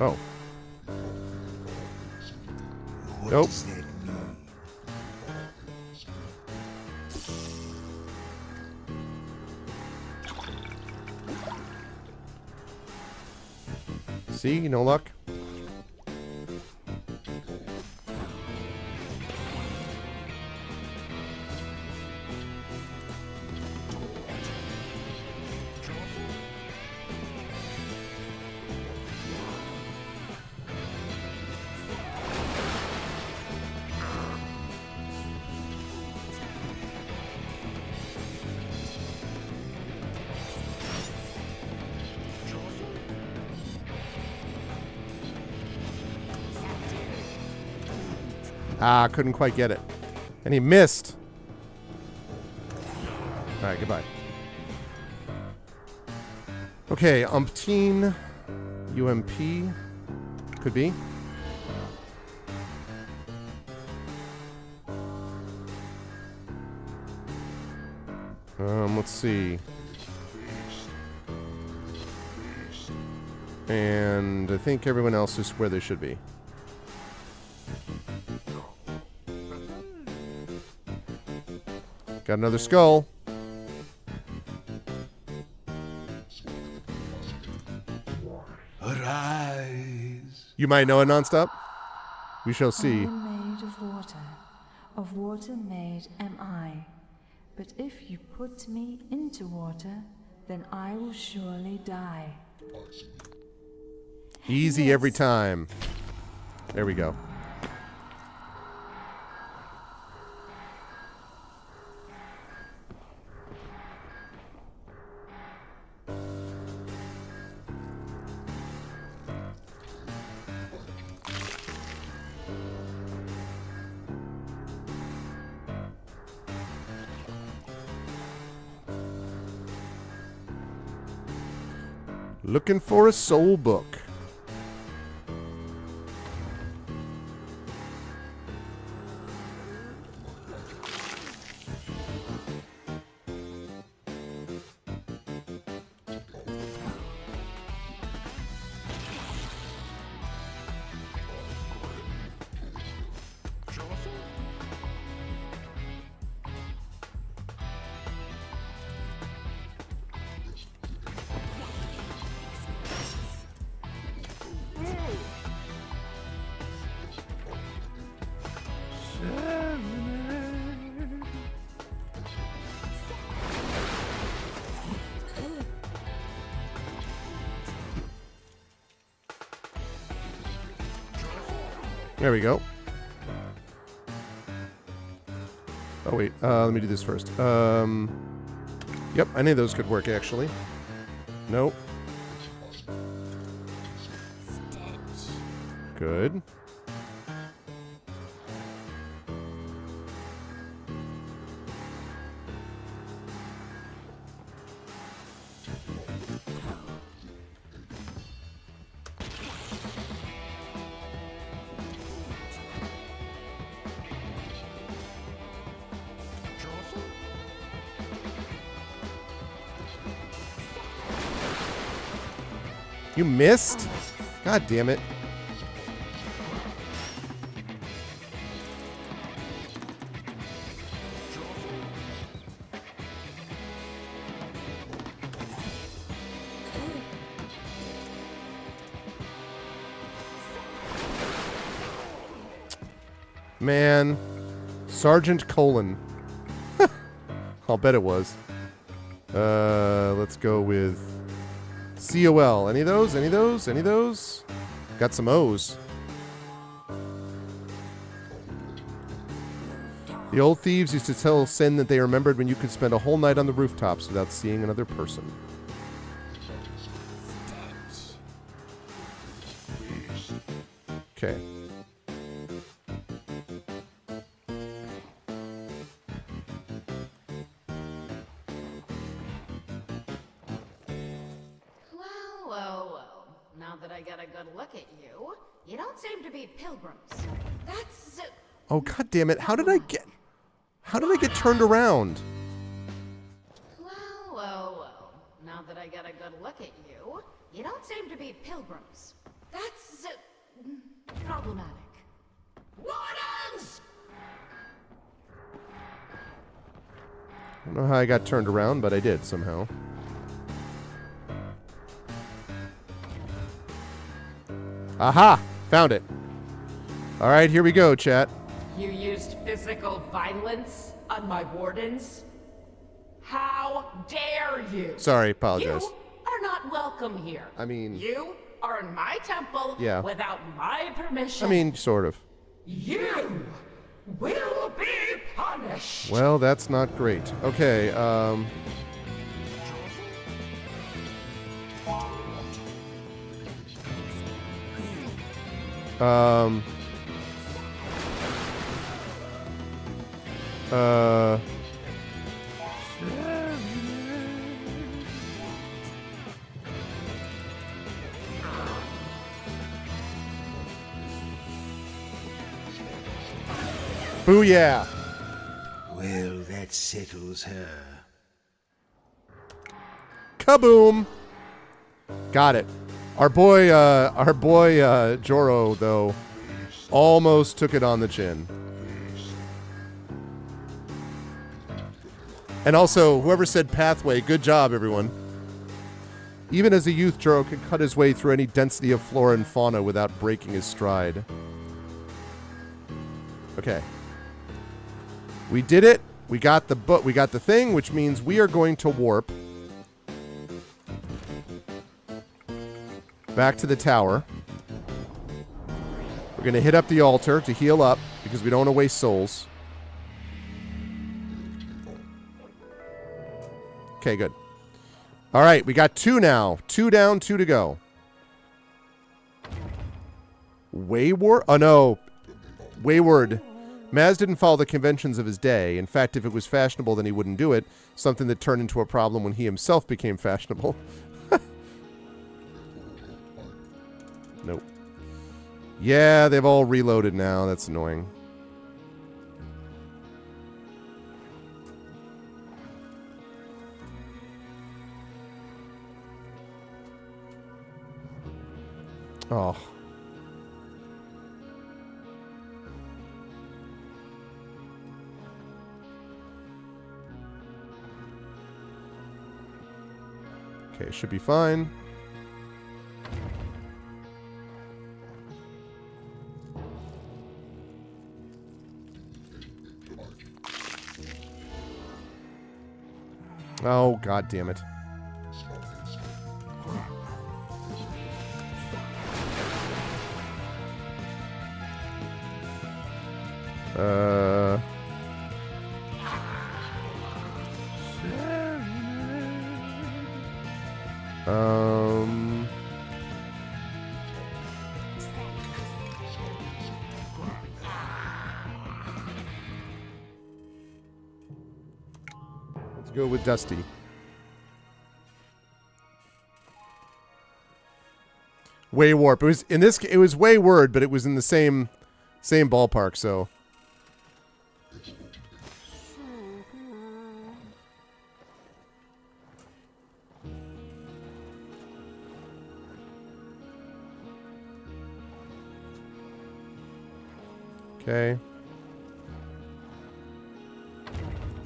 Oh. What Nope. does that mean? See? No luck? Ah, couldn't quite get it. And he missed. All right, goodbye. Okay, umpteen. UMP. Could be. Let's see. And I think everyone else is where they should be. Got another skull. Arise. You might know it nonstop. We shall I see. am made of water made am I. But if you put me into water, then I will surely die. Easy every time. There we go. Looking for a soul book. There we go. Oh, wait. Let me do this first. Yep, any of those could work, actually. Nope. Good. You missed? God damn it. Man. Sergeant Colon. I'll bet it was. Let's go with COL. Any of those? Any of those? Any of those? Got some O's. The old thieves used to tell Sin that they remembered when you could spend a whole night on the rooftops without seeing another person. Okay. Now that I get a good look at you, you don't seem to be pilgrims. That's... Oh, god damn it. How did I get turned around? Well. Now that I get a good look at you, you don't seem to be pilgrims. That's... problematic. Wardens! I don't know how I got turned around, but I did somehow. Aha! Found it. All right, here we go, chat. You used physical violence on my wardens? How dare you? Sorry, apologize. You are not welcome here. I mean... You are in my temple without my permission. I mean, sort of. You will be punished. Well, that's not great. Okay, Booyah! Well, that settles her. Kaboom! Got it. Our boy Joro, though, almost took it on the chin. And also, whoever said pathway, good job, everyone. Even as a youth, Joro could cut his way through any density of flora and fauna without breaking his stride. Okay. We did it. We got the we got the thing, which means we are going to warp back to the tower. We're going to hit up the altar to heal up because we don't want to waste souls. Okay, good. All right, we got 2 now. 2 down, 2 to go. Wayward? Oh, no. Wayward. Maz didn't follow the conventions of his day. In fact, if it was fashionable, then he wouldn't do it. Something that turned into a problem when he himself became fashionable. Nope. Yeah, they've all reloaded now. That's annoying. Oh. Okay, should be fine. Oh, god damn it. Uh... Um... Let's go with Dusty. Way Warp. It was in this. It was Way Word, but it was in the same ballpark. So. Okay.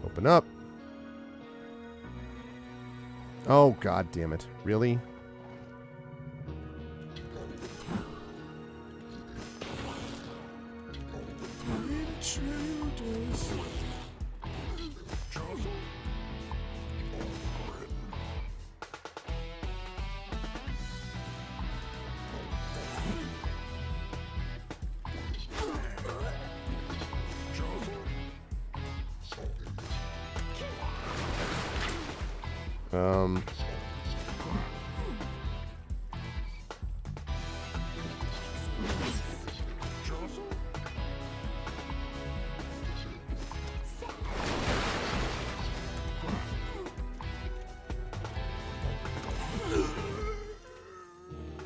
Open up. Oh, God damn it. Really?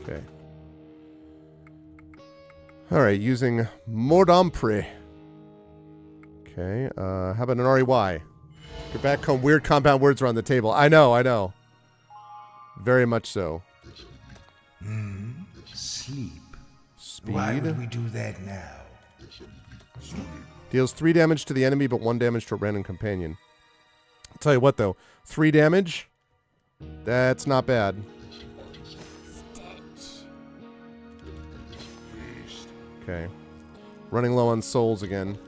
Okay. All right, using Mordampre. Okay, how about an REY? Get back home. Weird compound words are on the table. I know. Very much so. Sleep. Speed. Why would we do that now? Deals 3 damage to the enemy, but 1 damage to a random companion. I'll tell you what, though. 3 damage? That's not bad. Okay. Running low on souls again.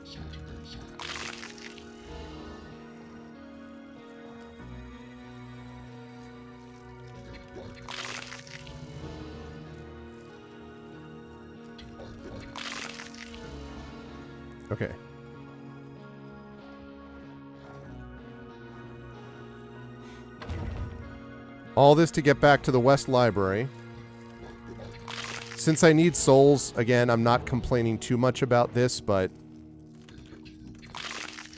Okay. All this to get back to the West Library. Since I need souls, again, I'm not complaining too much about this, but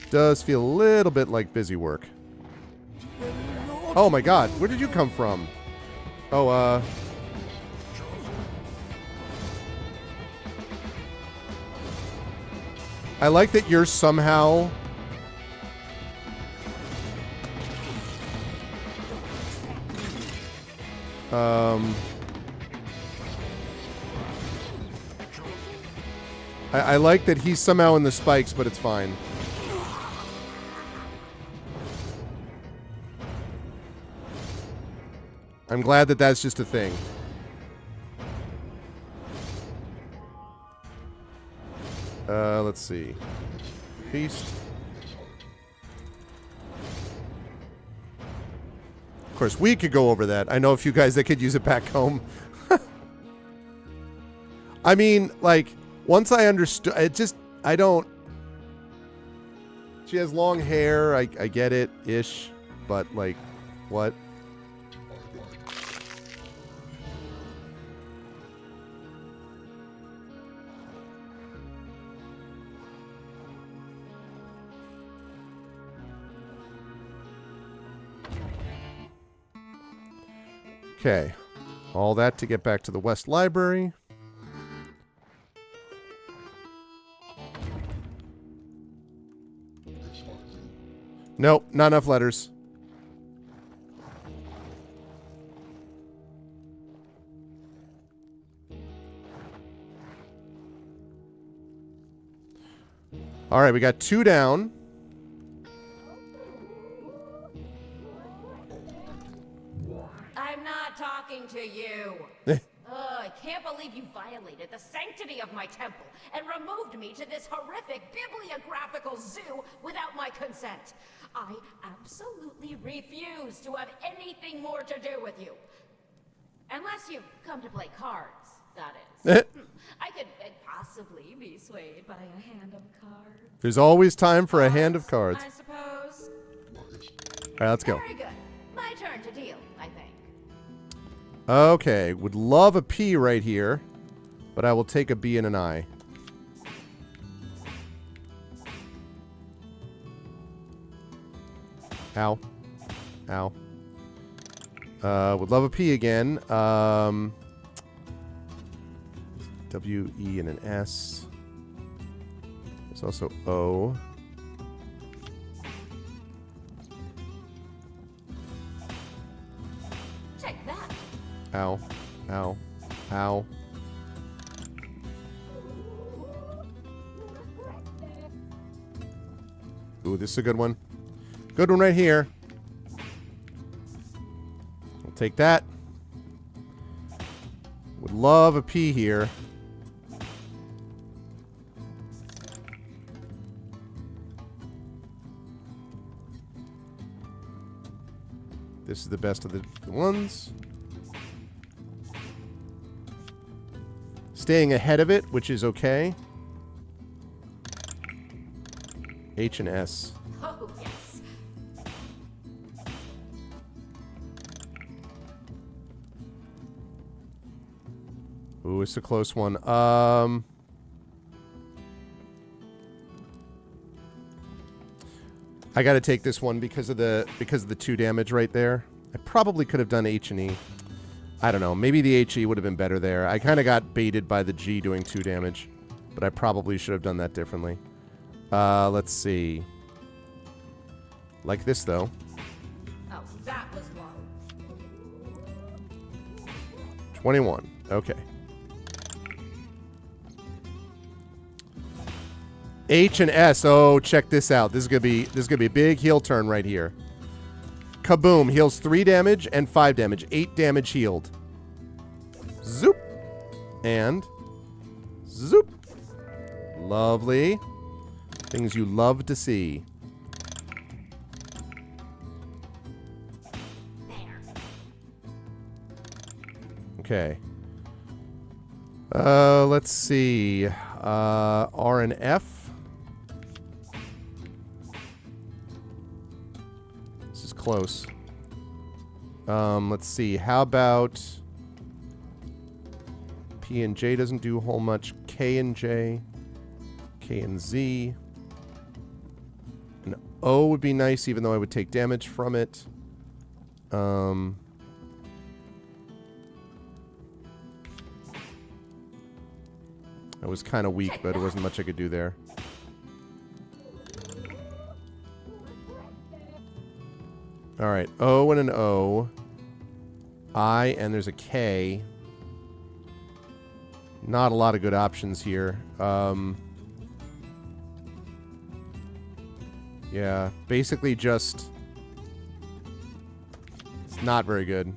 does feel a little bit like busy work. Oh my God, where did you come from? Oh, I like that you're somehow... I like that he's somehow in the spikes, but it's fine. I'm glad that that's just a thing. Let's see. Feast. Of course, we could go over that. I know a few guys that could use it back home. I mean, like, once I understood, it just, I don't. She has long hair. I get it, ish. But, like, what? Okay. All that to get back to the West Library. Nope, not enough letters. All right, we got 2 down. I'm not talking to you. I can't believe you violated the sanctity of my temple and removed me to this horrific bibliographical zoo without my consent. I absolutely refuse to have anything more to do with you. Unless you come to play cards, that is. I could possibly be swayed by a hand of cards? There's always time for a hand of cards. I suppose. All right, let's go. Very good. My turn to deal, I think. Okay, would love a P right here, but I will take a B and an I. Ow. Ow. Would love a P again. W, E, and an S. There's also O. Take that. Ow. Ow. Ow. Ooh, this is a good one. Good one right here. I'll take that. Would love a P here. This is the best of the ones. Staying ahead of it, which is okay. H and S. Oh, yes. Ooh, it's a close one. I got to take this one because of the 2 damage right there. I probably could have done H and E. I don't know. Maybe the HE would have been better there. I kind of got baited by the G doing 2 damage, but I probably should have done that differently. Let's see. Like this though. Oh, that was low. 21. Okay. H and S. Oh, check this out. This is gonna be a big heel turn right here. Kaboom! Heals 3 damage and 5 damage. 8 damage healed. Zoop. And zoop. Lovely. Things you love to see. There. Okay. Let's see. R and F. This is close. Let's see. How about P and J doesn't do a whole much. K and J. K and Z. An O would be nice, even though I would take damage from it. I was kind of weak, but there wasn't much I could do there. All right, O and an O. I, and there's a K. Not a lot of good options here. Yeah, basically just... It's not very good.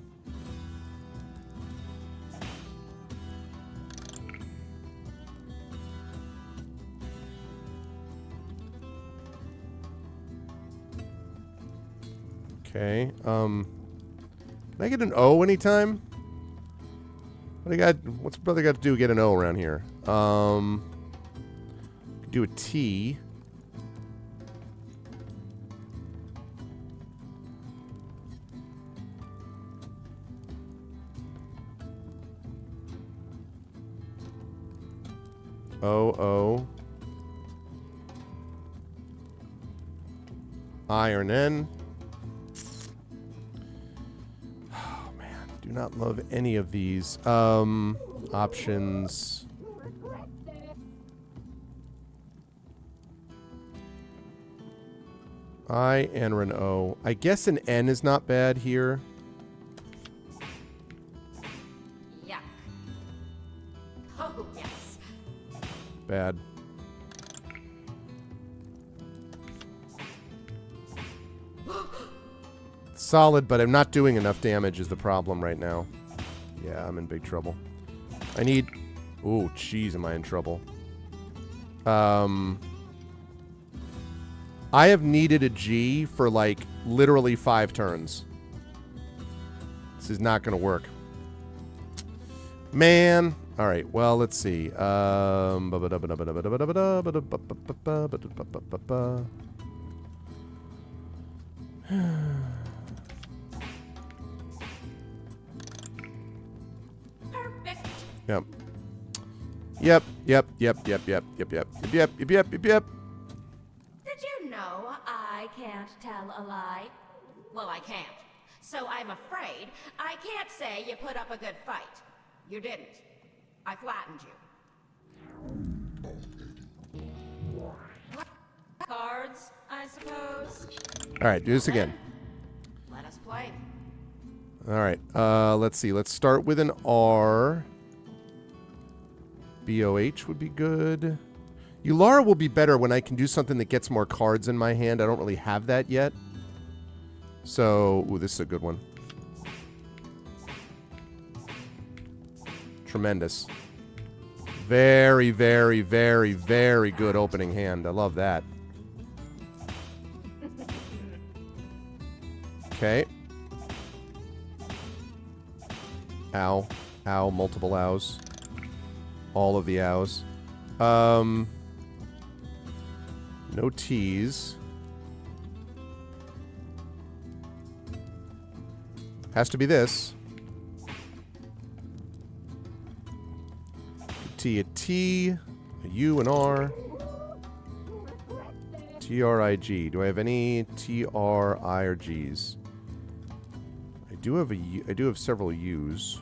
Okay, can I get an O anytime? What's brother got to do to get an O around here? Do a T. O. I or an N. Oh, man. Do not love any of these. Options. I and an O. I guess an N is not bad here. Yuck. Oh, yes. Bad. Solid, but I'm not doing enough damage is the problem right now. Yeah, I'm in big trouble. I need... Ooh, jeez, am I in trouble. I have needed a G for, like, literally 5 turns. This is not going to work. Man, All right. Well, let's see. Perfect. Yep. Yep. Did you know I can't tell a lie? Well, I can't. So I'm afraid I can't say you put up a good fight. You didn't. I flattened you. Cards, I suppose. All right, do this again. Let us play. All right. Let's see. Let's start with an R. BOH would be good. Ulara will be better when I can do something that gets more cards in my hand. I don't really have that yet. So, ooh, this is a good one. Tremendous. Very, very, very, very good opening hand. I love that. Okay. Ow. Ow. Multiple ows. All of the ows. No T's. Has to be this. A T, a U, and R. T-R-I-G. Do I have any T-R-I or G's? I do have a U. I do have several U's.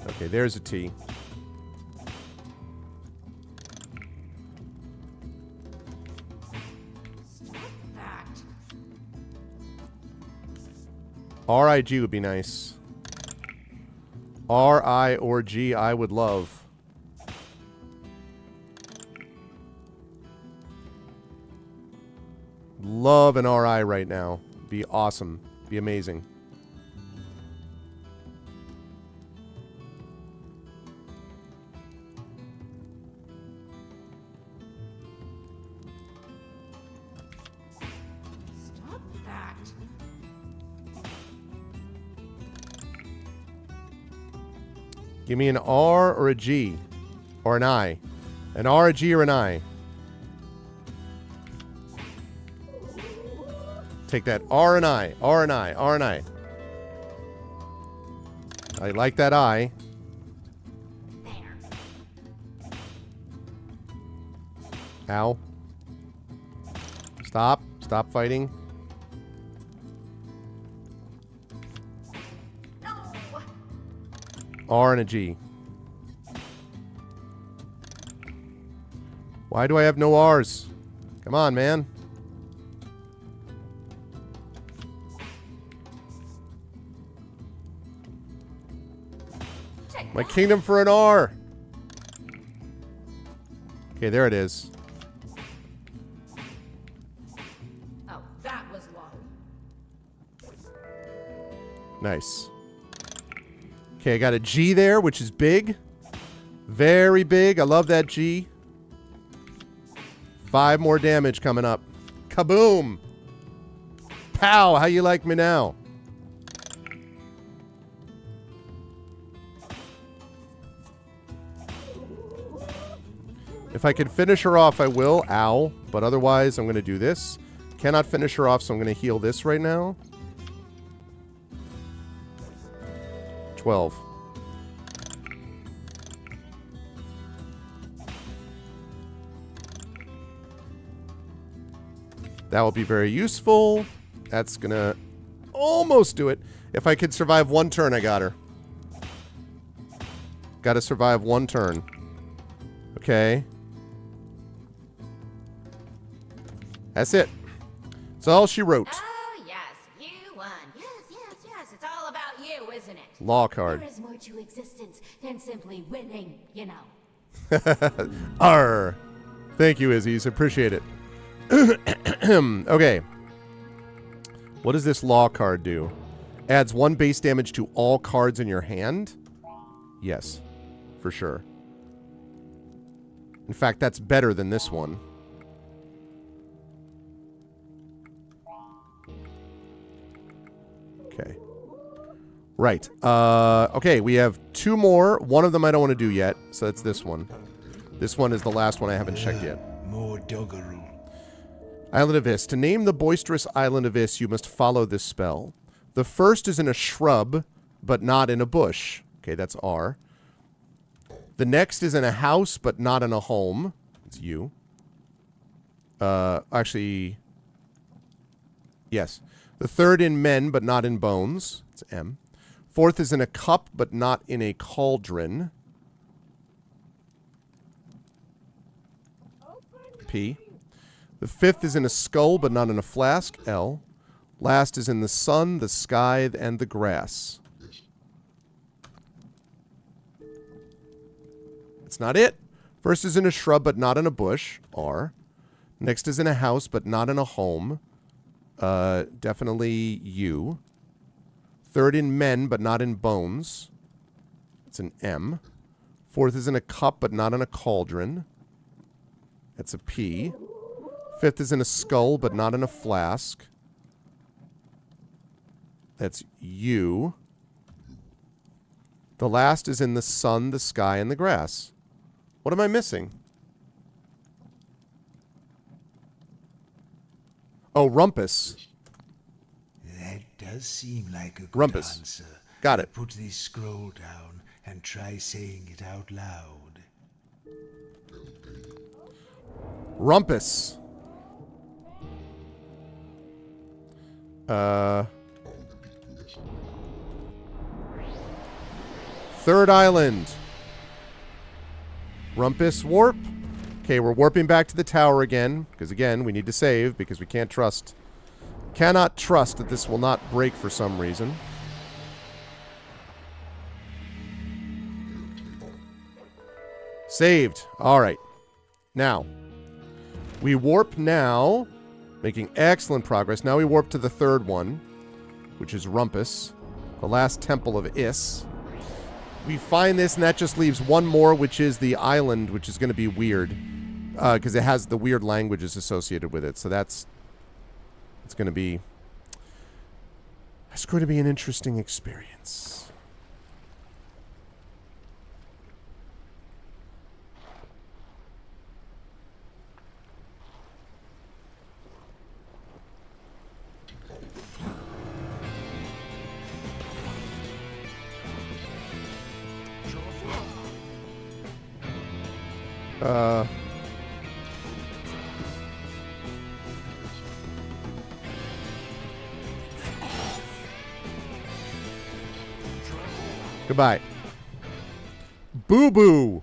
Okay, there's a T. R-I-G would be nice. R-I or G I would love. Love an R-I right now. Be awesome. Be amazing. Stop that. Give me an R or a G. Or an I. An R, a G, or an I. Take that. R and I. R and I. R and I. I like that I. There. Ow. Stop. Stop fighting. No. R and a G. Why do I have no R's? Come on, man. My kingdom for an R. Okay, there it is. Oh, that was low. Nice. Okay, I got a G there, which is big. Very big. I love that G. 5 more damage coming up. Kaboom! Pow! How you like me now? If I can finish her off, I will. Ow. But otherwise, I'm going to do this. Cannot finish her off, so I'm going to heal this right now. 12. That will be very useful. That's going to almost do it. If I could survive one turn, I got her. Got to survive one turn. Okay. That's it. That's all she wrote. Oh, yes, you won. Yes. It's all about you, isn't it? Law card. There is more to existence than simply winning, you know. Arr. Thank you, Izzy's. Appreciate it. Okay. What does this law card do? Adds 1 base damage to all cards in your hand? Yes, for sure. In fact, that's better than this one. Okay. Right. Okay, we have 2 more. One of them I don't want to do yet, so that's this one. This one is the last one I haven't checked yet. More doggerel. Island of Is. To name the boisterous island of Is, you must follow this spell. The first is in a shrub, but not in a bush. Okay, that's R. The next is in a house, but not in a home. It's U. Actually, yes. The third in men, but not in bones. It's M. Fourth is in a cup, but not in a cauldron. P. The fifth is in a skull, but not in a flask. L. Last is in the sun, the sky, and the grass. It's not it. First is in a shrub, but not in a bush. R. Next is in a house, but not in a home. Definitely U. Third in men, but not in bones. It's an M. Fourth is in a cup, but not in a cauldron. That's a P. Fifth is in a skull, but not in a flask. That's U. The last is in the sun, the sky, and the grass. What am I missing? Oh, rumpus. That does seem like a good Rumpus. answer. Got it. Put this scroll down and try saying it out loud. Rumpus. Third island. Rumpus warp. Okay, we're warping back to the tower again. Because again, we need to save because we can't trust. Cannot trust that this will not break for some reason. Saved. Alright. Now. We warp now. Making excellent progress. Now we warp to the third one. Which is Rumpus. The last temple of Is. We find this, and that just leaves one more, which is the island, which is going to be weird. Because it has the weird languages associated with it. So that's... It's going to be... It's going to be an interesting experience. Goodbye. Boo-boo.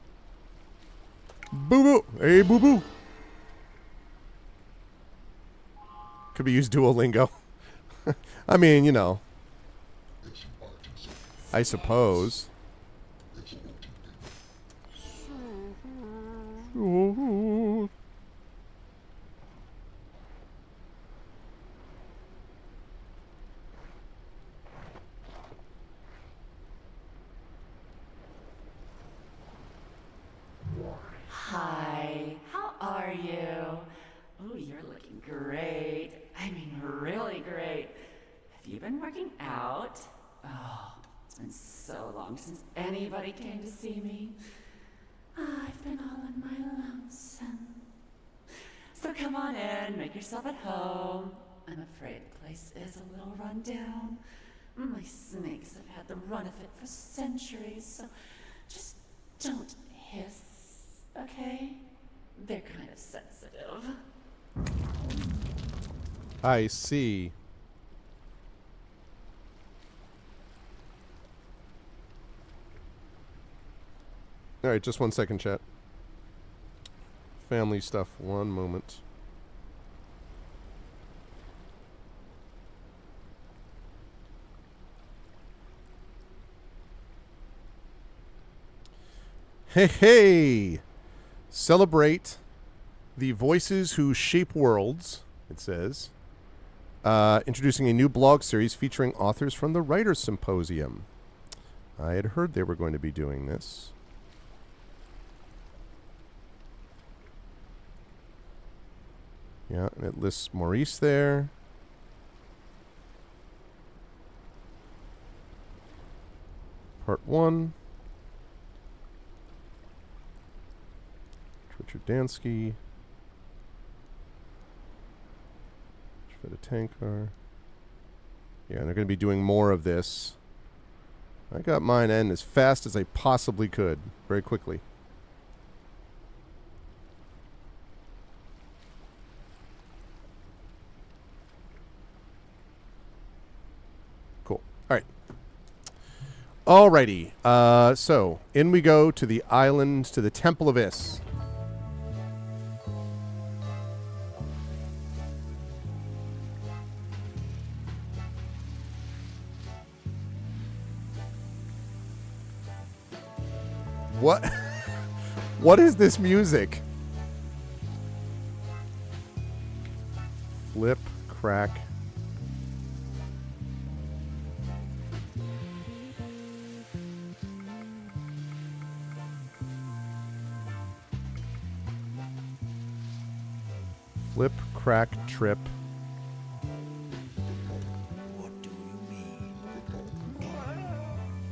Boo-boo. Hey, boo-boo. Could be used Duolingo. I mean, you know. I suppose. Hi, how are you? Ooh, you're looking great. I mean, really great. Have you been working out? Oh, it's been so long since anybody came to see me. I've been all on my lonesome. So come on in, make yourself at home. I'm afraid the place is a little run down. My snakes have had the run of it for centuries, so just don't hiss, okay? They're kind of sensitive. I see. All right, just 1 second, chat. Family stuff, 1 moment. Hey, hey! Celebrate the voices who shape worlds, it says. Introducing a new blog series featuring authors from the Writers' Symposium. I had heard they were going to be doing this. Yeah, and it lists Maurice there. Part 1. Richard Dansky. Fit a tank car. Yeah, they're going to be doing more of this. I got mine in as fast as I possibly could, very quickly. Cool. All right. Alrighty. So, in we go to the island, to the Temple of Is. What? What is this music? Flip, crack. Flip, crack, trip. What do you mean?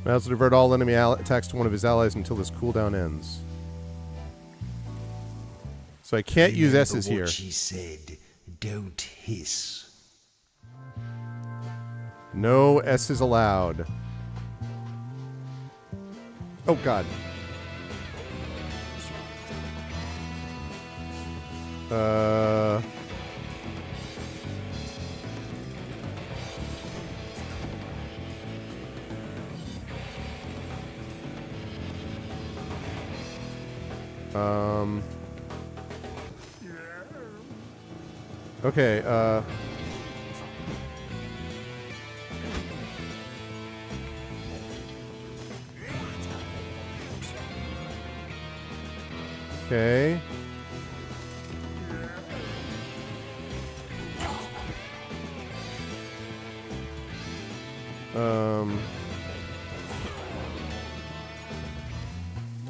Now to divert all enemy attacks to one of his allies until this cooldown ends. So I can't use Remember S's here. what she said. Don't hiss. No S's allowed. Oh god. Okay, okay.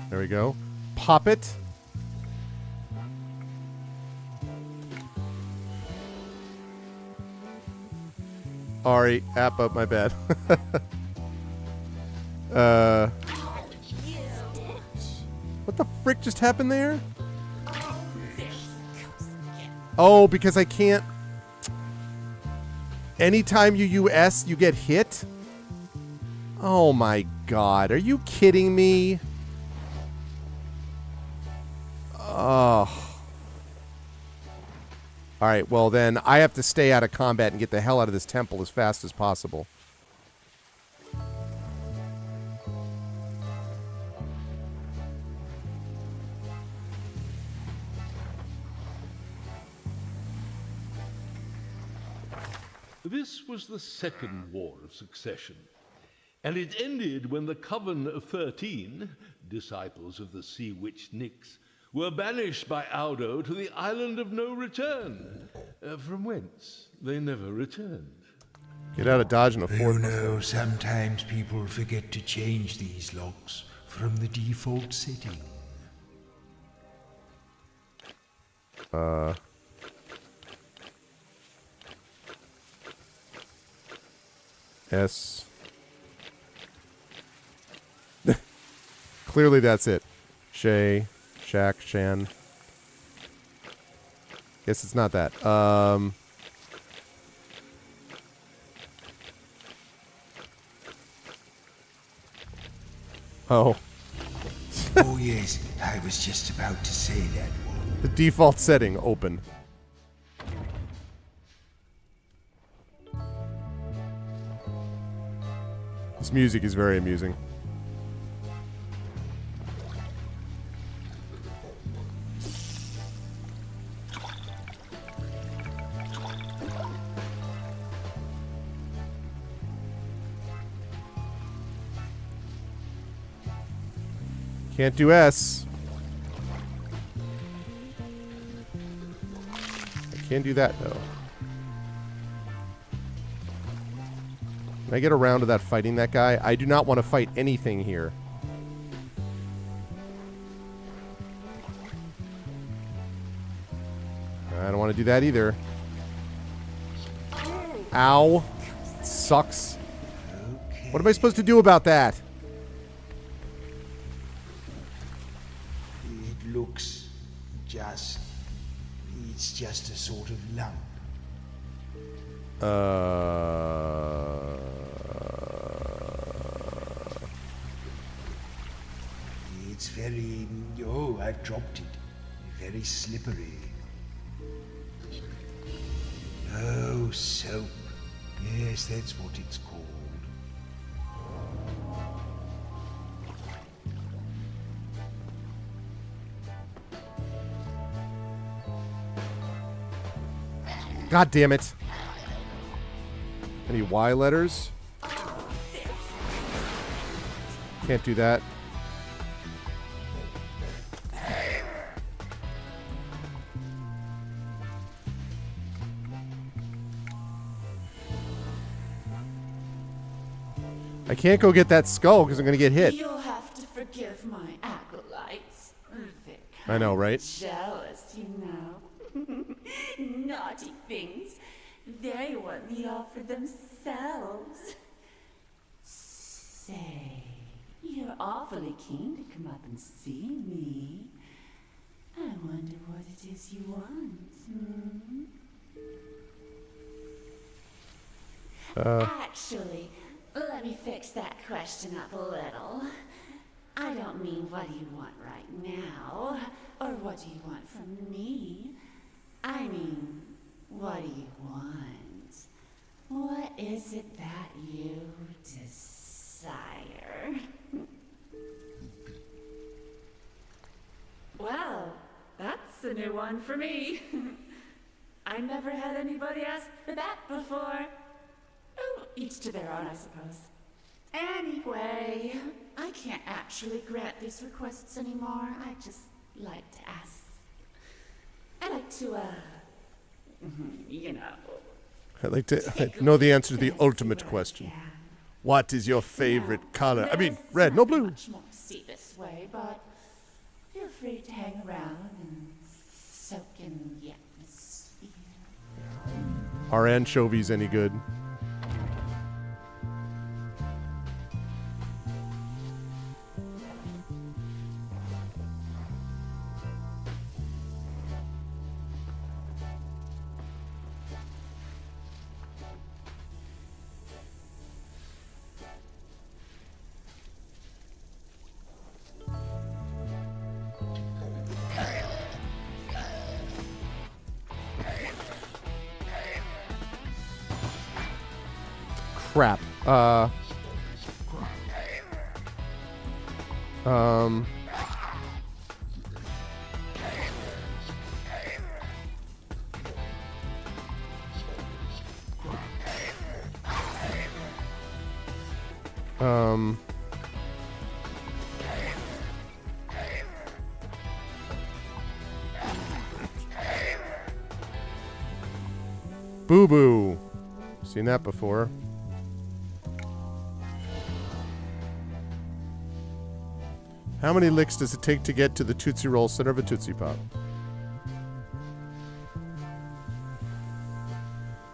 There we go. Pop it. Ari, app up, my bad. What the frick just happened there? Oh, because I can't... Anytime you use S, you get hit? Oh my god, are you kidding me? Oh. Alright, well then, I have to stay out of combat and get the hell out of this temple as fast as possible. This was the Second War of Succession, and it ended when the Coven of 13, disciples of the sea witch Nyx, were banished by Audo to the island of no return, from whence they never returned. Get out of Dodge in a You Ford. know, sometimes people forget to change these locks from the default setting. S. Clearly that's it. Shay, Shaq, Shan. Guess it's not that. Oh. Oh yes, I was just about to say that one. The default setting, open. This music is very amusing. Can't do S. I can do that, though. Can I get around to that fighting that guy? I do not want to fight anything here. I don't want to do that either. Ow. It sucks. What am I supposed to do about that? just a sort of lump. It's very... Oh, I've dropped it. Very slippery. Oh, soap. Yes, that's what it's called. God damn it. Any Y letters? Can't do that. I can't go get that skull because I'm going to get hit. You'll have to forgive my acolytes. They're I know, right? jealous, you know. Naughty things. They want the all for themselves. Say, you're awfully keen to come up and see me. I wonder what it is you want. Actually, let me fix that question up a little. I don't mean what do you want right now, or what do you want from me. I mean, what do you want? What is it that you desire? Well, that's a new one for me. I never had anybody ask for that before. Oh, each to their own, I suppose. Anyway, I can't actually grant these requests anymore. I just like to ask. I like to, you know. I'd like to know the answer to the ultimate question. What is your favorite color? I mean, red, no blue. Much more to see this way, but feel free to hang around and soak in the atmosphere. Are anchovies any good? Crap. Boo Boo. Seen that before. How many licks does it take to get to the Tootsie Roll center of a Tootsie Pop?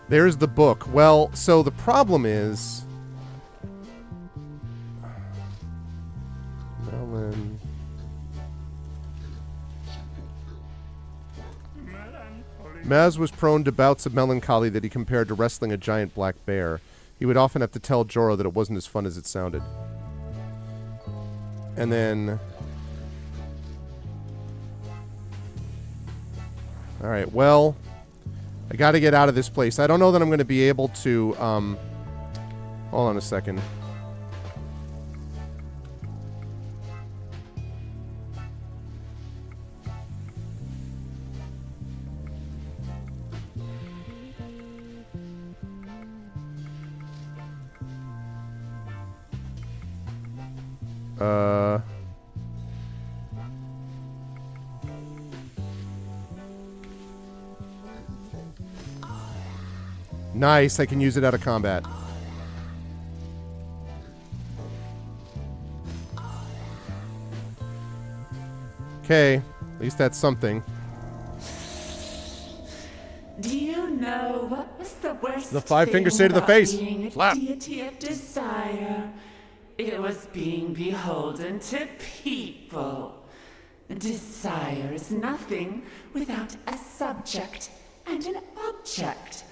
There's the book. Well, so the problem is... Melon... Maz was prone to bouts of melancholy that he compared to wrestling a giant black bear. He would often have to tell Jorah that it wasn't as fun as it sounded. And then... Alright, well... I gotta get out of this place. I don't know that I'm gonna be able to, hold on a second. Nice, I can use it out of combat. Okay, at least that's something. Do you know what was the worst The five-finger thing say to the about face. being a Slap. deity of desire? It was being beholden to people. Desire is nothing without a subject and an object.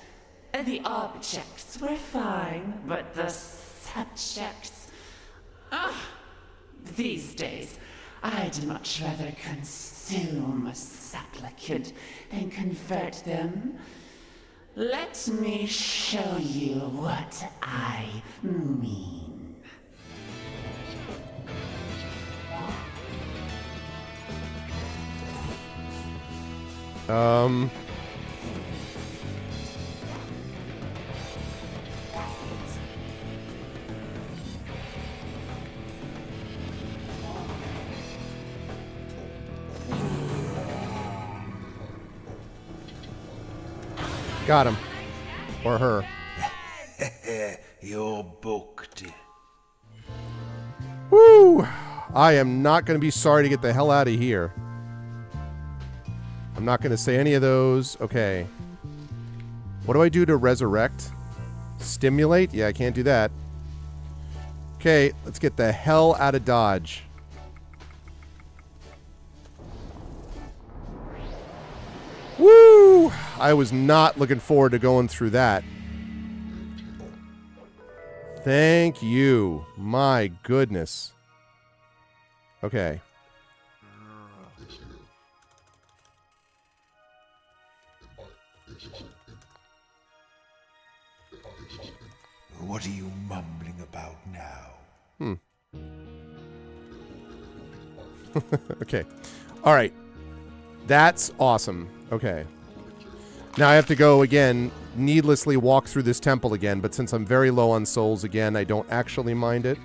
The objects were fine, but the subjects... These days, I'd much rather consume a supplicant than convert them. Let me show you what I mean. Got him. Or her. You're booked. Woo! I am not going to be sorry to get the hell out of here. I'm not going to say any of those. Okay. What do I do to resurrect? Stimulate? Yeah, I can't do that. Okay, let's get the hell out of Dodge. Woo! I was not looking forward to going through that. Thank you. My goodness. Okay. What are you mumbling about now? Okay. All right. That's awesome. Okay. Now I have to go again, needlessly walk through this temple again, but since I'm very low on souls again, I don't actually mind it.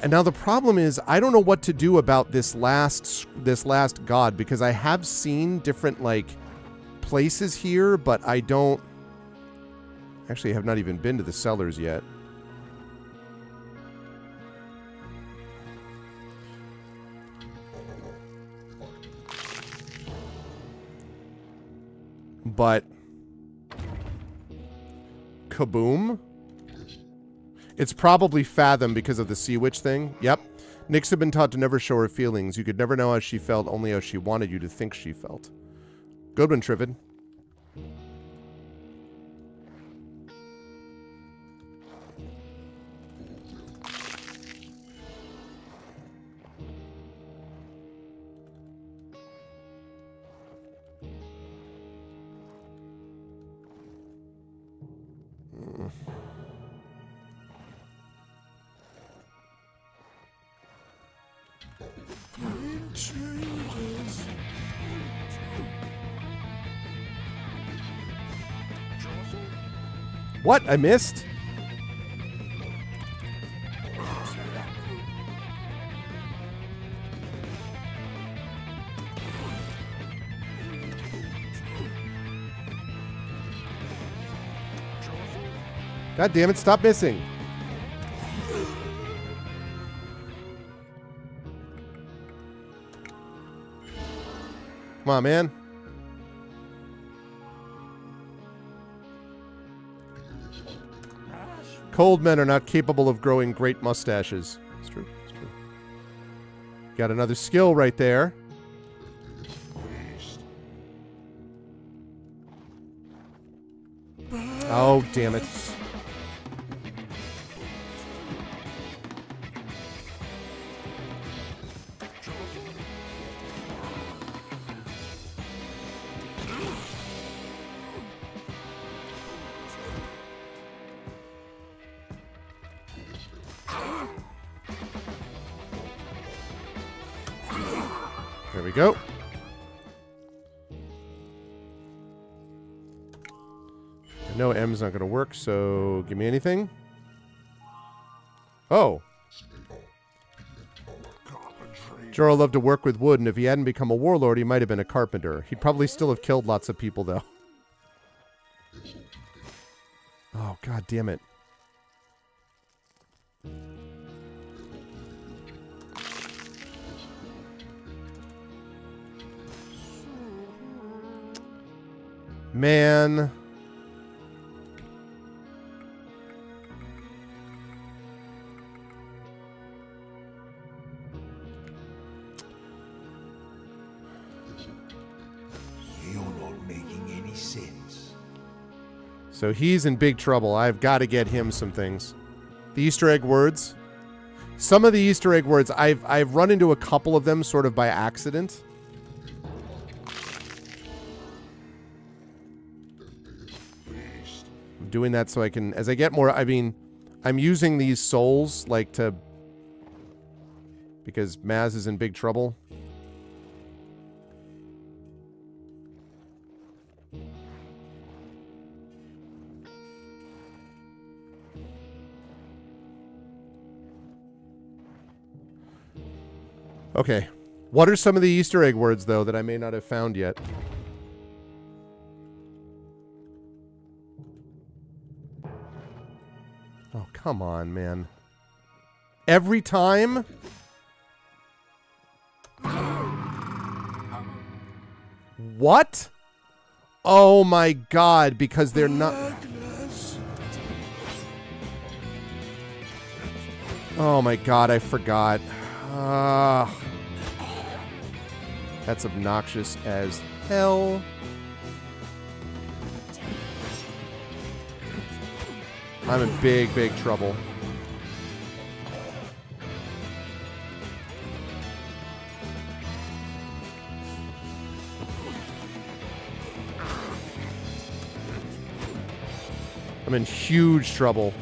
And now the problem is I don't know what to do about this last god, because I have seen different like places here, but I don't actually have not even been to the cellars yet. But kaboom. It's probably Fathom because of the Sea Witch thing. Yep. Nyx had been taught to never show her feelings. You could never know how she felt, only how she wanted you to think she felt. Good one, Trivid. What? I missed? God damn it, stop missing. Come on, man. Cold men are not capable of growing great mustaches. It's true. It's true. Got another skill right there. Oh, damn it. There we go. I know M's not going to work, so give me anything. Oh. Jorah loved to work with wood, and if he hadn't become a warlord, he might have been a carpenter. He'd probably still have killed lots of people, though. Oh, god damn it. Man. So he's in big trouble. I've got to get him some things. The Easter egg words. Some of the Easter egg words, I've run into a couple of them sort of by accident. I'm doing that so I can, as I get more, I mean, I'm using these souls like to, because Maz is in big trouble. Okay. What are some of the Easter egg words, though, that I may not have found yet? Oh, come on, man. Every time? What? Oh, my God, because they're not... Oh, my God, I forgot. That's obnoxious as hell. I'm in big, big trouble. I'm in huge trouble.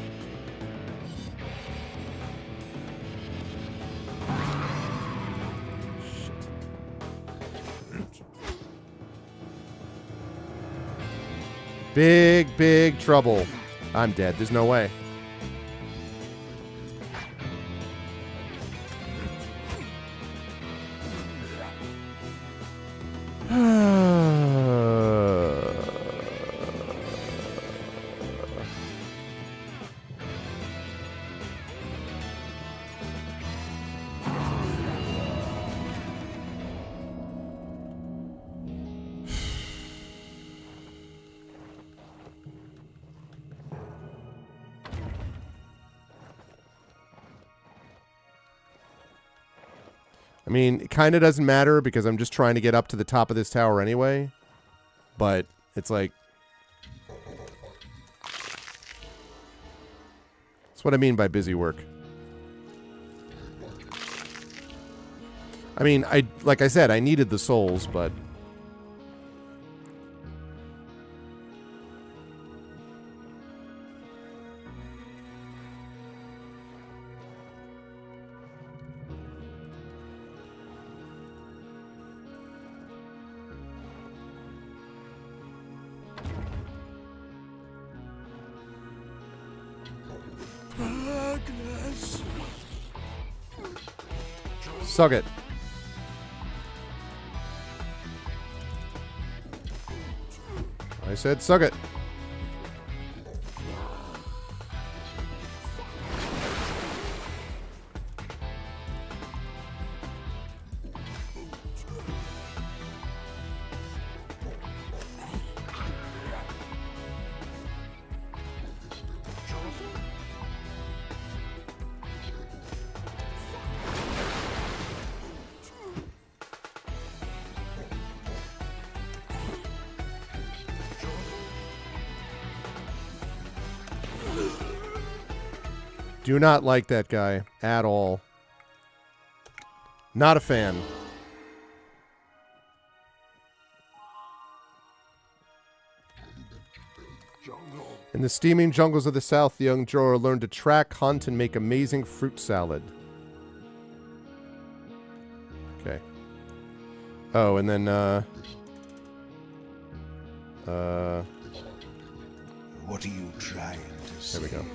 Big, big trouble. I'm dead. There's no way. I mean, it kind of doesn't matter because I'm just trying to get up to the top of this tower anyway. But it's like... That's what I mean by busy work. I mean, like I said, I needed the souls, but... Suck it. I said suck it. Do not like that guy at all. Not a fan. In the steaming jungles of the south, the young Jorah learned to track, hunt, and make amazing fruit salad. Okay. Oh, and then, What are you trying to say? There we go.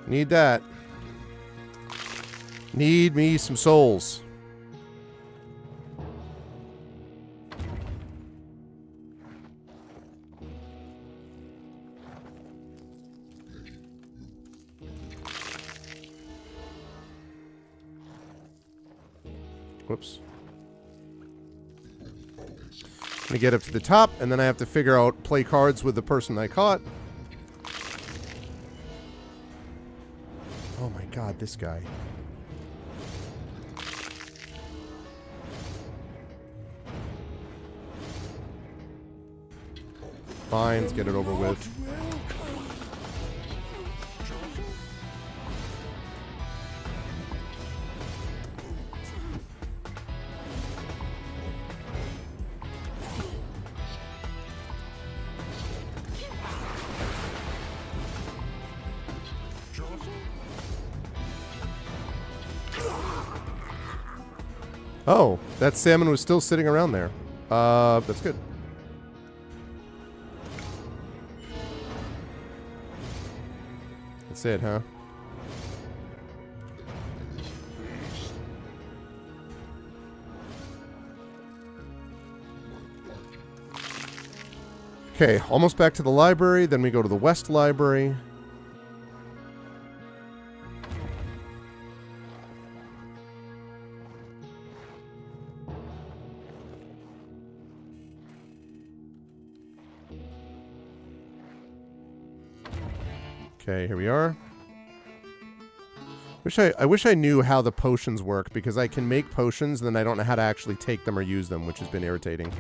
Need that. Need me some souls. Whoops. to get up to the top, and then I have to figure out play cards with the person I caught. Oh my god, this guy. Fine, let's get it over with. Oh, that salmon was still sitting around there. That's good. That's it, huh? Okay, almost back to the library. Then we go to the West Library. Okay, here we are. I wish I knew how the potions work, because I can make potions, and then I don't know how to actually take them or use them, which has been irritating.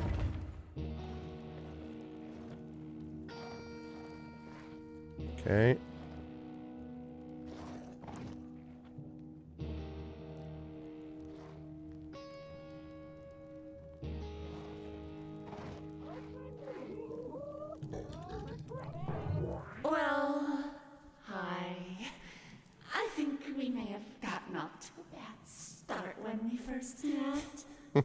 Okay. Well, hi. I think we may have gotten off to a bad start when we first met.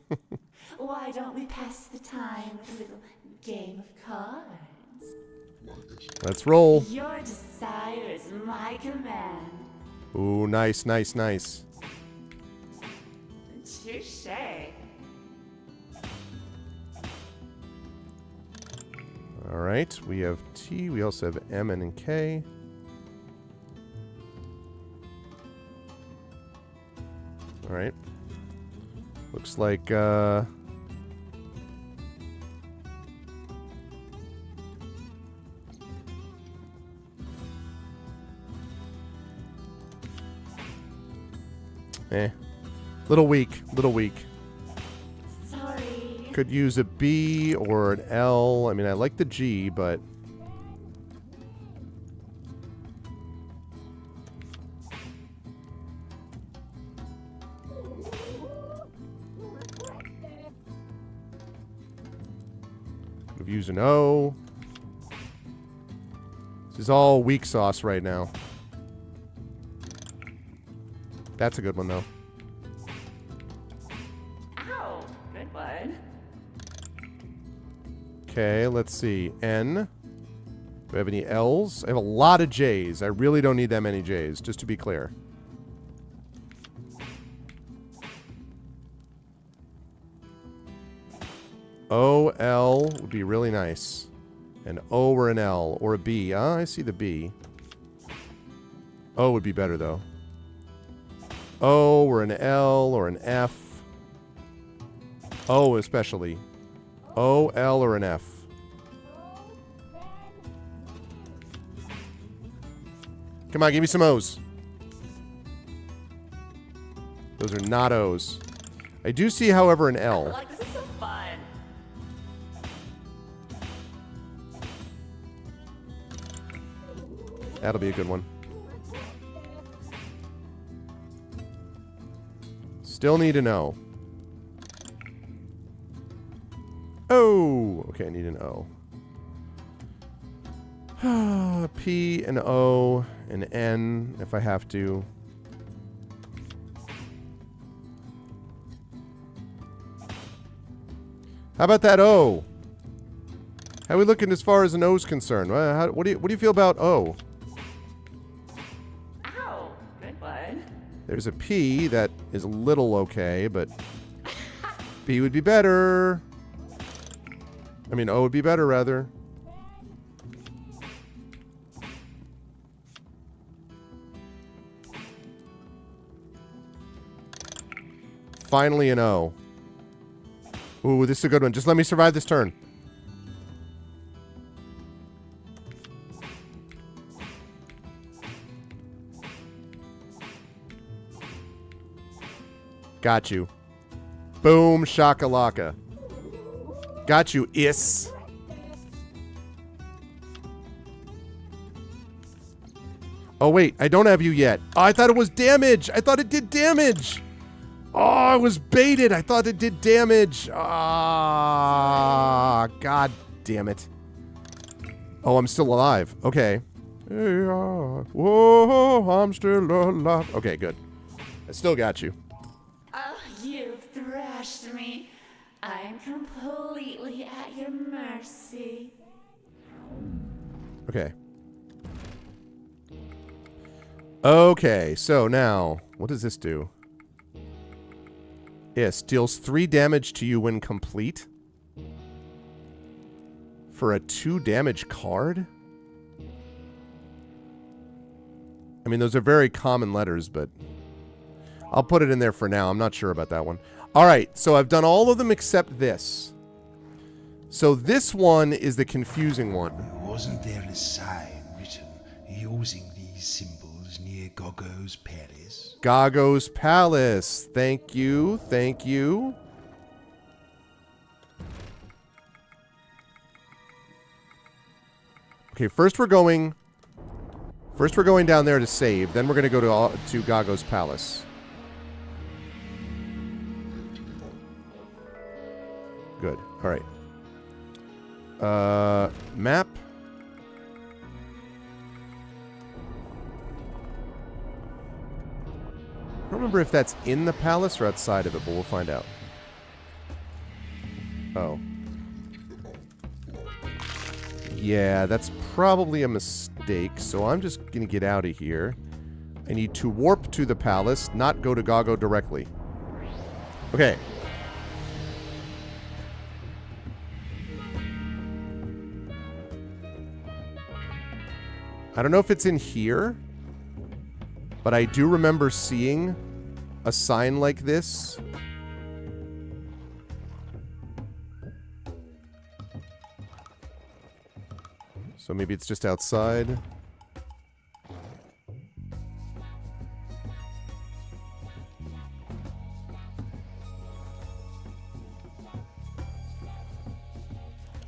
Why don't we pass the time with a little game of cards? Let's roll. Your desire is my command. Ooh, nice, nice, nice. Touche. All right, we have T. We also have M and K. All right. Looks like little weak, little weak. Sorry. Could use a B or an L. I mean, I like the G, but we've used an O. This is all weak sauce right now. That's a good one, though. Ow, good one. Okay, let's see. N. Do I have any L's? I have a lot of J's. I really don't need that many J's, just to be clear. O, L would be really nice. An O or an L or a B. Ah, I see the B. O would be better, though. O or an L or an F. O especially. O, L, or an F. Come on, give me some O's. Those are not O's. I do see, however, an L. Like, this is so fun. That'll be a good one. Still need an O. Oh! Okay, I need an O. P, an O, an N, if I have to. How about that O? How are we looking as far as an O's concerned? What do you feel about O? Ow, good one. There's a P that is a little okay, but P would be better. I mean, O would be better, rather. Finally an O. Ooh, this is a good one. Just let me survive this turn. Got you. Boom, shakalaka. Got you, Is. Oh, wait. I don't have you yet. Oh, I thought it was damage. I thought it did damage. Oh, I was baited. I thought it did damage. Ah, God damn it. Oh, I'm still alive. Okay. Whoa, I'm still alive. Okay, good. I still got you. Oh, you've thrashed me. I'm completely at your mercy. Okay. Okay, so now, what does this do? Yes, deals 3 damage to you when complete. For a 2 damage card? I mean, those are very common letters, but I'll put it in there for now. I'm not sure about that one. All right, so I've done all of them except this. So this one is the confusing one. Wasn't there a sign written using these symbols near Goggo's Palace? Goggo's Palace. Thank you. Thank you. Okay, first we're going down there to save. Then we're going to go to Goggo's Palace. Good. All right. Map. I don't remember if that's in the palace or outside of it, but we'll find out. Oh. Yeah, that's probably a mistake, so I'm just going to get out of here. I need to warp to the palace, not go to Goggo directly. Okay. I don't know if it's in here, but I do remember seeing a sign like this. So maybe it's just outside.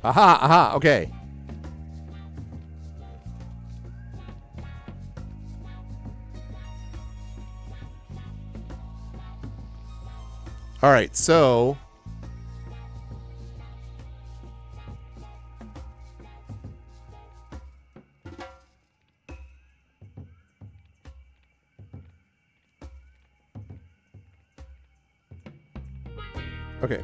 Aha, aha, okay. All right, so okay.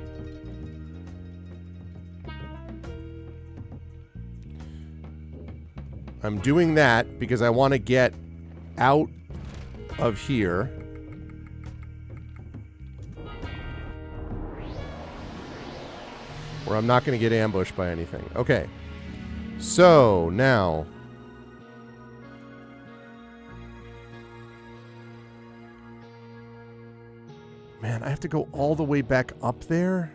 I'm doing that because I want to get out of here. Where I'm not going to get ambushed by anything. Okay. So, now. Man, I have to go all the way back up there?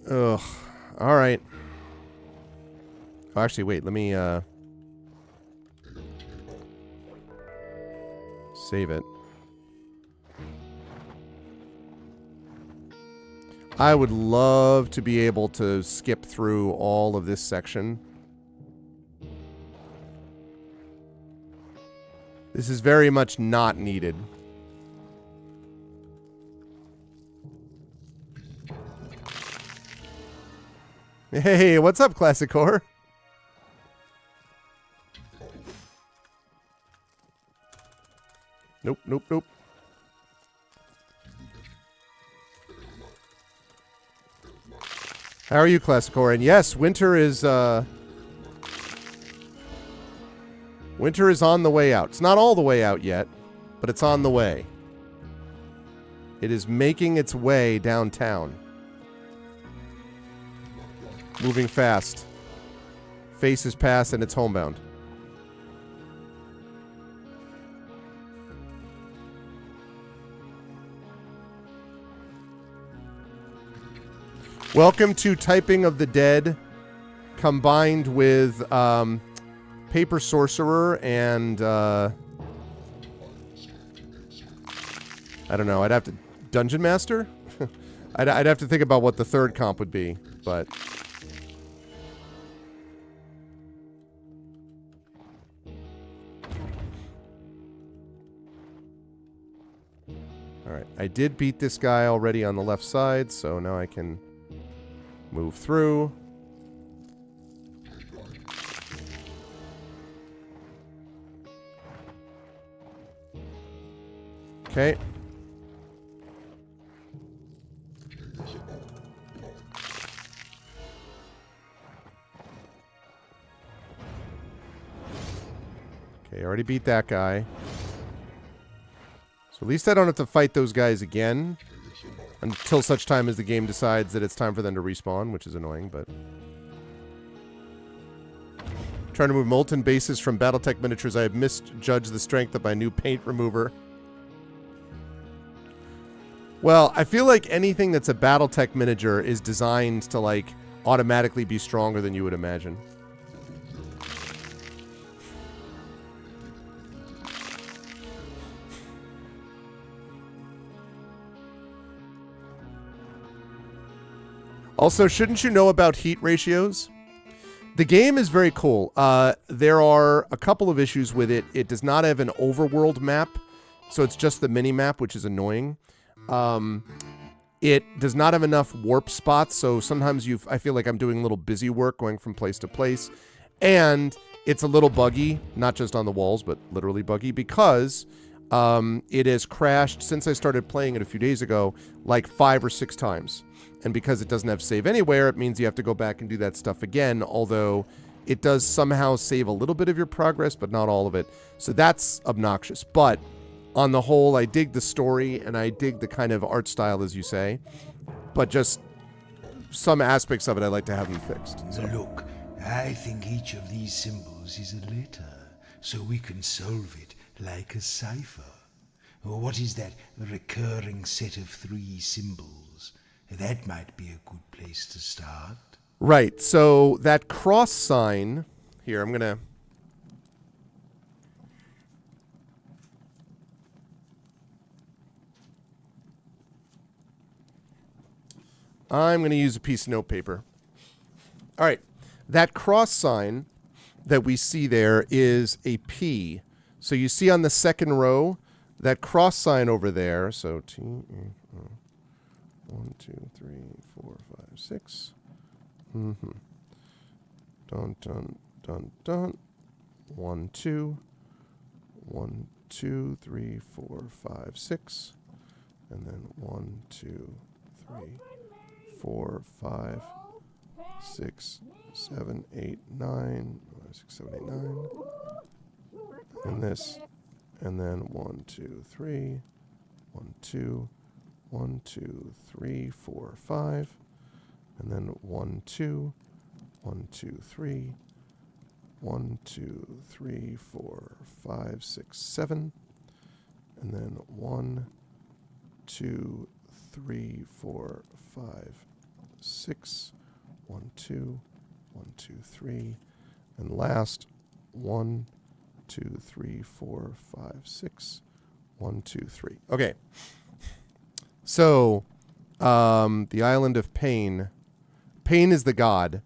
Ugh. Alright. Oh, actually, wait. Let me, save it. I would love to be able to skip through all of this section. This is very much not needed. Hey, what's up, Classic Core? Nope, nope, nope. How are you, Classic Core? And yes, winter is on the way out. It's not all the way out yet, but it's on the way. It is making its way downtown. Moving fast. Face is past and it's homebound. Welcome to Typing of the Dead, combined with Paper Sorcerer and I don't know. I'd have to Dungeon Master. I'd have to think about what the third comp would be, but. Alright, I did beat this guy already on the left side, so now I can move through. Okay. Okay, I already beat that guy. So at least I don't have to fight those guys again until such time as the game decides that it's time for them to respawn, which is annoying, but... Trying to move molten bases from Battletech miniatures, I have misjudged the strength of my new paint remover. Well, I feel like anything that's a Battletech miniature is designed to, like, automatically be stronger than you would imagine. Also, shouldn't you know about heat ratios? The game is very cool. There are a couple of issues with it. It does not have an overworld map, so it's just the mini-map, which is annoying. It does not have enough warp spots, so sometimes I feel like I'm doing little busy work going from place to place. And it's a little buggy, not just on the walls, but literally buggy, because it has crashed since I started playing it a few days ago, like 5 or 6 times. And because it doesn't have save anywhere, it means you have to go back and do that stuff again, although it does somehow save a little bit of your progress, but not all of it. So that's obnoxious. But on the whole, I dig the story, and I dig the kind of art style, as you say. But just some aspects of it, I'd like to have them fixed. So. Look, I think each of these symbols is a letter, so we can solve it like a cipher. Or what is that recurring set of 3 symbols? That might be a good place to start. Right, so that cross sign... Here, I'm going to use a piece of notepaper. All right, that cross sign that we see there is a P. So you see on the second row, that cross sign over there, so T... 1, 2, 3, 4, 5, 6. Dun, dun, dun, dun. 1, 2. 1, 2, 3, 4, 5, 6. And then 1, 2, 3, 4, 5, 6, 7, 8, 9. 6, 7, 8, 9. And this. And then 1, 2, 3. 1, 2. 1, 2, 3, 4, 5, and then 1, 2, 1, 2, 3, 1, 2, 3, 4, 5, 6, 7, and then 1, 2, 3, 4, 5, 6, 1, 2, 1, 2, 3, and last 1, 2, 3, 4, 5, 6, 1, 2, 3. Okay. So, the island of Pain. Pain is the god.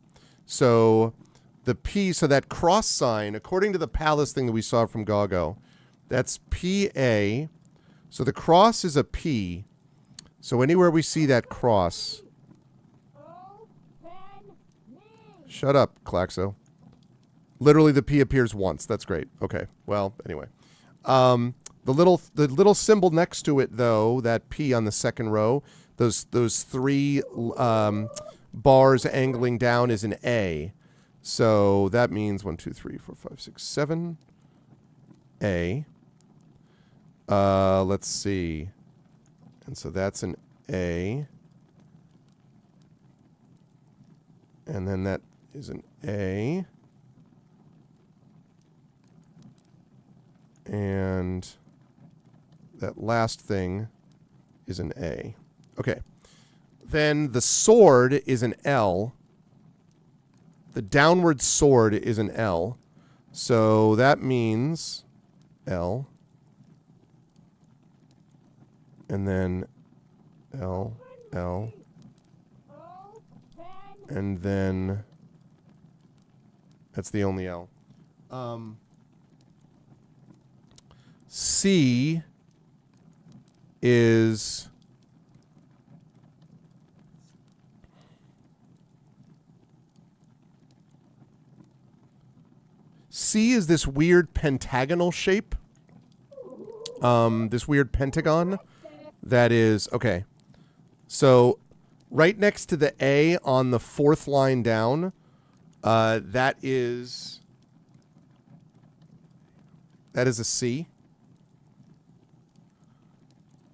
So, the P, so that cross sign, according to the palace thing that we saw from Gago, that's PA. So the cross is a P. So anywhere we see that cross. Shut up, Klaxo. Literally the P appears once. That's great. Okay. Well, anyway. The little symbol next to it, though, that P on the second row, those 3 bars angling down is an A. So that means 1, 2, 3, 4, 5, 6, 7. A. Let's see. And so that's an A. And then that is an A. And that last thing is an A. Okay. Then the sword is an L. The downward sword is an L. So that means L. And then L, L. And then that's the only L. C is this weird pentagonal shape. This weird pentagon that is, okay. So right next to the A on the fourth line down, that is a C.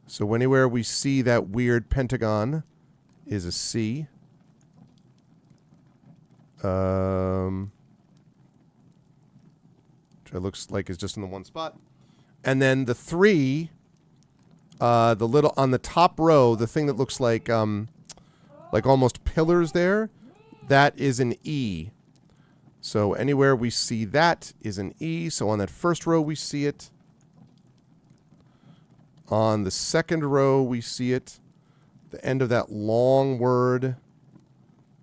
So anywhere we see that weird pentagon is a C. Which it looks like is just in the one spot. And then the 3, the little on the top row, the thing that looks like almost pillars there, that is an E. So anywhere we see that is an E. So on that first row we see it. On the second row we see it. The end of that long word,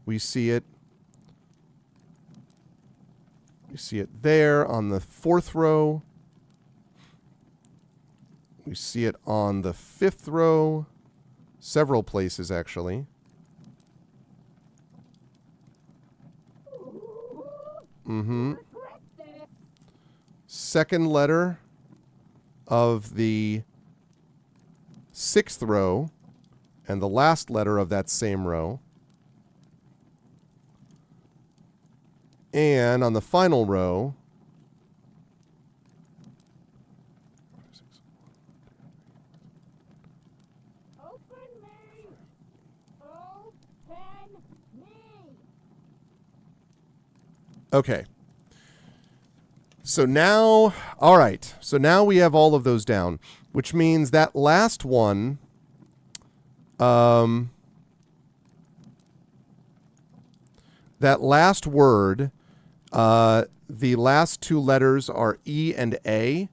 we see it. We see it there on the fourth row. We see it on the fifth row. Several places, actually. Second letter of the sixth row and the last letter of that same row. And on the final row, okay. So now, all right. So now we have all of those down, which means that last one, that last word, the last two letters are E and A,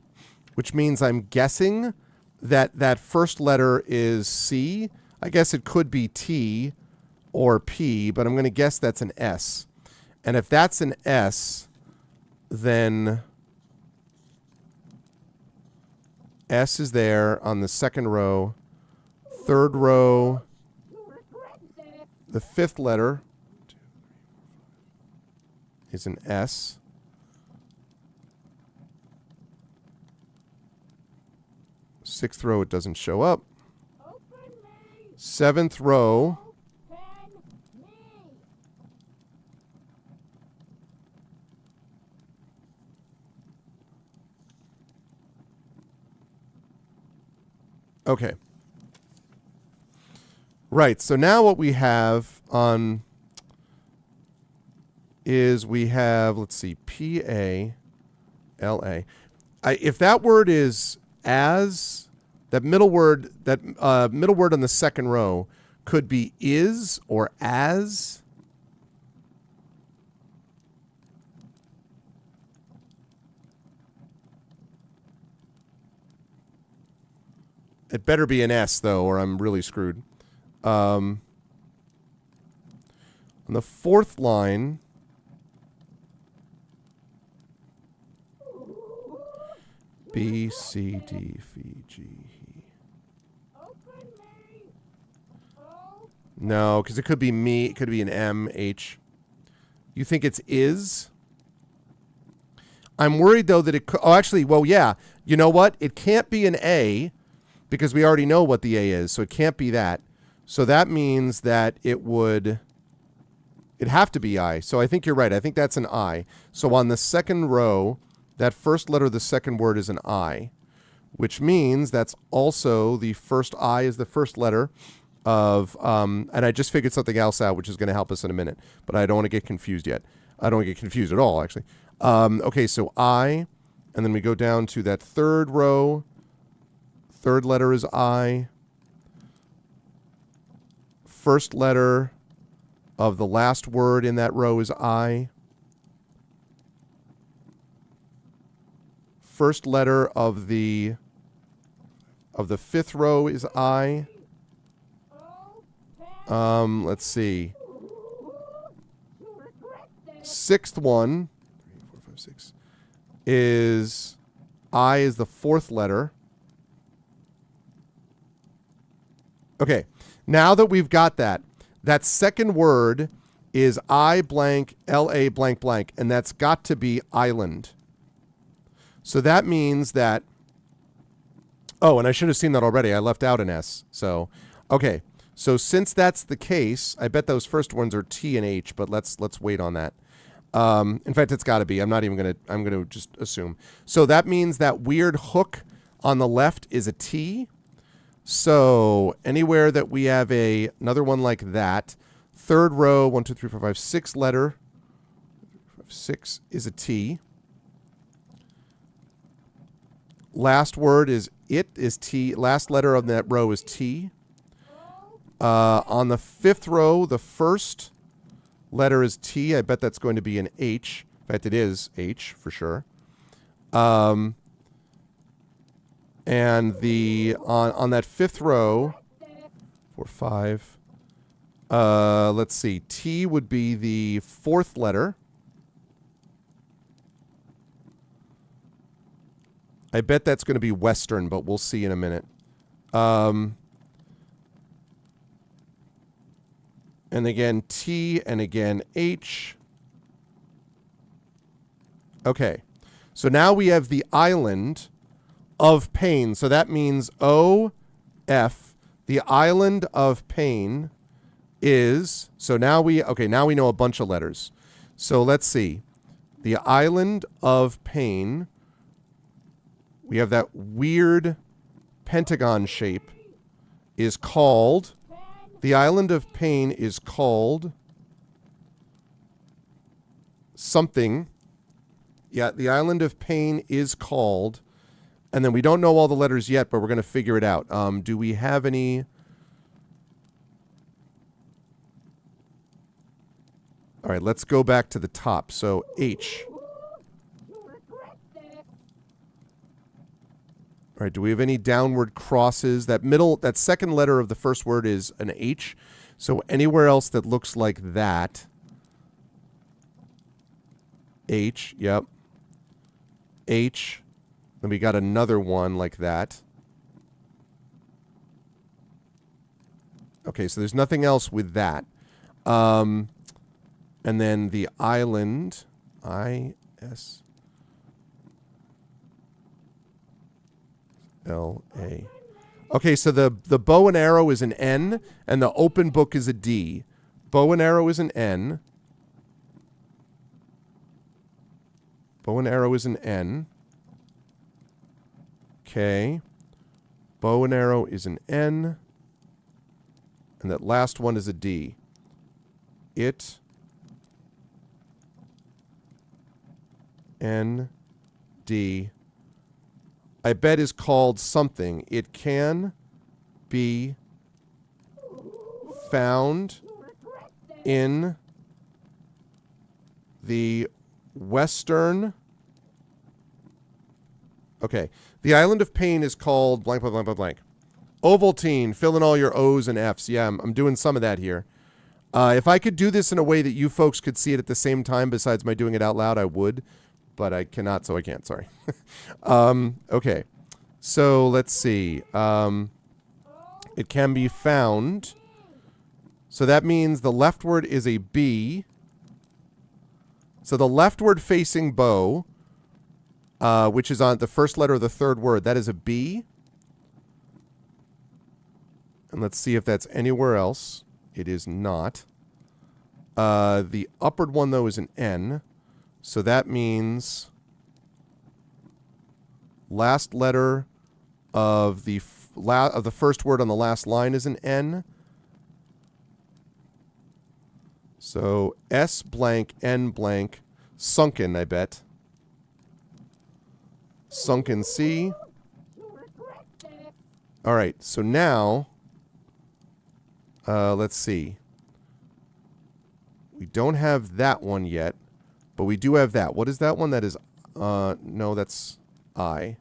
which means I'm guessing that that first letter is C. I guess it could be T or P, but I'm going to guess that's an S. And if that's an S, then S is there on the second row. Third row, the fifth letter is an S. Sixth row, it doesn't show up. Seventh row, okay. Right, so now what we have on is we have, let's see, P-A-L-A. If that word is as, that middle word on the second row could be is or as. It better be an S, though, or I'm really screwed. On the fourth line, B, C, D, F, G, E. No, because it could be me. It could be an M, H. You think it's is? I'm worried, though, that it could... Oh, actually, well, yeah. You know what? It can't be an A because we already know what the A is, so it can't be that. So that means that it would... It'd have to be I. So I think you're right. I think that's an I. So on the second row, that first letter of the second word is an I, which means that's also the first I is the first letter of... and I just figured something else out, which is going to help us in a minute. But I don't want to get confused yet. I don't want to get confused at all, actually. Okay, so I, and then we go down to that third row. Third letter is I. first letter of the last word in that row is I. First letter of the fifth row is I. Let's see. Sixth one, 3, 4, 5, 6, is I is the fourth letter. Okay, now that we've got that, that second word is I blank LA blank blank, and that's got to be island. So that means that, oh, and I should have seen that already. I left out an S. So, okay. So since that's the case, I bet those first ones are T and H, but let's wait on that. In fact, it's got to be. I'm going to just assume. So that means that weird hook on the left is a T. So anywhere that we have another one like that, third row, 1, 2, 3, 4, 5, 6 letter, 6 is a T. Last word is T. Last letter of that row is T. On the fifth row, the first letter is T. I bet that's going to be an H. In fact, it is H for sure. And the on that fifth row, 4, 5. Let's see. T would be the fourth letter. I bet that's going to be Western, but we'll see in a minute. And again, T, and again, H. Okay. So now we have the island of pain. So that means O-F. The island of pain is, so now we know a bunch of letters. So let's see. The island of pain, we have that weird pentagon shape, is called, the island of pain is called something. Yeah, the island of pain is called, and then we don't know all the letters yet, but we're going to figure it out. Do we have any? All right, let's go back to the top. So H. All right, do we have any downward crosses? That second letter of the first word is an H. So anywhere else that looks like that. H, yep. H. Then we got another one like that. Okay, so there's nothing else with that. And then the island, I-S. L-A. Okay, so the bow and arrow is an N, and the open book is a D. Bow and arrow is an N. Bow and arrow is an N. Okay. Bow and arrow is an N. And that last one is a D. It. N. D. I bet is called something. It can be found in the western. Okay. The island of pain is called blank, blank, blank, blank, blank. Ovaltine. Fill in all your O's and F's. Yeah, I'm doing some of that here. If I could do this in a way that you folks could see it at the same time besides my doing it out loud, I would. But I cannot, so I can't. Sorry. Okay. So let's see. It can be found. So that means the leftward is a B. So the leftward facing bow, which is on the first letter of the third word, that is a B. And let's see if that's anywhere else. It is not. The upward one, though, is an N. So that means last letter of the first word on the last line is an N. So S blank, N blank, sunken, I bet. Sunken C. All right, so now Let's see. We don't have that one yet, but we do have that. What is that one? That is, no, that's I.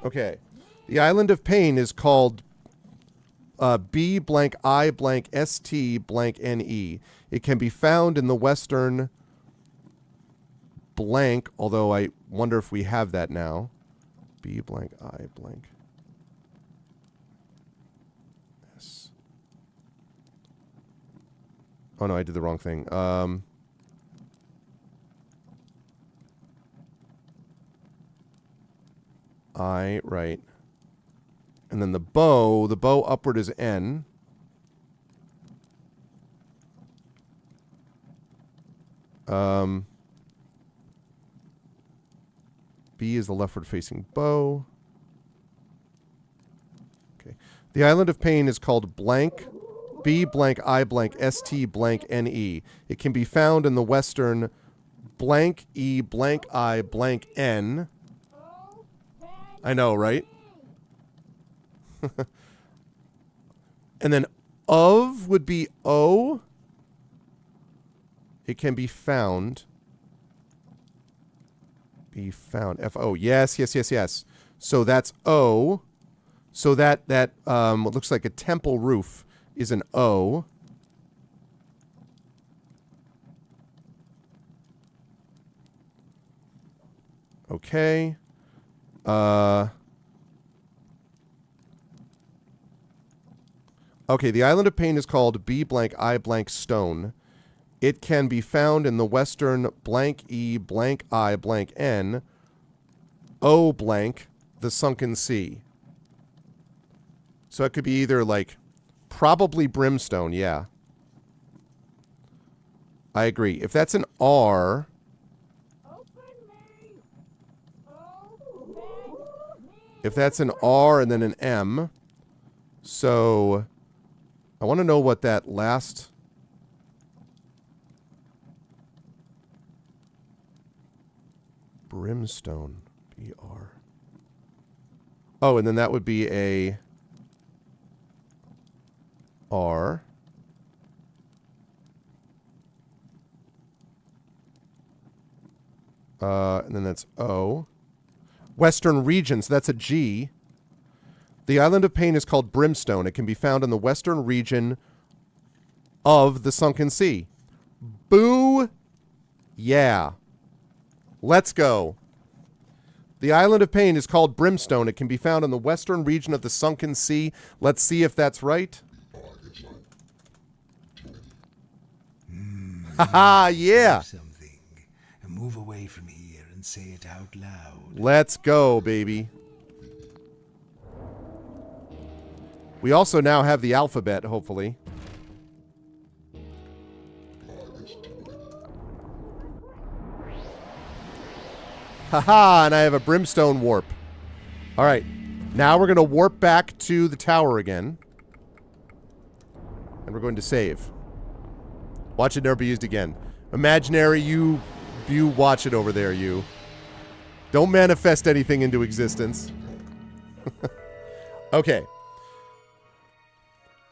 Okay. The Island of Pain is called B blank I blank ST blank NE. It can be found in the western blank, although I wonder if we have that now. B blank I blank S. Oh no, I did the wrong thing. I, right. And then the bow upward is N. B is the leftward facing bow. Okay. The Island of Pain is called blank B blank I blank ST blank NE. It can be found in the western blank E blank I blank N. I know, right? And then of would be O. It can be found. Be found. F-O. Yes, yes, yes, yes. So that's O. So that what looks like a temple roof is an O. Okay. Okay, the Island of Pain is called B blank I blank stone. It can be found in the western blank E blank I blank N, O blank, the sunken sea. So it could be either like probably brimstone, yeah. I agree. If that's an R, if that's an R and then an M, so I want to know what that last brimstone BR. Oh, and then that would be a R. And then that's O. Western regions, that's a G. The Island of Pain is called Brimstone. It can be found in the western region of the Sunken Sea. Boo! Yeah. Let's go. The Island of Pain is called Brimstone. It can be found in the western region of the Sunken Sea. Let's see if that's right. Haha, yeah. Something. Move away from here and say it out loud. Let's go, baby. We also now have the alphabet, hopefully. Haha, and I have a brimstone warp. All right. Now we're going to warp back to the tower again. And we're going to save. Watch it never be used again. Imaginary, you watch it over there, you. Don't manifest anything into existence. Okay.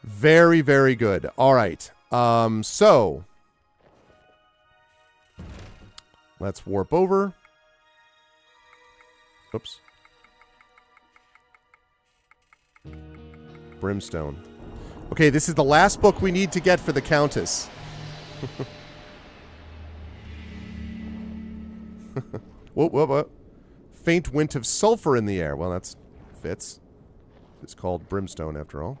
Very, very good. All right. So let's warp over. Oops. Brimstone. Okay, this is the last book we need to get for the Countess. Whoa, whoa, whoa. Faint wint of sulfur in the air. Well, that fits. It's called Brimstone, after all.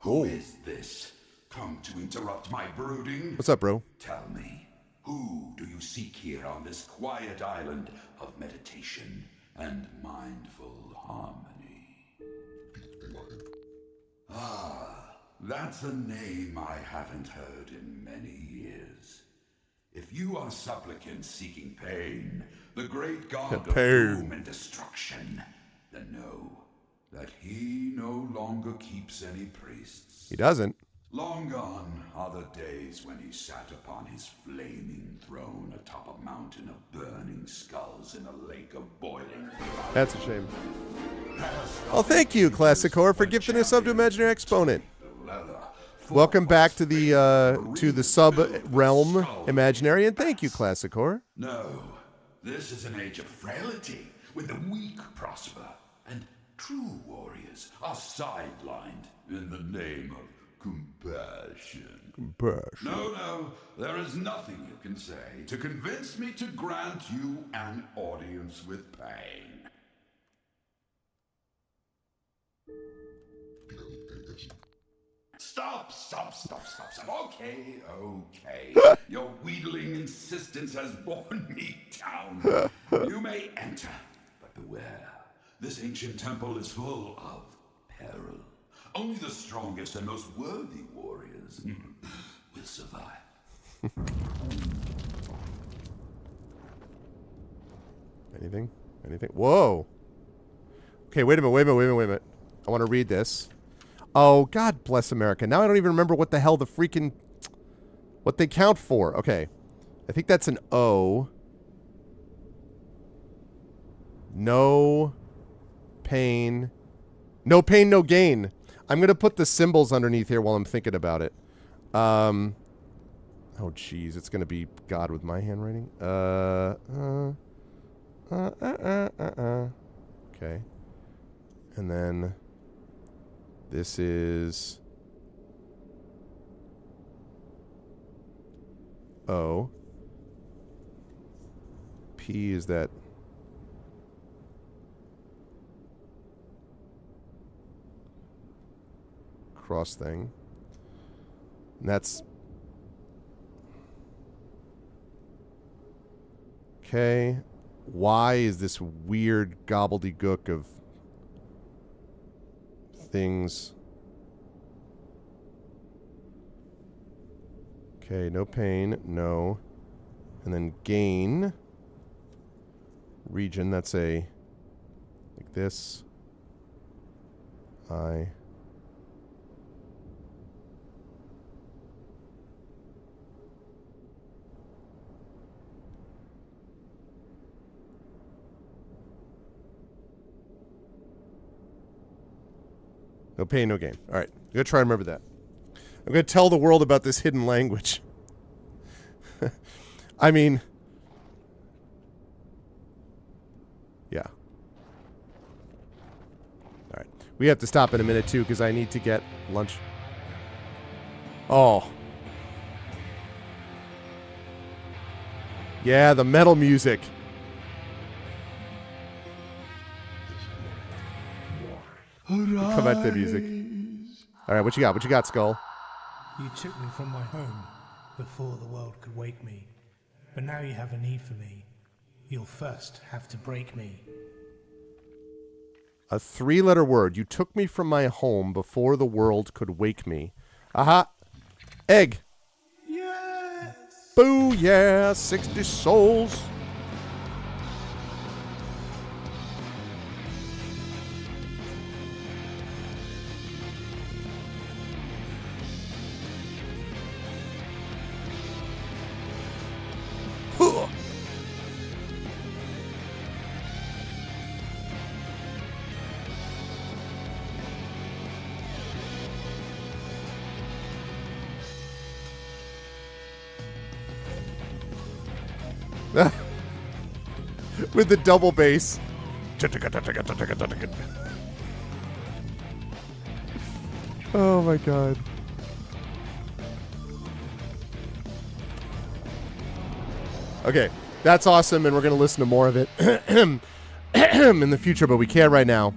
Who is this? Come to interrupt my brooding? What's up, bro? Tell me, who do you seek here on this quiet island of meditation and mindful harmony? Ah, that's a name I haven't heard in many years. If you are supplicants seeking pain, the great god of doom and destruction, then know that he no longer keeps any priests. He doesn't. Long gone are the days when he sat upon his flaming throne atop a mountain of burning skulls in a lake of boiling blood. That's a shame. Oh, thank you, Classicor, for gifting us up to Imaginary Exponent. Welcome back to the sub realm Imaginary, and thank you, Classicor. No, this is an age of frailty, when the weak prosper, and true warriors are sidelined in the name of compassion. No, there is nothing you can say to convince me to grant you an audience with pain. Stop. Okay. Your wheedling insistence has borne me down. You may enter, but beware. This ancient temple is full of peril. Only the strongest and most worthy warriors will survive. Anything? Whoa. Okay, wait a minute. I want to read this. Oh, God bless America. Now I don't even remember what the hell what they count for. Okay. I think that's an O. No pain. No pain, no gain. I'm going to put the symbols underneath here while I'm thinking about it. Oh, jeez. It's going to be God with my handwriting. Okay. And then this is O. P is that cross thing. And that's okay. Y is this weird gobbledygook of things. Okay, no pain, no. And then gain. Region, that's a like this. I. No pain, no gain. All right. I'm going to try and remember that. I'm going to tell the world about this hidden language. I mean, yeah. All right. We have to stop in a minute, too, because I need to get lunch. Oh. Yeah, the metal music. Come back to the music. All right, what you got, Skull? You took me from my home before the world could wake me. But now you have a need for me. You'll first have to break me. A 3-letter word. You took me from my home before the world could wake me. Aha. Egg. Yes. Boo, yeah. 60 souls. With the double bass. Oh my god. Okay, that's awesome, and we're going to listen to more of it in the future, but we can't right now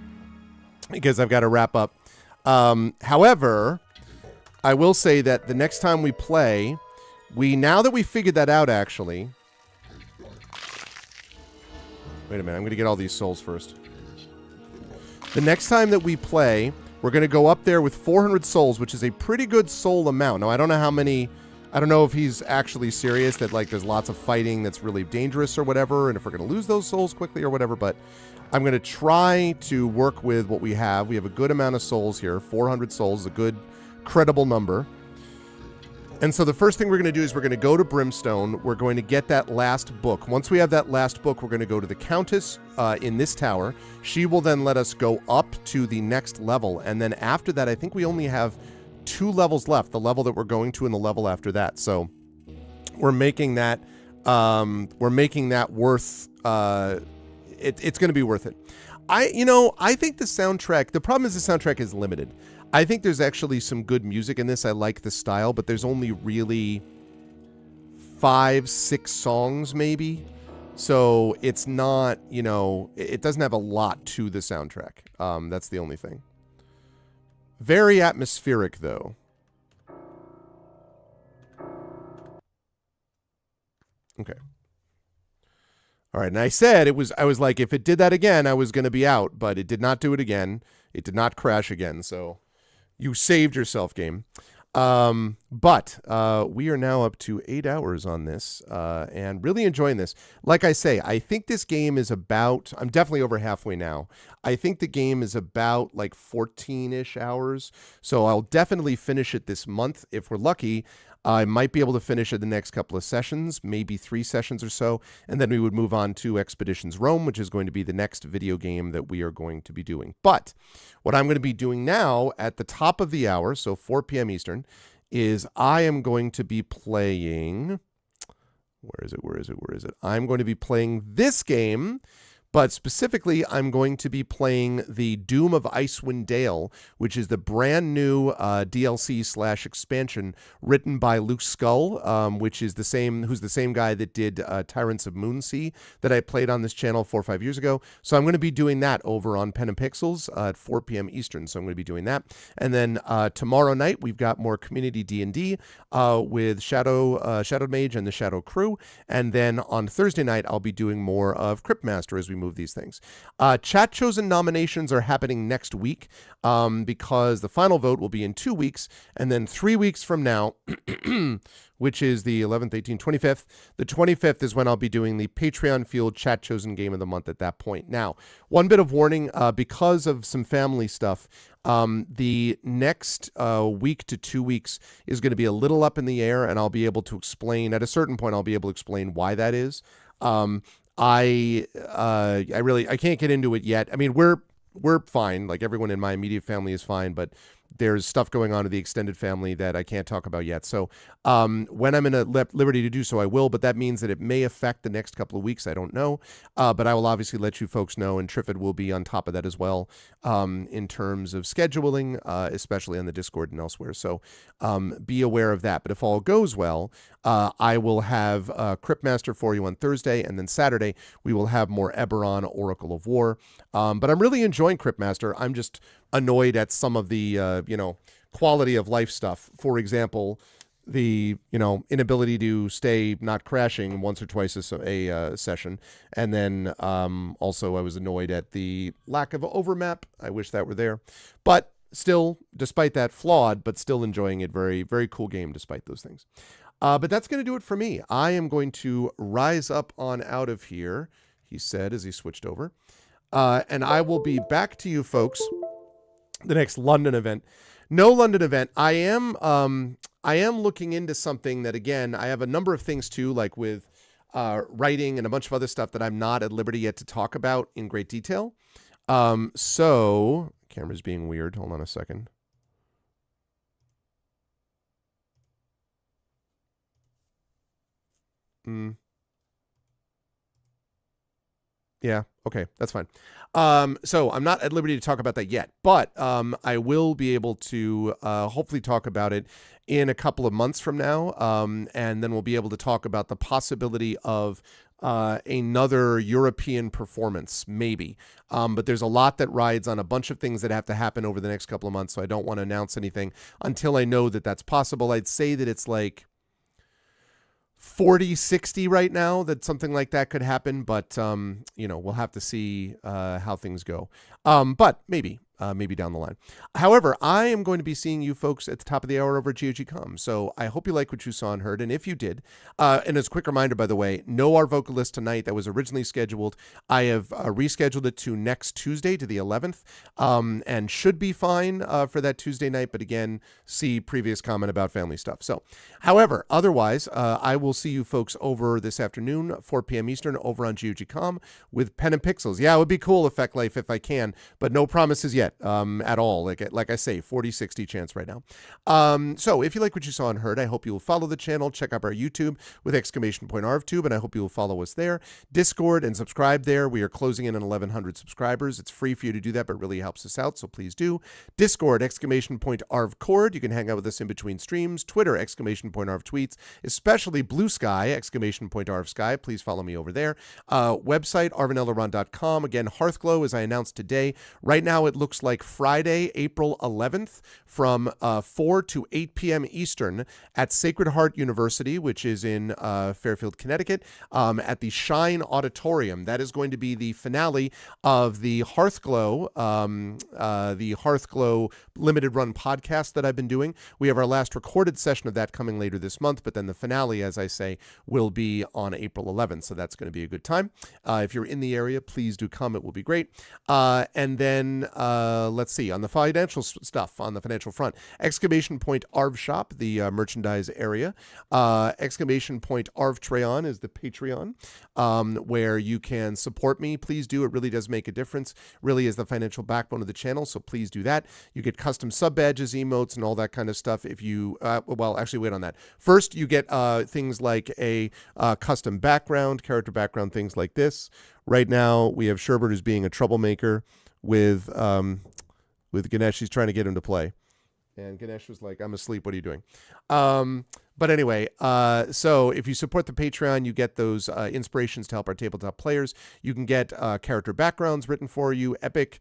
because I've got to wrap up. However, I will say that the next time we play, now that we figured that out, actually... Wait a minute, I'm going to get all these souls first. The next time that we play, we're going to go up there with 400 souls, which is a pretty good soul amount. Now, I don't know how many... I don't know if he's actually serious that, like, there's lots of fighting that's really dangerous or whatever, and if we're going to lose those souls quickly or whatever, but I'm going to try to work with what we have. We have a good amount of souls here. 400 souls is a good, credible number. And so the first thing we're going to do is we're going to go to Brimstone. We're going to get that last book. Once we have that last book, we're going to go to the Countess in this tower. She will then let us go up to the next level. And then after that, I think we only have 2 levels left, the level that we're going to and the level after that. So we're making that worth it's going to be worth it. I think the soundtrack, the problem is the soundtrack is limited. I think there's actually some good music in this. I like the style, but there's only really 5-6 songs maybe. So it's not, it doesn't have a lot to the soundtrack. That's the only thing. Very atmospheric though. Okay. All right, and I said I was like, if it did that again, I was going to be out, but it did not do it again. It did not crash again, so you saved yourself, game. But we are now up to 8 hours on this, and really enjoying this. Like I say, I think this game is about, I'm definitely over halfway now. I think the game is about like 14-ish hours, so I'll definitely finish it this month if we're lucky. I might be able to finish it the next couple of sessions, maybe 3 sessions or so, and then we would move on to Expeditions Rome, which is going to be the next video game that we are going to be doing. But what I'm going to be doing now at the top of the hour, so 4 p.m. Eastern, is I am going to be playing... Where is it? I'm going to be playing this game, but specifically, I'm going to be playing the Doom of Icewind Dale, which is the brand new DLC/expansion written by Luke Skull, who's the same guy that did Tyrants of Moonsea that I played on this channel 4 or 5 years ago. So I'm going to be doing that over on Pen and Pixels at 4 p.m. Eastern. So I'm going to be doing that. And then tomorrow night, we've got more community D&D with Shadow Mage and the Shadow Crew. And then on Thursday night, I'll be doing more of Cryptmaster as we move these things. Chat chosen nominations are happening next week because the final vote will be in 2 weeks, and then 3 weeks from now, which is the 11th, 18th, 25th. The 25th is when I'll be doing the Patreon fueled chat chosen game of the month at that point. Now, one bit of warning, because of some family stuff, the next week to 2 weeks is going to be a little up in the air, and I'll be able to explain, at a certain point, I'll be able to explain why that is. I can't get into it yet. I mean, we're fine. Like everyone in my immediate family is fine, but there's stuff going on in the extended family that I can't talk about yet. So when I'm in a liberty to do so, I will, but that means that it may affect the next couple of weeks. I don't know, but I will obviously let you folks know, and Triffid will be on top of that as well in terms of scheduling, especially on the Discord and elsewhere. So be aware of that. But if all goes well, I will have Cryptmaster for you on Thursday, and then Saturday we will have more Eberron, Oracle of War. But I'm really enjoying Cryptmaster. I'm just annoyed at some of the quality of life stuff. For example, the inability to stay not crashing once or twice a session, and then also I was annoyed at the lack of overmap. I wish that were there, but still, despite that, flawed, but still enjoying it. Very, very cool game despite those things. But that's going to do it for me. I am going to rise up on out of here, he said as he switched over, and I will be back to you folks the next London event. No London event. I am looking into something that, again, I have a number of things too, like with writing and a bunch of other stuff that I'm not at liberty yet to talk about in great detail. So camera's being weird. Hold on a second. Yeah, okay, that's fine. So I'm not at liberty to talk about that yet, but I will be able to hopefully talk about it in a couple of months from now, and then we'll be able to talk about the possibility of another European performance, maybe. But there's a lot that rides on a bunch of things that have to happen over the next couple of months, so I don't want to announce anything until I know that that's possible. I'd say that it's like 40-60 right now that something like that could happen, but we'll have to see how things go. But maybe maybe down the line. However, I am going to be seeing you folks at the top of the hour over at GOG.com. So I hope you like what you saw and heard. And if you did, and as a quick reminder, by the way, no Our Vocalist tonight that was originally scheduled. I have rescheduled it to next Tuesday, to the 11th, and should be fine for that Tuesday night. But again, see previous comment about family stuff. So, however, otherwise, I will see you folks over this afternoon, 4 p.m. Eastern, over on GOG.com with Pen and Pixels. Yeah, it would be cool, Effect Life, if I can, but no promises yet at all. Like I say, 40-60 chance right now. So if you like what you saw and heard, I hope you will follow the channel. Check out our YouTube with !ArvTube, and I hope you will follow us there. Discord and subscribe there. We are closing in on 1,100 subscribers. It's free for you to do that, but really helps us out, so please do. Discord, !ArvCord. You can hang out with us in between streams. Twitter, !ArvTweets, especially Blue Sky, !ArvSky. Please follow me over there. Website, arvanelleron.com. Again, Hearthglow, as I announced today. Right now, it looks like Friday, April 11th, from 4 to 8 p.m. Eastern at Sacred Heart University, which is in Fairfield, Connecticut, at the Shine Auditorium. That is going to be the finale of the Hearthglow limited run podcast that I've been doing. We have our last recorded session of that coming later this month, but then the finale, as I say, will be on April 11th. So that's going to be a good time. If you're in the area, please do come. It will be great. And then let's see, on the financial stuff, on the financial front, Exclamation Point Arv Shop, the merchandise area. Exclamation Point Arv Treon is the Patreon, where you can support me. Please do. It really does make a difference. Really is the financial backbone of the channel, so please do that. You get custom sub badges, emotes, and all that kind of stuff. If you, well, actually, wait on that. First, you get things like a custom background, character background, things like this. Right now, we have Sherbert who's being a troublemaker with Ganesh. He's trying to get him to play. And Ganesh was like, I'm asleep. What are you doing? But anyway, so if you support the Patreon, you get those inspirations to help our tabletop players. You can get character backgrounds written for you, epic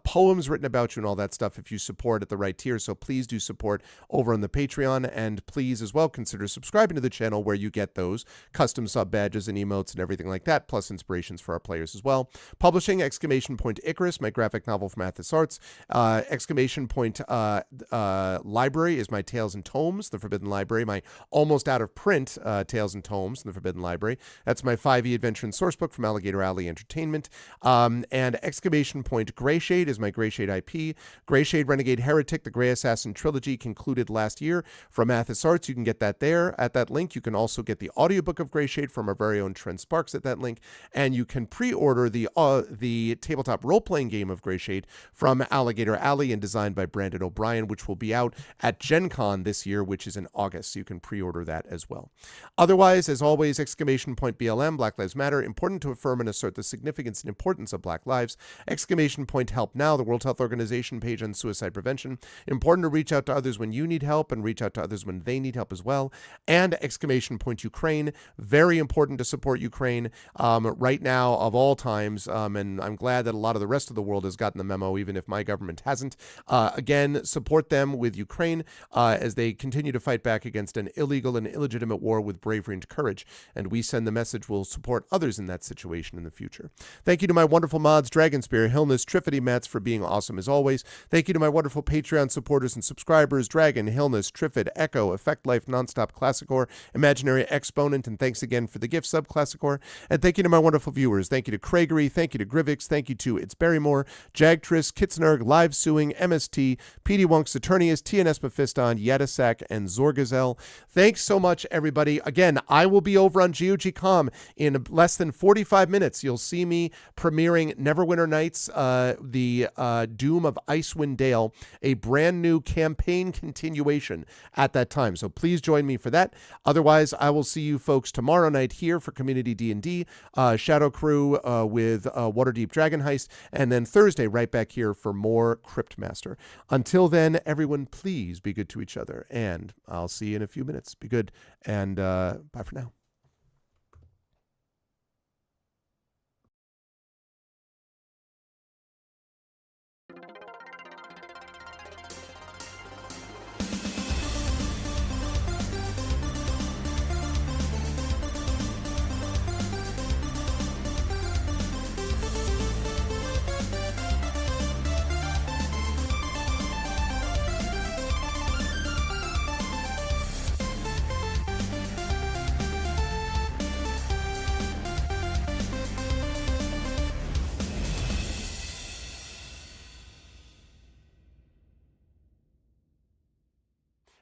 poems written about you, and all that stuff if you support at the right tier. So please do support over on the Patreon, and please as well consider subscribing to the channel where you get those custom sub badges and emotes and everything like that, plus inspirations for our players as well. Publishing, Exclamation Point Icarus, my graphic novel from Athos Arts. Exclamation Point Library is my Tales and Tomes, the Forbidden Library, my almost out of print Tales and Tomes in the Forbidden Library. That's my 5e adventure and sourcebook from Alligator Alley Entertainment. And Exclamation Point Greyshade is my Greyshade IP. Greyshade Renegade Heretic, the Grey Assassin Trilogy, concluded last year from Athos Arts. You can get that there at that link. You can also get the audiobook of Greyshade from our very own Trent Sparks at that link. And you can pre-order the tabletop role-playing game of Greyshade from Alligator Alley and designed by Brandon O'Brien, which will be out at Gen Con this year, which is in August. So you can pre-order that as well. Otherwise, as always, Exclamation Point BLM, Black Lives Matter, important to affirm and assert the significance and importance of Black lives. Exclamation Point Help Now, the World Health Organization page on suicide prevention. Important to reach out to others when you need help and reach out to others when they need help as well. And Exclamation Point Ukraine, very important to support Ukraine right now of all times. And I'm glad that a lot of the rest of the world has gotten the memo, even if my government hasn't. Again, support them with Ukraine as they continue to fight back against an illegal and illegitimate war with bravery and courage, and we send the message we'll support others in that situation in the future. Thank you to my wonderful mods, Dragonspear, Hillness, Triffity, Mats, for being awesome as always. Thank you to my wonderful Patreon supporters and subscribers, Dragon, Hillness, Triffid, Echo, Effect Life, Nonstop, Classicor, Imaginary Exponent, and thanks again for the gift sub, Classicor. And thank you to my wonderful viewers. Thank you to Craigery, thank you to Grivix, thank you to It's Barrymore, Jagtris, Kitzenberg, Live Suing, MST, PD Wonks, Eternius, TNS Mephiston, Yadasak, and Zorgazel. Thanks so much, everybody. Again, I will be over on GOG.com in less than 45 minutes. You'll see me premiering Neverwinter Nights, the Doom of Icewind Dale, a brand new campaign continuation at that time. So please join me for that. Otherwise, I will see you folks tomorrow night here for Community D&D, Shadow Crew with Waterdeep Dragon Heist, and then Thursday right back here for more Cryptmaster. Until then, everyone, please be good to each other, and I'll see you in a few minutes. Be good, and bye for now.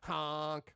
Honk.